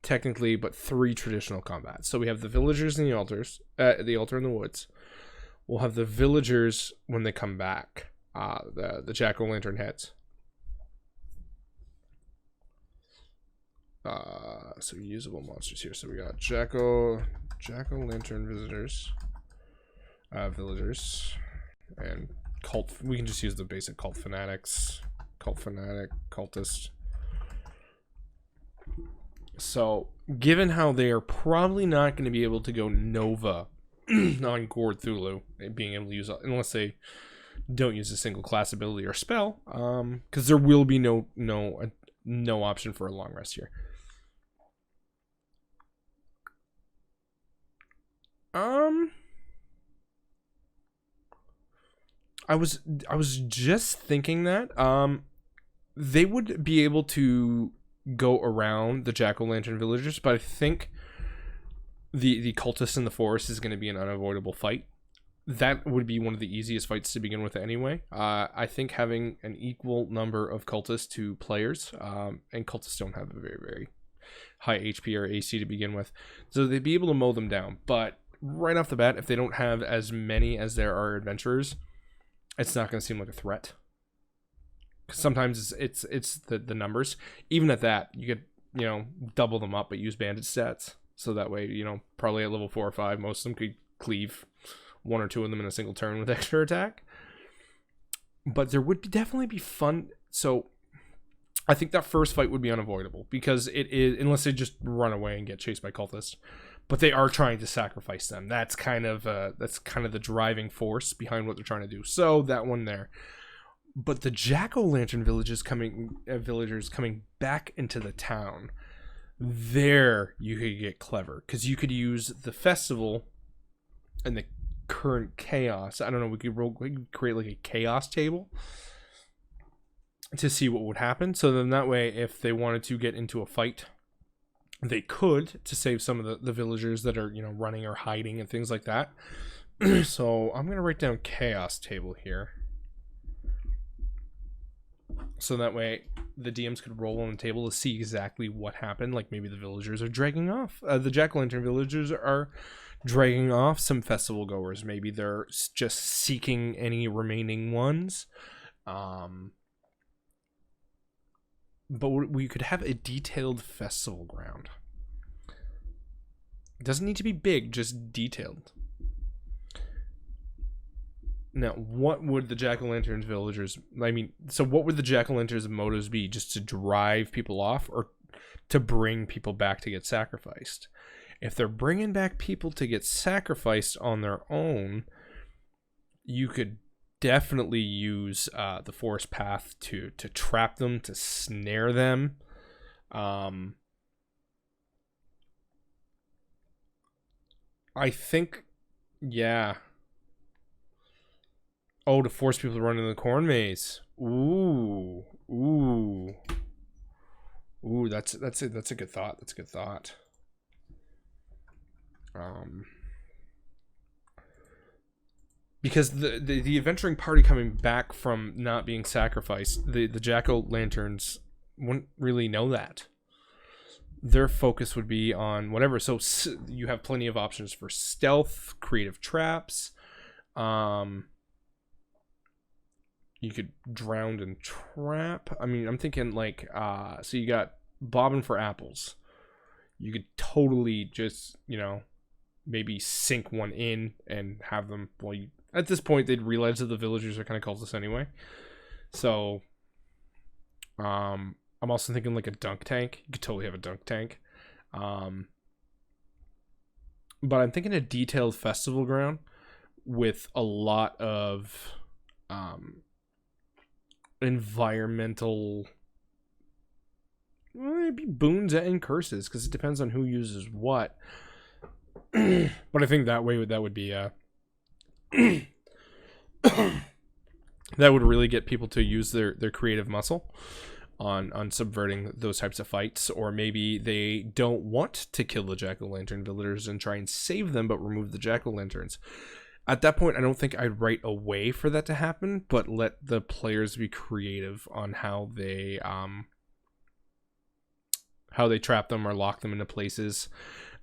technically, but 3 traditional combats. So we have the villagers and the altars, the altar in the woods. We'll have the villagers when they come back, the jack-o'-lantern heads. So usable monsters here. So we got jack-o'-lantern villagers, and cult. We can just use the basic cult fanatics, cultist. So given how they are probably not going to be able to go Nova on Gord Thulu, being able to use, unless they don't use a single class ability or spell, because there will be no option for a long rest here. I was just thinking that they would be able to go around the jack-o'-lantern villagers, but I think the cultists in the forest is going to be an unavoidable fight. That would be one of the easiest fights to begin with anyway. I think having an equal number of cultists to players, and cultists don't have a very, very high HP or AC to begin with, so they'd be able to mow them down. But right off the bat, if they don't have as many as there are adventurers, it's not going to seem like a threat. Sometimes it's the numbers. Even at that, you could, double them up, but use bandit stats. So that way, probably at level 4 or 5, most of them could cleave 1 or 2 of them in a single turn with extra attack. But there would definitely be fun. So I think that first fight would be unavoidable, because it is, unless they just run away and get chased by cultists. But they are trying to sacrifice them. That's kind of the driving force behind what they're trying to do. So that one there. But the jack-o'-lantern villagers coming back into the town, there you could get clever, because you could use the festival and the current chaos. I don't know. We could create like a chaos table to see what would happen. So then that way, if they wanted to get into a fight, they could, to save some of the villagers that are, running or hiding and things like that. So I'm going to write down chaos table here. So that way the DMs could roll on the table to see exactly what happened. Like maybe the villagers are dragging off. The jack-o'-lantern villagers are dragging off some festival goers. Maybe they're just seeking any remaining ones. But we could have a detailed festival ground. It doesn't need to be big, just detailed. Now, what would the jack-o'-lanterns villagers... what would the jack-o'-lanterns motives be? Just to drive people off, or to bring people back to get sacrificed? If they're bringing back people to get sacrificed on their own, you could definitely use the forest path to trap them, to snare them. I think, yeah. Oh, to force people to run into the corn maze. Ooh, that's a good thought. That's a good thought. Because the adventuring party coming back from not being sacrificed, the jack-o'-lanterns wouldn't really know that. Their focus would be on whatever. So you have plenty of options for stealth, creative traps. You could drown and trap. I'm thinking like, so you got bobbing for apples. You could totally just, maybe sink one in and have them, at this point, they'd realize that the villagers are kind of cultists anyway. So, I'm also thinking like a dunk tank. You could totally have a dunk tank. But I'm thinking a detailed festival ground with a lot of environmental, maybe boons and curses, because it depends on who uses what. But I think that way that would be that would really get people to use their creative muscle on subverting those types of fights. Or maybe they don't want to kill the jack-o'-lantern villagers and try and save them, but remove the jack-o'-lanterns. At that point, I don't think I'd write a way for that to happen, but let the players be creative on how they trap them or lock them into places.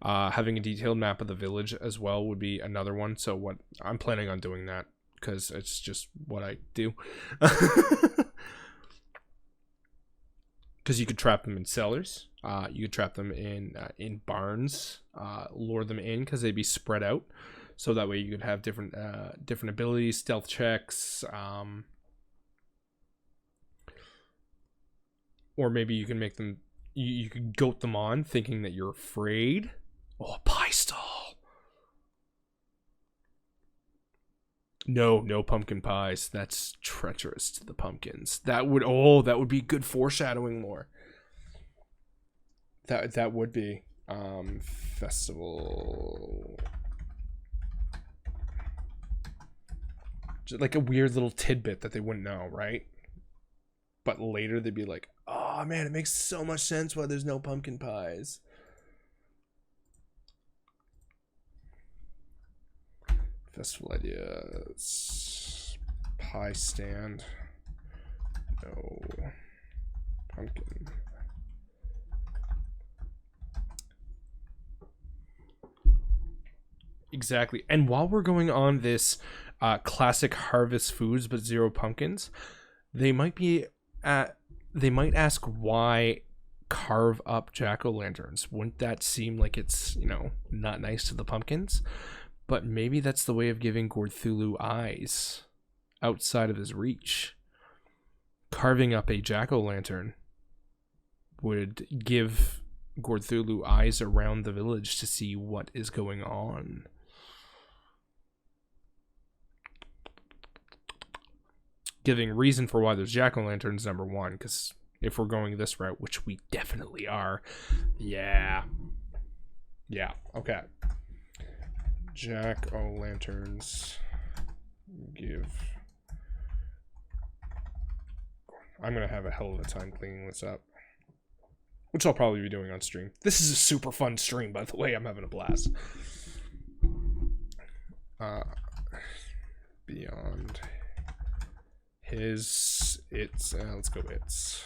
Having a detailed map of the village as well would be another one. So what I'm planning on doing that, because it's just what I do. Because you could trap them in cellars. You could trap them in barns. Lure them in because they'd be spread out. So that way you could have different abilities, stealth checks, or maybe you can make them. You could goat them on, thinking that you're afraid. Oh, a pie stall. No pumpkin pies. That's treacherous to the pumpkins. That would be good foreshadowing lore. That would be festival. Just like a weird little tidbit that they wouldn't know, right? But later they'd be like, "Oh man, it makes so much sense why there's no pumpkin pies." Festival ideas. Pie stand. No pumpkin. Exactly. And while we're going on this classic harvest foods but zero pumpkins, they might ask why carve up jack-o'-lanterns. Wouldn't that seem like it's, not nice to the pumpkins? But maybe that's the way of giving Gorthulu eyes outside of his reach. Carving up a jack-o'-lantern would give Gorthulu eyes around the village to see what is going on. Giving reason for why there's jack-o'-lanterns, number one, because if we're going this route, which we definitely are, yeah, okay. Jack-o'-lanterns give. I'm gonna have a hell of a time cleaning this up, which I'll probably be doing on stream. This is a super fun stream, by the way. I'm having a blast. Beyond his, it's, let's go it's.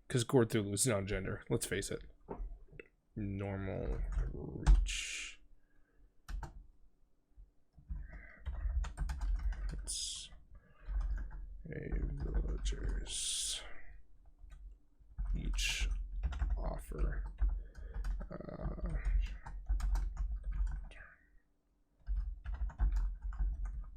Because Gorthulu is non-gender, let's face it. Normal reach. It's a villagers each offer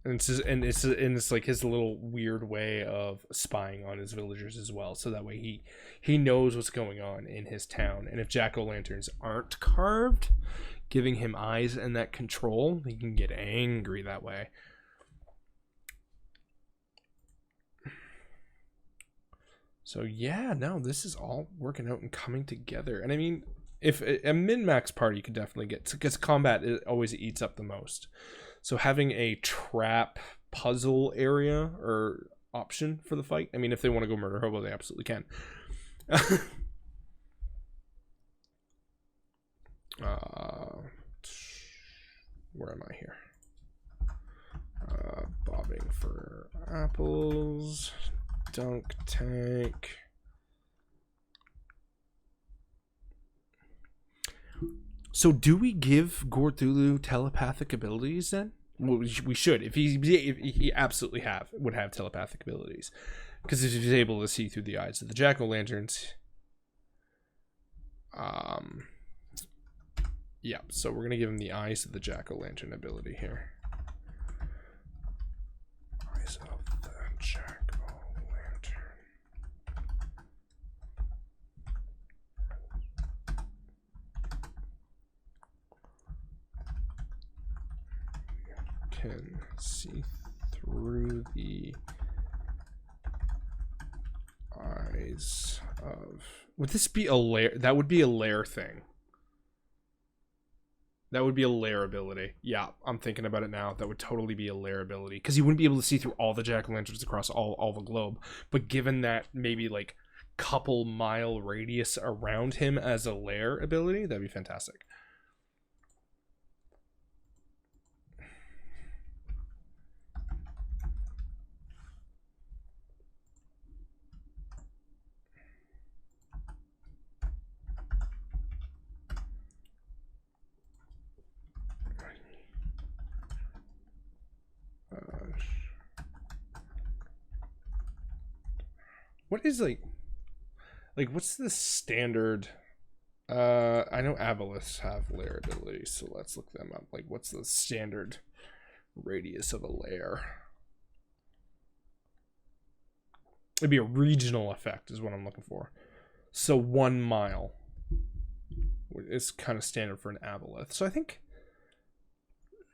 and it's like his little weird way of spying on his villagers as well, so that way he knows what's going on in his town. And if jack-o'-lanterns aren't carved, giving him eyes and that control, he can get angry that way. So yeah, no, this is all working out and coming together. And I mean, if a min-max party could definitely get, because combat always eats up the most. So having a trap puzzle area or option for the fight, I mean, if they want to go murder hobo, they absolutely can. Where am I here? Bobbing for apples. Dunk tank. So do we give Gorthulu telepathic abilities then? Well, we should. If he absolutely would have telepathic abilities, because if he's able to see through the eyes of the jack-o'-lanterns. Yeah. So we're gonna give him the eyes of the jack-o'-lantern ability here. Eyes of the jack-o'-lantern. Can see through the eyes of. Would this be a lair? That would be a lair thing. That would be a lair ability. Yeah, I'm thinking about it now. That would totally be a lair ability. Because you wouldn't be able to see through all the jack-o'-lanterns across all the globe. But given that maybe like couple mile radius around him as a lair ability, that'd be fantastic. What is like what's the standard? I know aboleths have lair abilities, so let's look them up. Like, what's the standard radius of a lair? It'd be a regional effect is what I'm looking for. So 1 mile is kind of standard for an aboleth. So I think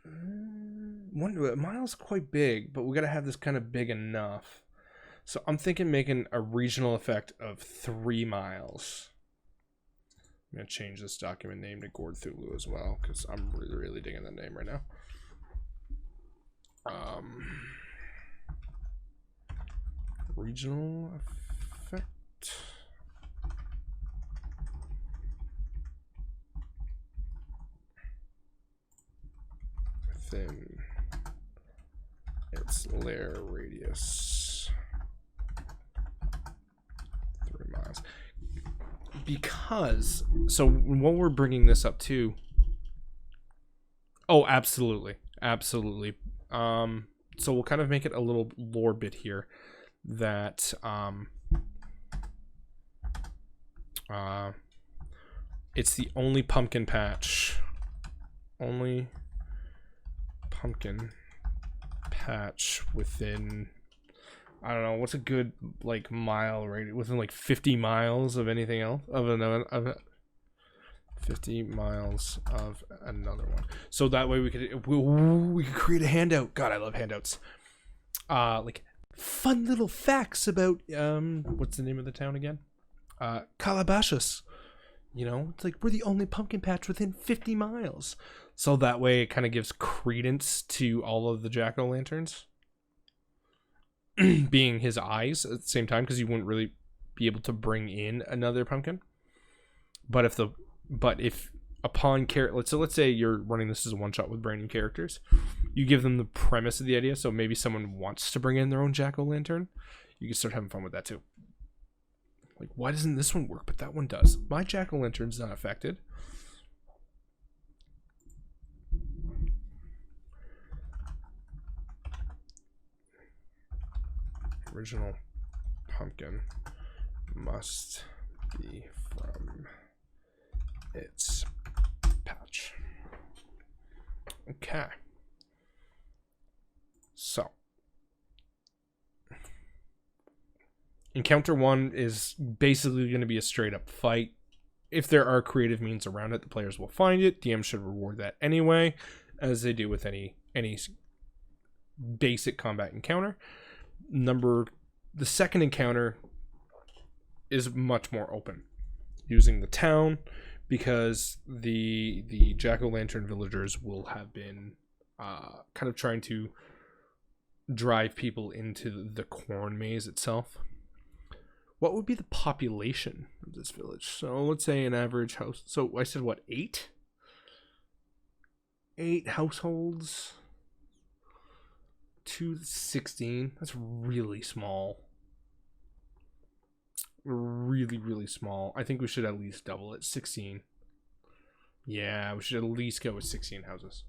1 mile's quite big, but we got to have this kind of big enough. So I'm thinking making a regional effect of 3 miles. I'm going to change this document name to Gord Thulu as well, because I'm really, really digging that name right now. Regional effect. Within its lair radius. 3 miles. Because, so when we're bringing this up too, oh, absolutely, absolutely. So we'll kind of make it a little lore bit here that it's the only pumpkin patch within, I don't know, what's a good like mile radius, within like 50 miles of anything else, of 50 miles of another one. So that way we could create a handout. God, I love handouts. Like fun little facts about what's the name of the town again? Calabasas. You know, it's like we're the only pumpkin patch within 50 miles. So that way it kind of gives credence to all of the jack-o'-lanterns being his eyes at the same time, because you wouldn't really be able to bring in another pumpkin. But if upon let's say you're running this as a one shot with brand new characters, you give them the premise of the idea. So maybe someone wants to bring in their own jack-o'-lantern, you can start having fun with that too. Like, why doesn't this one work but that one does? My jack-o'-lantern's not affected. Original pumpkin must be from its patch. Okay. So encounter 1 is basically going to be a straight up fight. If there are creative means around it, the players will find it. DM should reward that anyway, as they do with any basic combat encounter. The second encounter is much more open, using the town, because the jack-o'-lantern villagers will have been kind of trying to drive people into the corn maze itself. What would be the population of this village? So let's say an average house. So I said what, 8? 8 households. 2 to 16. That's really small. Really, really small. I think we should at least double it. 16. Yeah, we should at least go with 16 houses.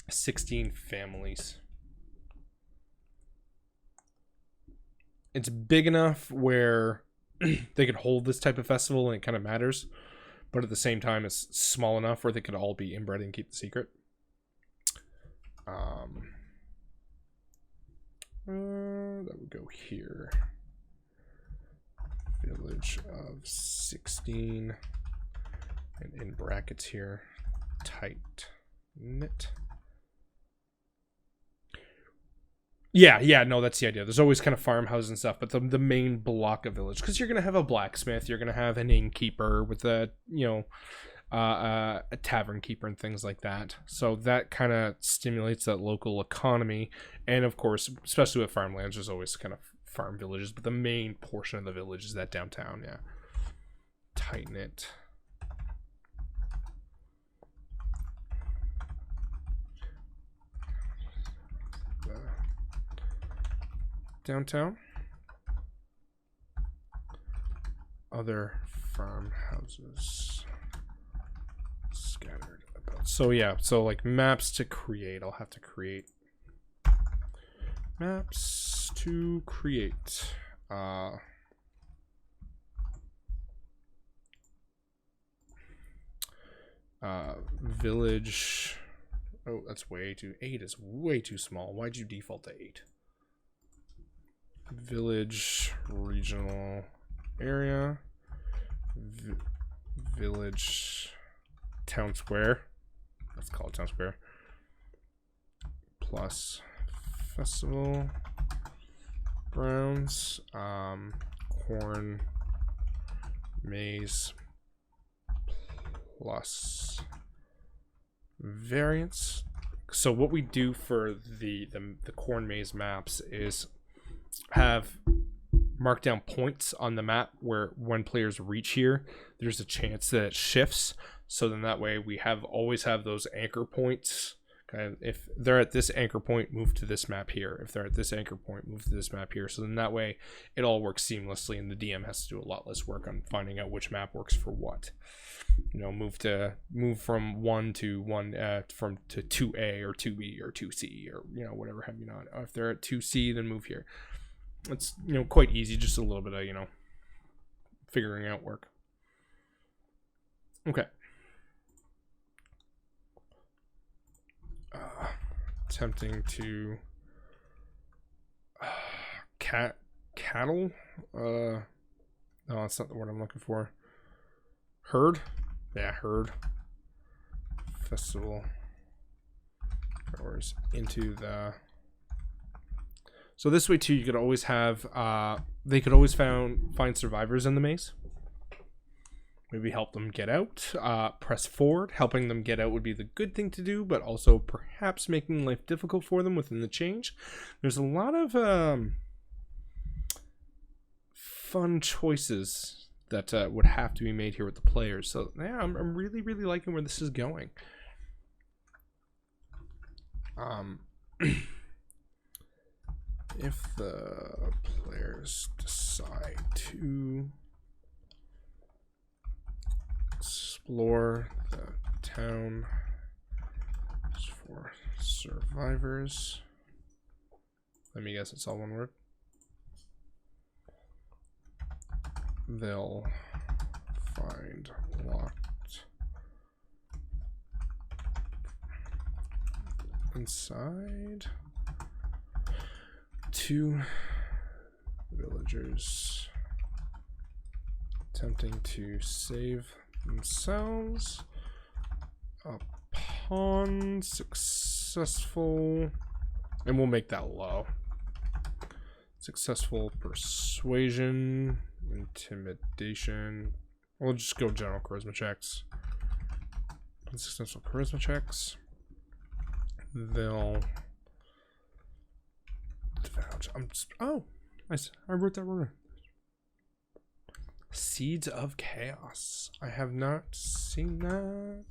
16 families. It's big enough where they could hold this type of festival and it kind of matters, but at the same time it's small enough where they could all be inbred and keep the secret. That would go here. Village of 16, and in brackets here, tight knit. Yeah, no, that's the idea. There's always kind of farmhouses and stuff, but the main block of village, because you're going to have a blacksmith, you're going to have an innkeeper with a, a tavern keeper and things like that. So that kind of stimulates that local economy. And of course, especially with farmlands, there's always kind of farm villages, but the main portion of the village is that downtown. Yeah. Tighten it. Downtown. Other farmhouses scattered about. So yeah, so like maps to create. I'll have to create maps to create. Village. Oh, that's way too. 8 is way too small. Why'd you default to 8? Village regional area. Village town square. Let's call it town square. Plus festival grounds. Corn maize plus variance. So what we do for the corn maze maps is have mark down points on the map where when players reach here, there's a chance that it shifts. So then that way we always have those anchor points. Kind of, if they're at this anchor point, move to this map here. If they're at this anchor point, move to this map here. So then that way it all works seamlessly, and the DM has to do a lot less work on finding out which map works for what. You know, move from 1 to 1 to 2A or 2B or 2C or whatever have you not. If they're at 2C, then move here. It's quite easy, just a little bit of figuring out work. Okay. Attempting to cattle. No, that's not the word I'm looking for. Herd. Yeah, herd. Festival goers into the. So this way too, you could always have. They could always find survivors in the maze. Maybe help them get out. Press forward. Helping them get out would be the good thing to do, but also perhaps making life difficult for them within the change. There's a lot of fun choices that would have to be made here with the players. So yeah, I'm really, really liking where this is going. If the players decide to explore the town for survivors. Let me guess, it's all one word. They'll find locked inside 2 villagers attempting to save themselves upon successful, and we'll make that low. Successful persuasion, intimidation. We'll just go general charisma checks. Successful charisma checks. They'll divulge. I wrote that wrong. Seeds of Chaos. I have not seen that.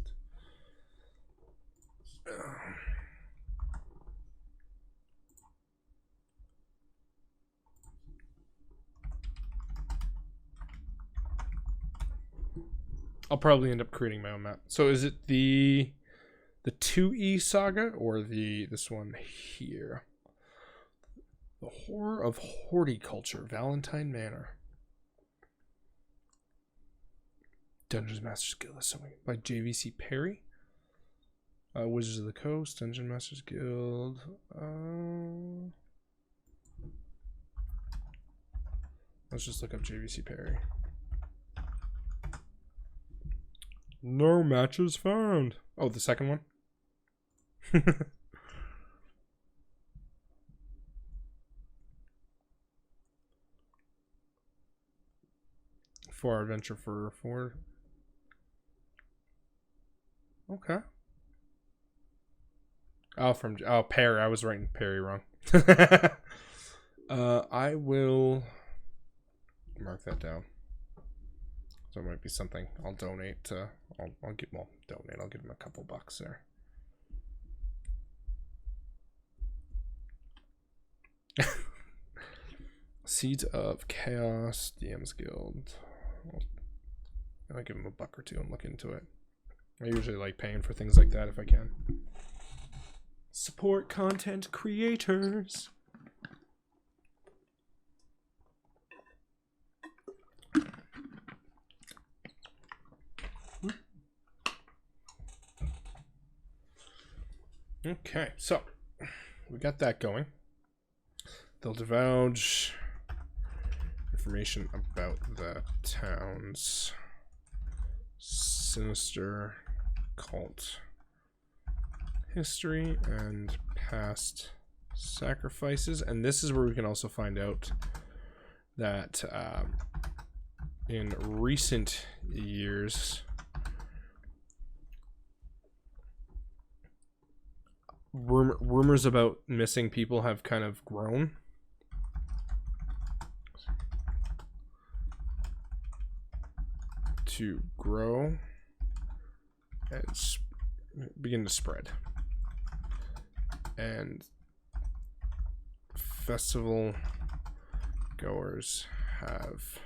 I'll probably end up creating my own map. So is it the 2E saga or this one here? The Horror of Horticulture, Valentine Manor. Dungeons Masters Guild. That's something by JVC Perry. Wizards of the Coast, Dungeon Masters Guild. Let's just look up JVC Perry. No matches found. Oh, the second one? For our adventure for 4. Okay. Oh, Perry. I was writing Perry wrong. I will mark that down. So it might be something I'll donate. I'll give him a couple bucks there. Seeds of Chaos, DM's Guild. I'll give him a buck or two and look into it. I usually like paying for things like that if I can. Support content creators. Okay, so we got that going. They'll divulge information about the town's sinister cult history and past sacrifices. And this is where we can also find out that in recent years, rumors about missing people have kind of grown. To grow and begin to spread. And festival goers have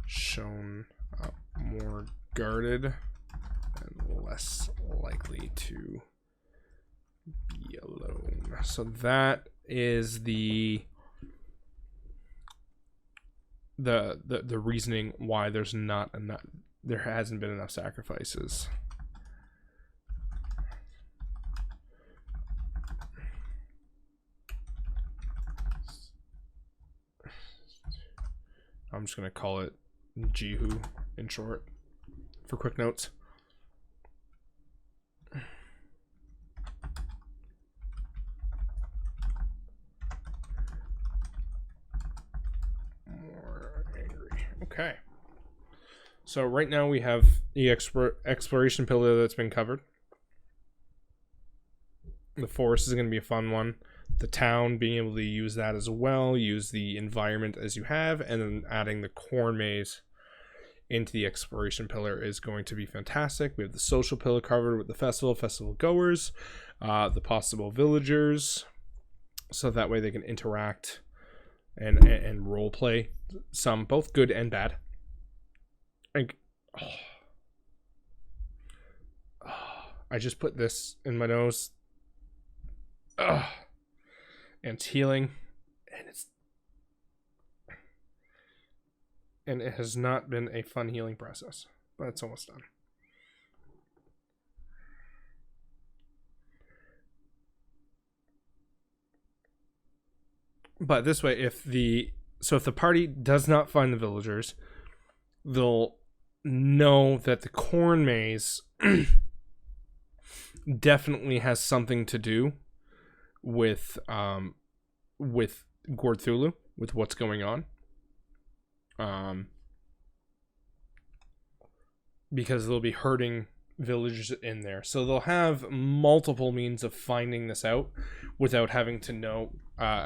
shown up more guarded and less likely to be alone. So that is the reasoning why there hasn't been enough sacrifices. I'm just gonna call it Jehu in short for quick notes. Okay, so right now we have the exploration pillar that's been covered. The forest is going to be a fun one. The town, being able to use that as well, use the environment as you have, and then adding the corn maze into the exploration pillar is going to be fantastic. We have the social pillar covered with the festival goers, the possible villagers, so that way they can interact and role play some, both good and bad. Like, I just put this in my nose. And it's healing, and it has not been a fun healing process, but it's almost done. But this way, if the party does not find the villagers, they'll know that the corn maze definitely has something to do with Gorthulu, with what's going on. Because they'll be hurting villagers in there. So they'll have multiple means of finding this out without having to know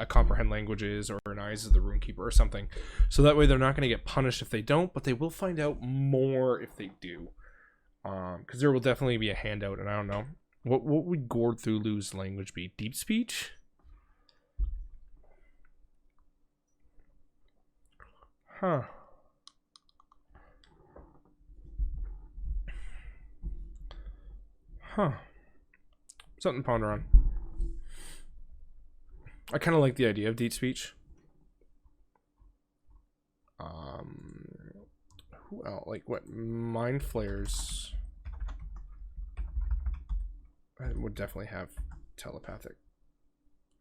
comprehend languages or an Eyes of the Runekeeper or something. So that way they're not going to get punished if they don't, but they will find out more if they do. Because there will definitely be a handout, and I don't know. What would Gorthulu's language be? Deep speech? Huh. Something to ponder on. I kind of like the idea of deep speech. Who else? Like what? Mind flayers would definitely have telepathic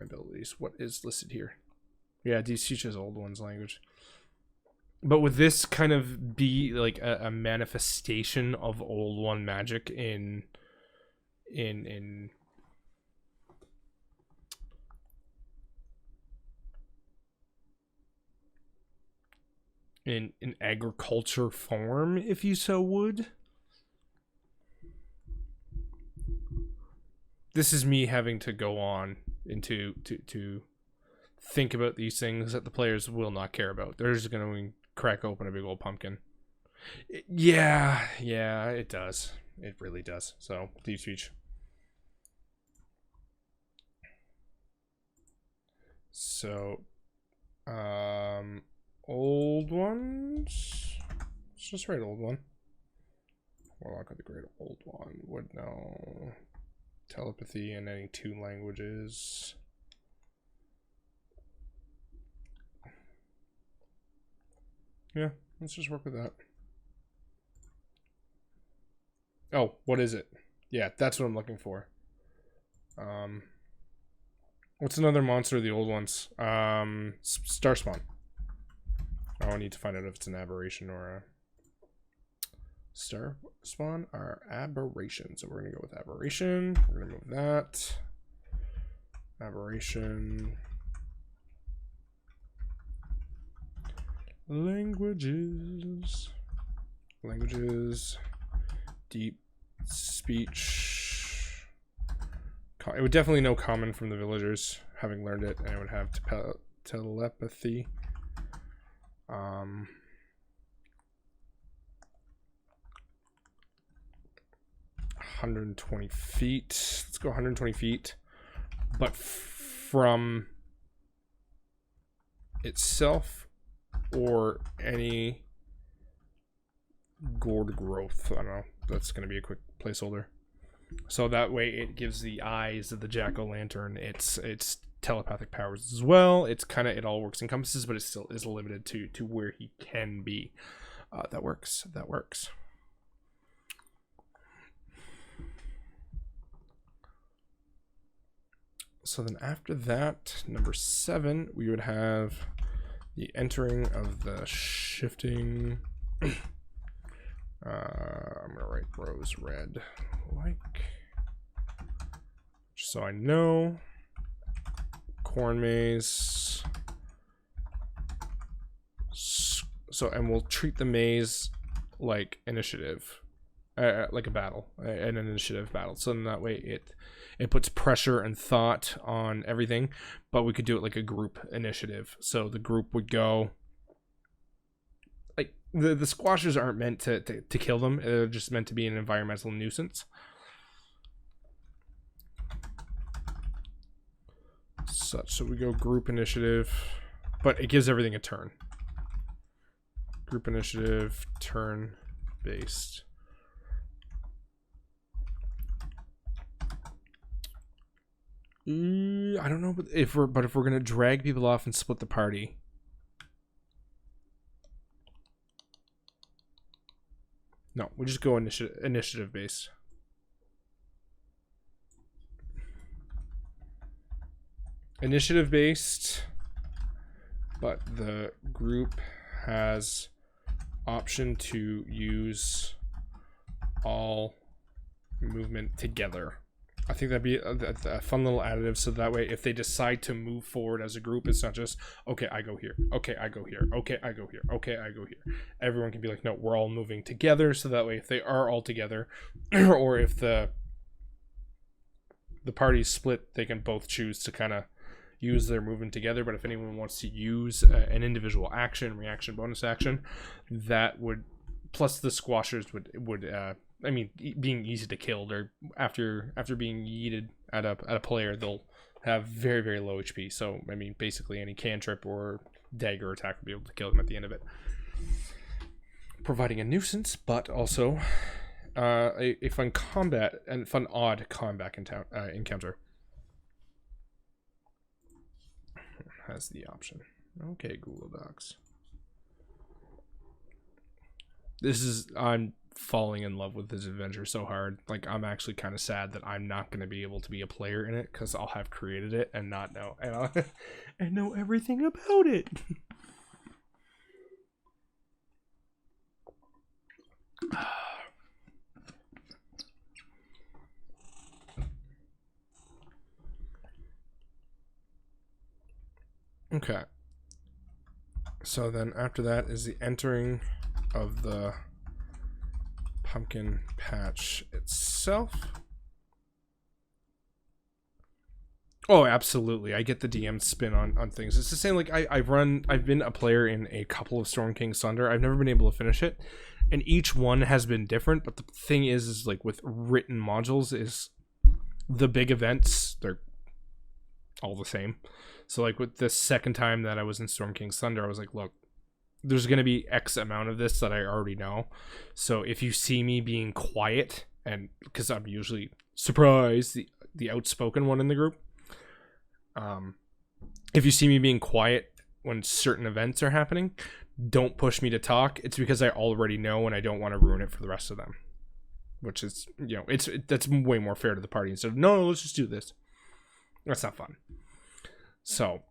abilities. What is listed here? Yeah, deep speech is Old One's language. But would this kind of be like a manifestation of Old One magic in agriculture form, if you so would? this is me having to go on into to think about these things that the players will not care about. They're just going to crack open a big old pumpkin. Yeah, it does. It really does. So, deep speech. So, old ones. Let's just write old one. Warlock of the Great Old One would know telepathy in any 2 languages. Yeah, let's just work with that. Oh, what is it? Yeah, that's what I'm looking for. What's another monster of the old ones? Star Spawn. Oh, I need to find out if it's an aberration or a... Star Spawn are aberration. So we're going to go with aberration. We're going to move that. Aberration. Languages. Deep speech. It would definitely know common from the villagers, having learned it, and it would have telepathy. 120 feet. Let's go 120 feet. But from itself or any gourd growth. I don't know. That's going to be a quick placeholder. So that way it gives the eyes of the jack-o'-lantern its telepathic powers as well. It's kind of, it all works in compasses, but it still is limited to where he can be. That works. So then after that, number 7, we would have the entering of the shifting. I'm gonna write rose red, like, just so I know. Corn maze. So, and we'll treat the maze like initiative, like a battle, an initiative battle. So in that way, it puts pressure and thought on everything, but we could do it like a group initiative. So the group would go. Like the squashers aren't meant to kill them. They're just meant to be an environmental nuisance. So we go group initiative, but it gives everything a turn. Group initiative, turn based. I don't know, but if we're gonna drag people off and split the party. No, we just go initiative based. Initiative based, but the group has option to use all movement together. I think that'd be a fun little additive, so that way if they decide to move forward as a group, it's not just, okay, I go here, okay, I go here, okay, I go here, okay, I go here. Everyone can be like, no, we're all moving together, so that way if they are all together, or if the party's split, they can both choose to kind of use their movement together. But if anyone wants to use an individual action, reaction, bonus action, that would, plus the squashers would I mean, being easy to kill, or after being yeeted at a player, they'll have very, very low HP. So I mean, basically any cantrip or dagger attack will be able to kill them at the end of it, providing a nuisance, but also a fun combat and fun odd combat encounter. Has the option. Okay, Google Docs. I'm falling in love with this adventure so hard. Like, I'm actually kind of sad that I'm not going to be able to be a player in it, because I'll have created it and not know and know everything about it. Okay. So then after that is the entering of the pumpkin patch itself. Oh, absolutely. I get the DM spin on things. It's the same. Like I've been a player in a couple of Storm King Sunder. I've never been able to finish it, and each one has been different. But the thing is like with written modules, is the big events, they're all the same. So like with the second time that I was in Storm King Thunder, I was like, look, there's going to be X amount of this that I already know. So if you see me being quiet, and because I'm usually surprised, the outspoken one in the group, if you see me being quiet when certain events are happening, don't push me to talk. It's because I already know and I don't want to ruin it for the rest of them. Which is, that's way more fair to the party. Instead of, no, let's just do this. That's not fun. So,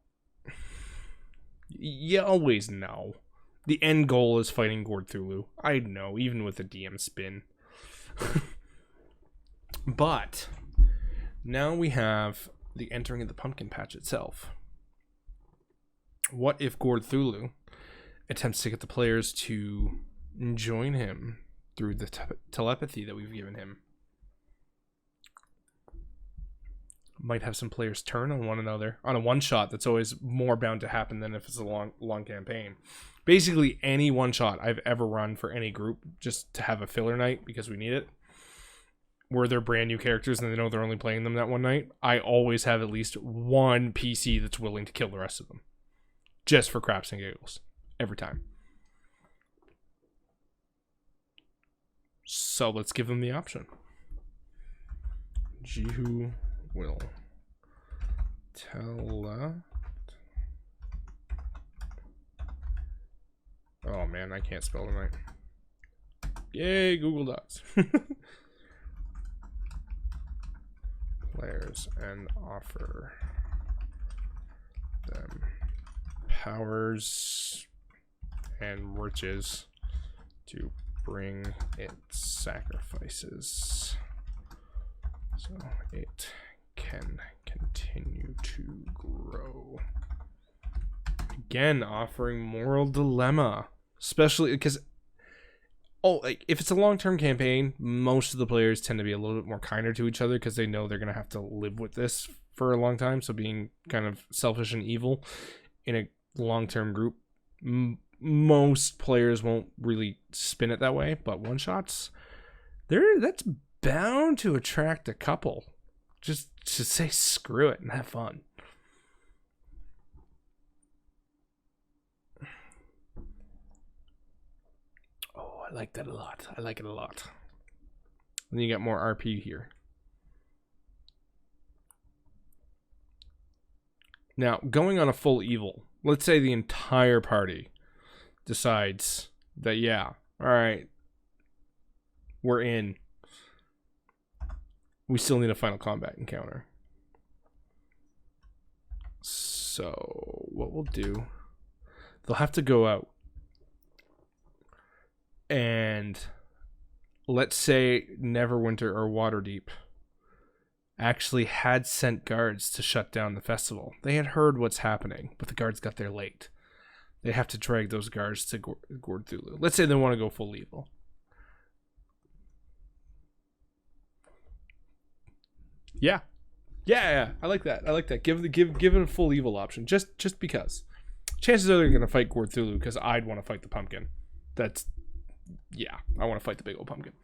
you always know. The end goal is fighting Gord Thulu. I know, even with the DM spin. But, now we have the entering of the pumpkin patch itself. What if Gord Thulu attempts to get the players to join him through the telepathy that we've given him? Might have some players turn on one another on a one-shot. That's always more bound to happen than if it's a long campaign. Basically, any one-shot I've ever run for any group, just to have a filler night because we need it, where they're brand new characters and they know they're only playing them that one night, I always have at least one PC that's willing to kill the rest of them. Just for craps and giggles. Every time. So let's give them the option. Jihu will tell. Oh man, I can't spell tonight. Yay, Google Docs. Players and offer them powers and riches to bring it sacrifices so it can continue to grow. Again, offering moral dilemma, especially because like if it's a long-term campaign, most of the players tend to be a little bit more kinder to each other because they know they're going to have to live with this for a long time. So being kind of selfish and evil in a long-term group, most players won't really spin it that way. But one-shots, that's bound to attract a couple just to say screw it and have fun. I like that a lot. I like it a lot. And then you got more RP here. Now, going on a full evil. Let's say the entire party decides that, yeah, all right, we're in. We still need a final combat encounter. So, what we'll do, they'll have to go out. And let's say Neverwinter or Waterdeep actually had sent guards to shut down the festival. They had heard what's happening, but the guards got there late. They have to drag those guards to Gord Thulu. Let's say they want to go full evil. Yeah. I like that. I like that. Give it a full evil option. Just because. Chances are they're going to fight Gord Thulu because I'd want to fight the pumpkin. Yeah, I want to fight the big old pumpkin.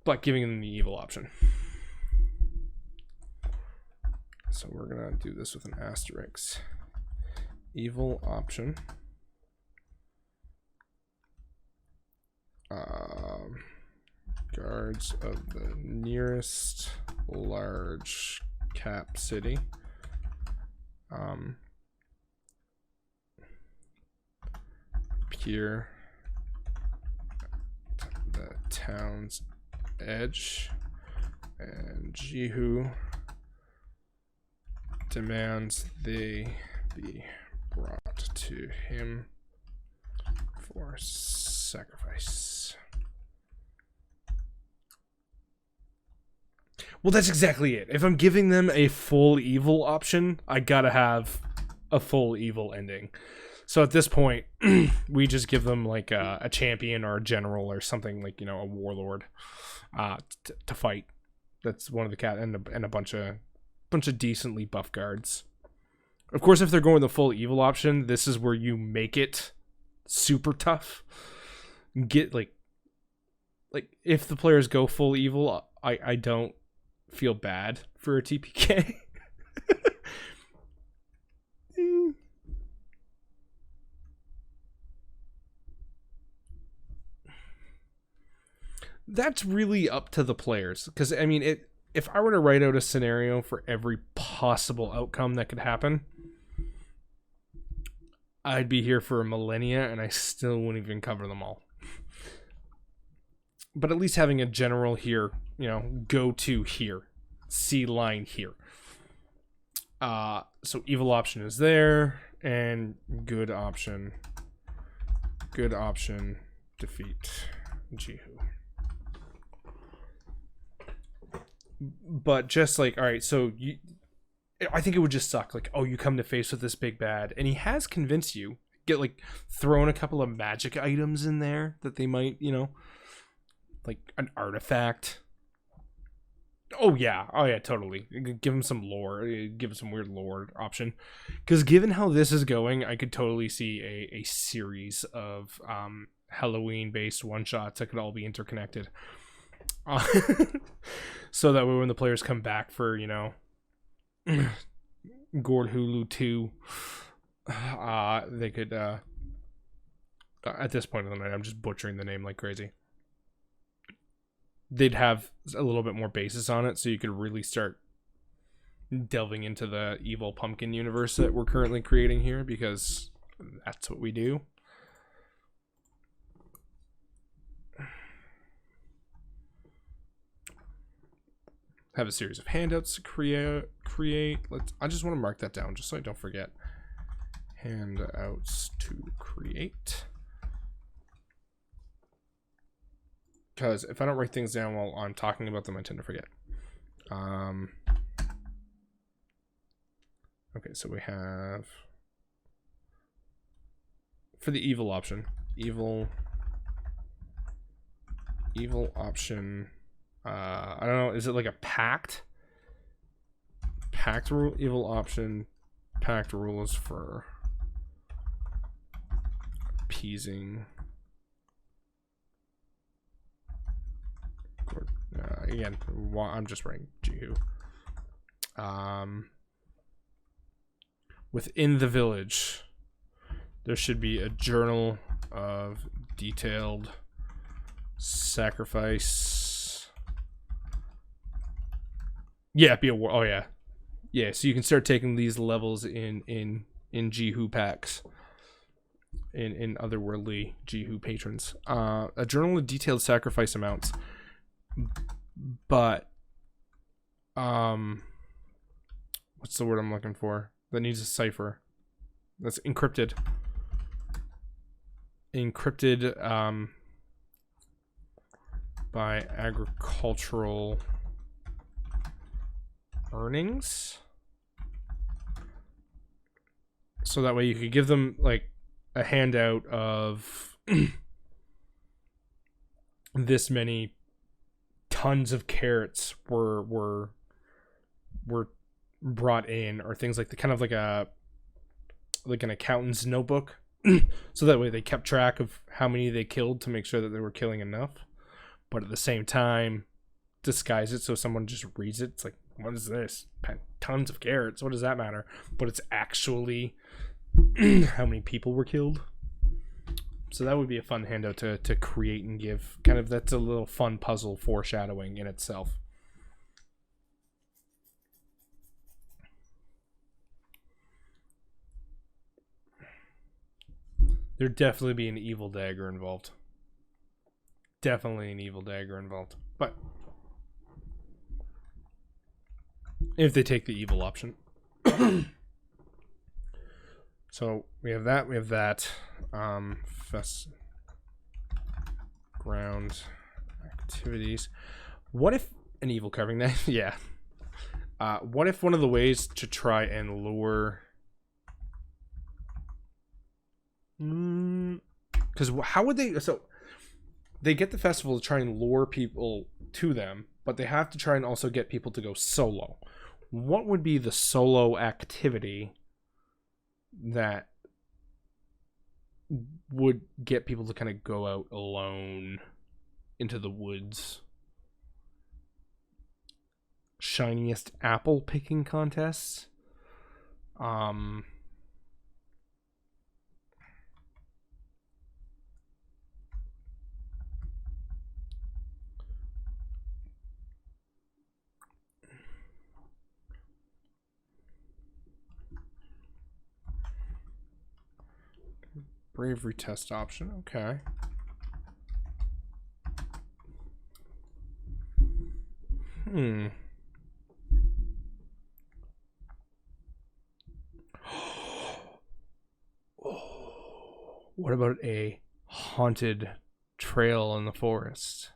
But giving them the evil option. So we're going to do this with an asterisk. Evil option. Guards of the nearest large cap city. Appear the town's edge, and Jihu demands they be brought to him for sacrifice. Well, that's exactly it. If I'm giving them a full evil option, I gotta have a full evil ending. So at this point, we just give them like a champion or a general or something, like, a warlord to fight. That's one of the cat and a bunch of bunch of decently buff guards. Of course, if they're going the full evil option, this is where you make it super tough. Get like if the players go full evil, I don't feel bad for a TPK. That's really up to the players, because I mean, if I were to write out a scenario for every possible outcome that could happen, I'd be here for a millennia and I still wouldn't even cover them all. But at least having a general here, you know, go to here, C line here. So evil option is there, and good option defeat Jihu. But just like, all right, so I think it would just suck. Like, oh, you come to face with this big bad, and he has convinced you. Get like thrown a couple of magic items in there that they might, you know, like an artifact. Oh yeah, totally. Give him some lore. Give him some weird lore option. Because given how this is going, I could totally see a series of Halloween-based one-shots that could all be interconnected. So that way when the players come back for, you know, Gord Hulu 2, they could, at this point of the night, I'm just butchering the name like crazy. They'd have a little bit more basis on it, so you could really start delving into the evil pumpkin universe that we're currently creating here, because that's what we do. Have a series of handouts to create. I just want to mark that down just so I don't forget. Handouts to create. Because if I don't write things down while I'm talking about them, I tend to forget. Okay, so we have for the evil option. Evil option. I don't know, is it like a pact? Pact rule, evil option, pact rules for appeasing. Again, I'm just writing Jihu. Within the village, there should be a journal of detailed sacrifice. Yeah, be a war. Oh yeah, yeah. So you can start taking these levels in Jihu packs, in otherworldly Jihu patrons. A journal of detailed sacrifice amounts, but what's the word I'm looking for? That needs a cipher. That's encrypted. Encrypted by agricultural earnings, so that way you could give them like a handout of this many tons of carrots were brought in, or things like the kind of like an accountant's notebook. So that way they kept track of how many they killed to make sure that they were killing enough, but at the same time disguise it so someone just reads it. It's like, what is this? Tons of carrots. What does that matter? But it's actually how many people were killed. So that would be a fun handout to create and give. Kind of, that's a little fun puzzle foreshadowing in itself. There'd definitely be an evil dagger involved. Definitely an evil dagger involved. But if they take the evil option. So we have that. We have that. Ground activities. What if an evil carving knife? Yeah. What if one of the ways to try and lure... Because how would they... So they get the festival to try and lure people to them, but they have to try and also get people to go solo. what would be the solo activity that would get people to kind of go out alone into the woods? Shiniest apple picking contests. Bravery test option. Okay. What about a haunted trail in the forest?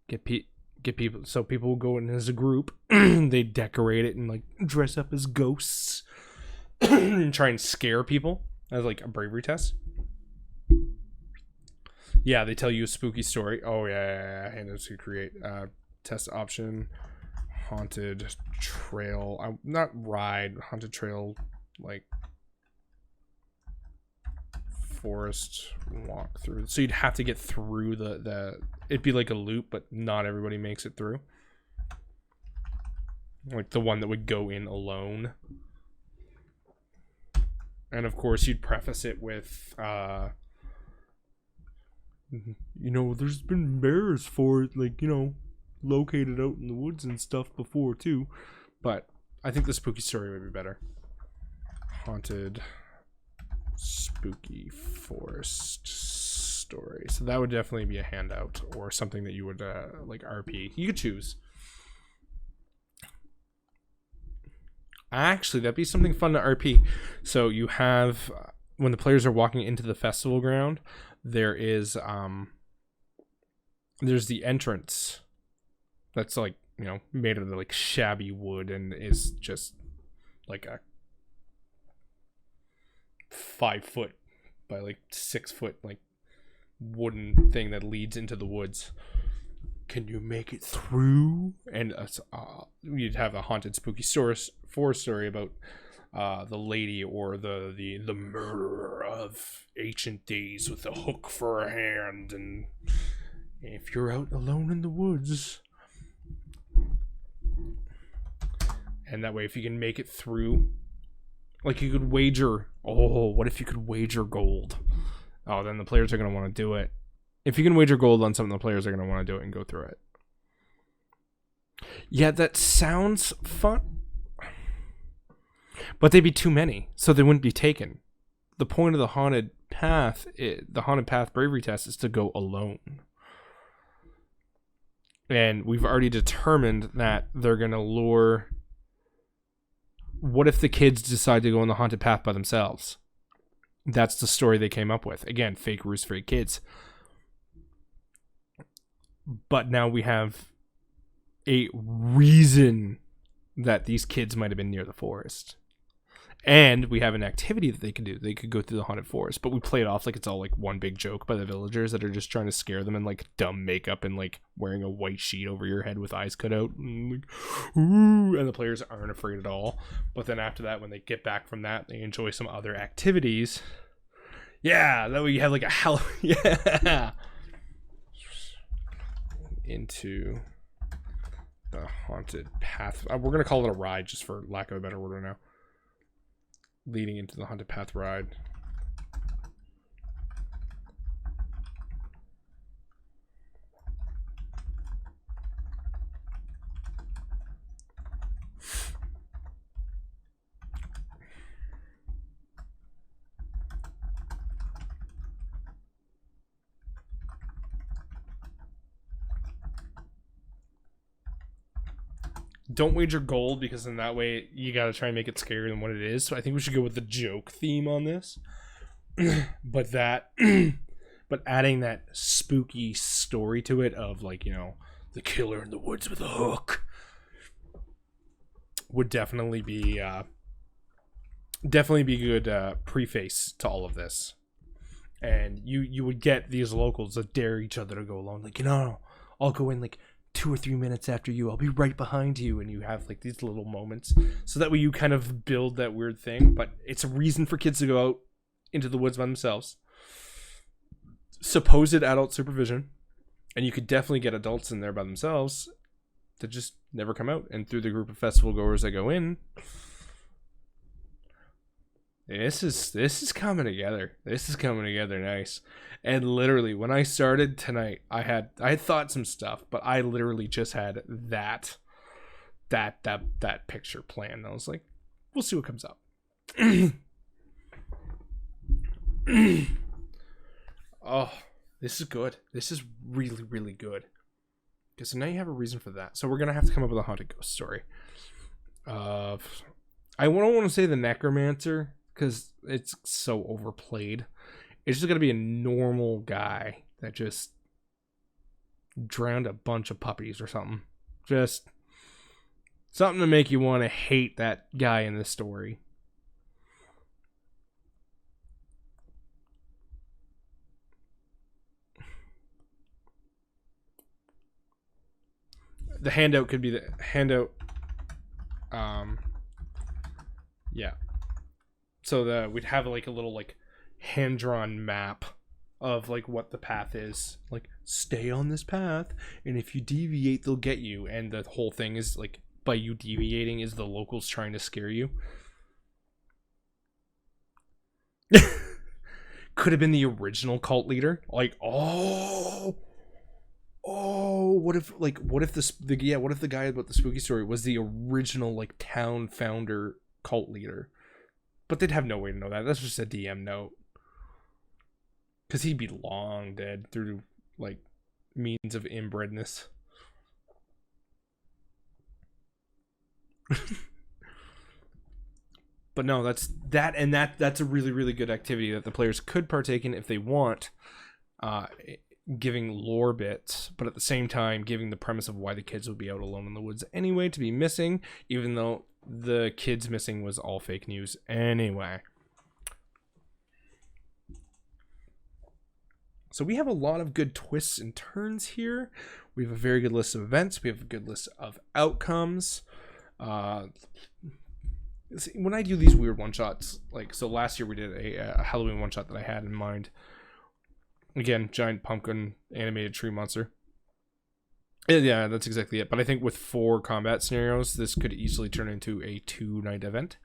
Get people, so people will go in as a group. They decorate it and like dress up as ghosts and try and scare people as like a bravery test. Yeah, they tell you a spooky story. Oh yeah. And it's to create test option, haunted trail. Not ride, haunted trail, like forest walkthrough. So you'd have to get through the it'd be like a loop, but not everybody makes it through. Like the one that would go in alone. And of course you'd preface it with you know, there's been bears for it, like, you know, located out in the woods and stuff before too. But I think the spooky story would be better. Haunted spooky forest story. So that would definitely be a handout or something that you would like RP. You could choose. Actually, that'd be something fun to RP. So you have, when the players are walking into the festival ground, there is there's the entrance that's like, you know, made of like shabby wood and is just like a 5 foot by like 6 foot like wooden thing that leads into the woods. Can you make it through? And you'd have a haunted spooky forest story about the lady or the murderer of ancient days with a hook for a hand. And if you're out alone in the woods, and that way if you can make it through, like you could wager, what if you could wager gold? Oh, then the players are going to want to do it. If you can wager gold on something, the players are going to want to do it and go through it. Yeah, that sounds fun. But they'd be too many, so they wouldn't be taken. The point of the haunted path bravery test is to go alone. And we've already determined that they're going to lure... What if the kids decide to go on the haunted path by themselves? That's the story they came up with. Again, fake roost, fake kids. But now we have a reason that these kids might have been near the forest. And we have an activity that they can do. They could go through the haunted forest, but we play it off like it's all like one big joke by the villagers that are just trying to scare them in like dumb makeup and like wearing a white sheet over your head with eyes cut out. And, like, ooh, and the players aren't afraid at all. But then after that, when they get back from that, they enjoy some other activities. Yeah, that way you have like a hell. Yeah. Into the haunted path. We're going to call it a ride just for lack of a better word right now. Leading into the haunted path ride. Don't wager gold, because in that way you gotta try and make it scarier than what it is. So I think we should go with the joke theme on this. but adding that spooky story to it of like, you know, the killer in the woods with a hook would definitely be good preface to all of this. And you would get these locals that dare each other to go alone. Like, you know, I'll go in like 2 or 3 minutes after you. I'll be right behind you. And you have like these little moments. So that way you kind of build that weird thing. But it's a reason for kids to go out into the woods by themselves. Supposed adult supervision. And you could definitely get adults in there by themselves to just never come out. And through the group of festival goers that go in, this is coming together. This is coming together nice. And literally, when I started tonight, I had thought some stuff, but I literally just had that picture planned. I was like, we'll see what comes up. Oh, this is good. This is really, really good. Because now you have a reason for that. So we're going to have to come up with a haunted ghost story. I don't want to say the necromancer, because it's so overplayed. It's just going to be a normal guy that just drowned a bunch of puppies or something. Just something to make you want to hate that guy in this story. The handout could be the handout. Yeah. So we'd have like a little like hand-drawn map of like what the path is. Like, stay on this path, and if you deviate, they'll get you. And the whole thing is like, by you deviating, is the locals trying to scare you. Could have been the original cult leader. Like, what if the guy about the spooky story was the original like town founder cult leader? But they'd have no way to know that. That's just a DM note. Because he'd be long dead through like means of inbredness. But no, that's a really, really good activity that the players could partake in if they want. Giving lore bits, but at the same time giving the premise of why the kids would be out alone in the woods anyway, to be missing, even though the kids missing was all fake news anyway. So we have a lot of good twists and turns here. We have a very good list of events. We have a good list of outcomes. When I do these weird one-shots, like, so last year we did a Halloween one-shot that I had in mind. Again, giant pumpkin animated tree monster. Yeah, that's exactly it. But I think with 4 combat scenarios, this could easily turn into a 2-night event.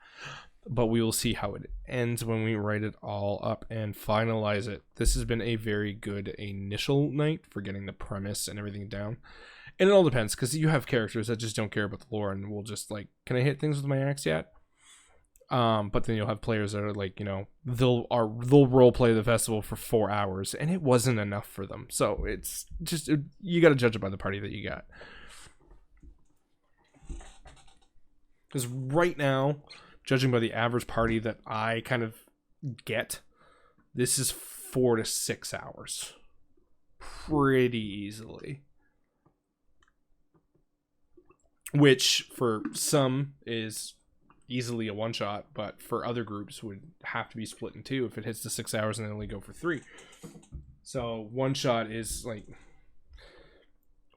But we will see how it ends when we write it all up and finalize it. This has been a very good initial night for getting the premise and everything down. And it all depends, because you have characters that just don't care about the lore and will just like, can I hit things with my axe yet? But then you'll have players that are like, you know, they'll role play the festival for 4 hours, and it wasn't enough for them. So it's just, you got to judge it by the party that you got. Because right now, judging by the average party that I kind of get, this is 4 to 6 hours, pretty easily. Which for some is easily a one-shot, but for other groups would have to be split in 2 if it hits the 6 hours and they only go for 3. So one-shot is like,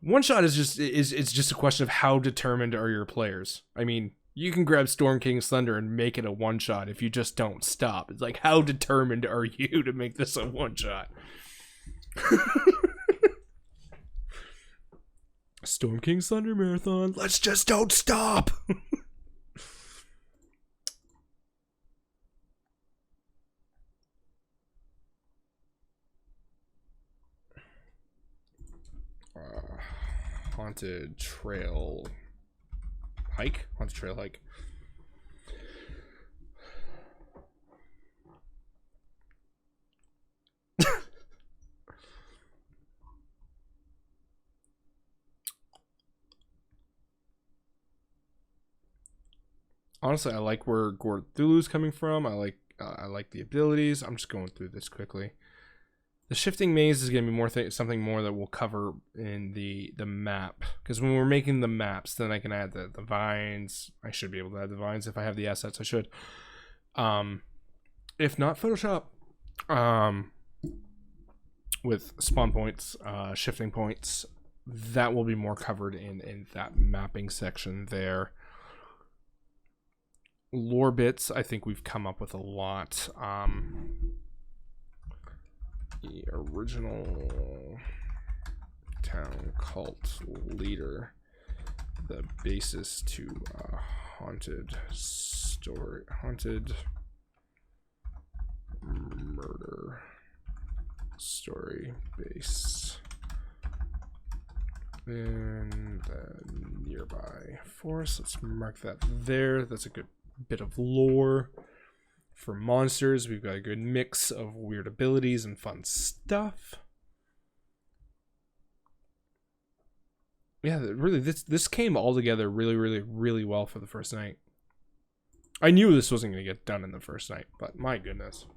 one-shot is just a question of how determined are your players. I mean, you can grab Storm King's Thunder and make it a one-shot if you just don't stop. It's like, how determined are you to make this a one-shot? Storm King's Thunder Marathon. Let's just don't stop. Haunted trail hike. Haunted trail hike. Honestly, I like where Gorthulu's coming from. I like the abilities. I'm just going through this quickly. The shifting maze is going to be more something more that we'll cover in the map. Because when we're making the maps, then I can add the vines. I should be able to add the vines if I have the assets. I should. If not, Photoshop. With spawn points, shifting points, that will be more covered in that mapping section there. Lore bits, I think we've come up with a lot. The original town cult leader, the basis to haunted murder story base in the nearby forest. Let's mark that there. That's a good bit of lore. For monsters, we've got a good mix of weird abilities and fun stuff. Yeah, really, this came all together really well for the first night. I knew this wasn't going to get done in the first night, but my goodness.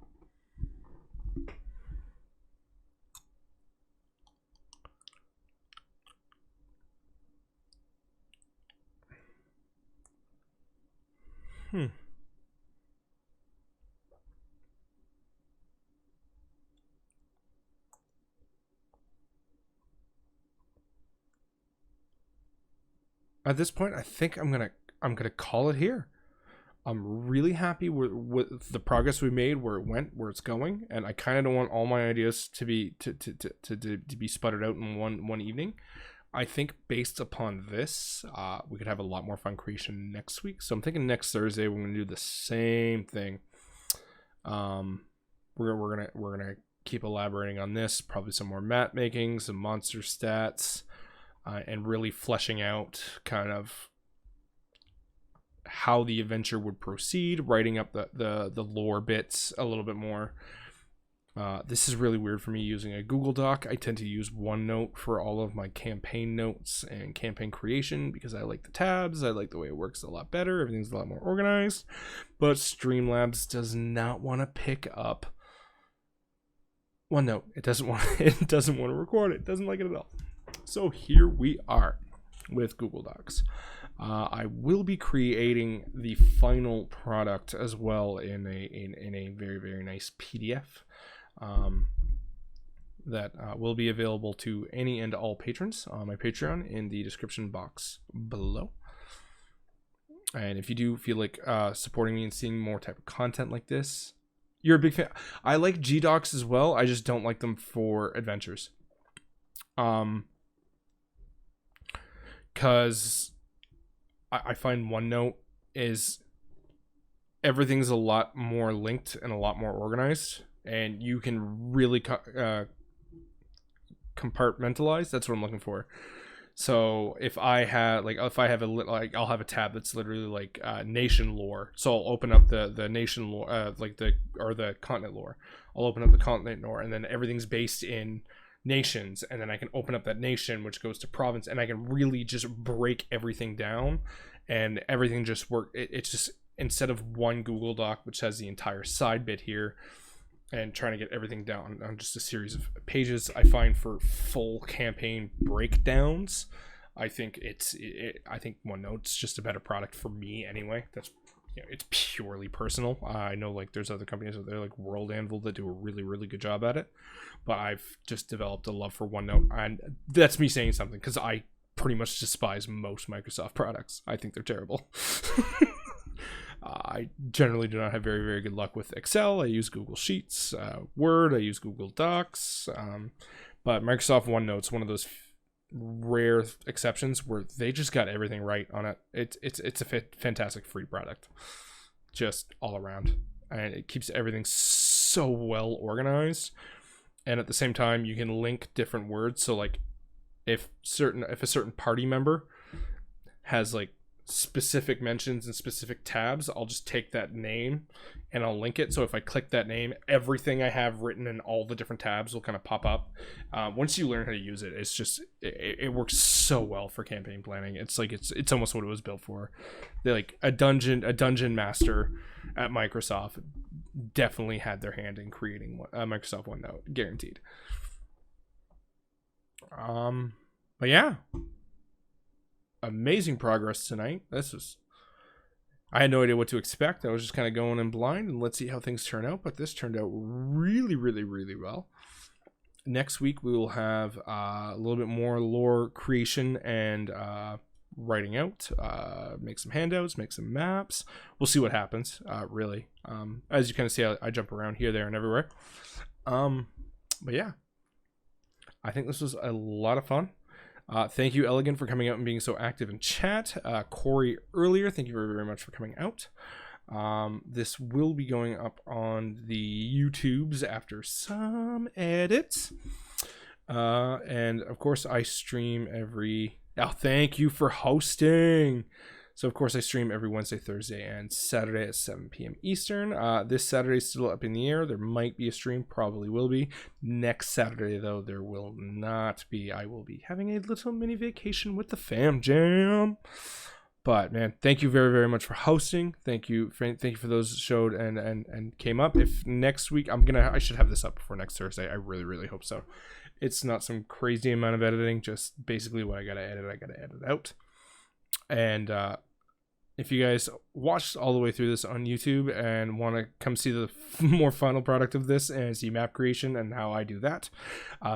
At this point, I think I'm gonna call it here. I'm really happy with the progress we made, where it went, where it's going, and I kind of don't want all my ideas to be sputtered out in one evening. I think based upon this, we could have a lot more fun creation next week. So I'm thinking next Thursday we're gonna do the same thing. We're gonna keep elaborating on this. Probably some more map making, some monster stats, and really fleshing out kind of how the adventure would proceed. Writing up the lore bits a little bit more. This is really weird for me using a Google Doc. I tend to use OneNote for all of my campaign notes and campaign creation because I like the tabs. I like the way it works a lot better. Everything's a lot more organized. But Streamlabs does not want to pick up OneNote. It doesn't want to record it. It doesn't like it at all. So here we are with Google Docs. I will be creating the final product as well in a very nice PDF. That will be available to any and all patrons on my Patreon in the description box below. And if you do feel like supporting me and seeing more type of content like this, you're a big fan. I like G-Docs as well. I just don't like them for adventures. Because I find OneNote is everything's a lot more linked and a lot more organized. And you can really compartmentalize. That's what I'm looking for. So if I have I'll have a tab that's literally like nation lore. So I'll open up the nation lore, the continent lore. I'll open up the continent lore, and then everything's based in nations. And then I can open up that nation, which goes to province, and I can really just break everything down, and everything just work. It's just, instead of one Google Doc, which has the entire side bit here, and trying to get everything down on just a series of pages, I find for full campaign breakdowns, I think I think OneNote's just a better product for me anyway. That's, it's purely personal. I know like there's other companies out there like World Anvil that do a really good job at it, but I've just developed a love for OneNote, and that's me saying something because I pretty much despise most Microsoft products. I think they're terrible. I generally do not have very good luck with Excel. I use Google Sheets, Word. I use Google Docs, but Microsoft OneNote's one of those rare exceptions where they just got everything right on it. It's a fantastic free product, just all around, and it keeps everything so well organized. And at the same time, you can link different words. So like, if a certain party member has like specific mentions and specific tabs, I'll just take that name and I'll link it. So if I click that name, everything I have written in all the different tabs will kind of pop up. Once you learn how to use it, it's just it works so well for campaign planning. It's like it's almost what it was built for. They like a dungeon master at Microsoft definitely had their hand in creating Microsoft OneNote, guaranteed. But yeah, amazing progress tonight. I had no idea what to expect. I was just kind of going in blind and let's see how things turn out, but this turned out really well. next week we will have a little bit more lore creation and writing out, make some handouts, make some maps. We'll see what happens, really. As you kind of see, I jump around here, there, and everywhere. But yeah, I think this was a lot of fun. Thank you, Elegant, for coming out and being so active in chat. Corey earlier, thank you very, very much for coming out. This will be going up on the YouTubes after some edits. And of course I stream every... Oh, thank you for hosting. So of course I stream every Wednesday, Thursday, and Saturday at 7 p.m. Eastern. This Saturday is still up in the air. There might be a stream, probably will be. Next Saturday, though, there will not be. I will be having a little mini vacation with the fam jam. But man, thank you very, very much for hosting. Thank you for those that showed and came up. If next week I should have this up before next Thursday. I really, really hope so. It's not some crazy amount of editing, just basically what I gotta edit out. And if you guys watched all the way through this on YouTube and want to come see the more final product of this and see map creation and how I do that,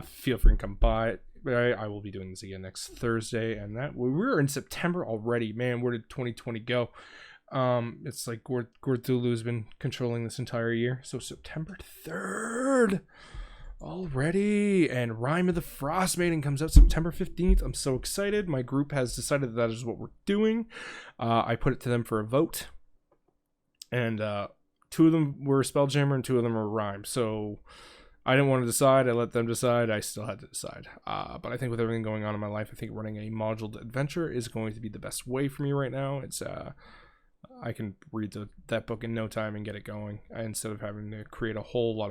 feel free to come by. I will be doing this again next Thursday, and that we're in September already. Man, where did 2020 go? It's like Gorthulu's been controlling this entire year. So September 3rd already, and Rime of the Frost Maiden comes out September 15th. I'm so excited. My group has decided that is what we're doing. I put it to them for a vote, and 2 of them were Spelljammer and 2 of them were Rime. So I didn't want to decide. I let them decide. I still had to decide. But I think with everything going on in my life, I think running a moduled adventure is going to be the best way for me right now. It's I can read that book in no time and get it going instead of having to create a whole lot of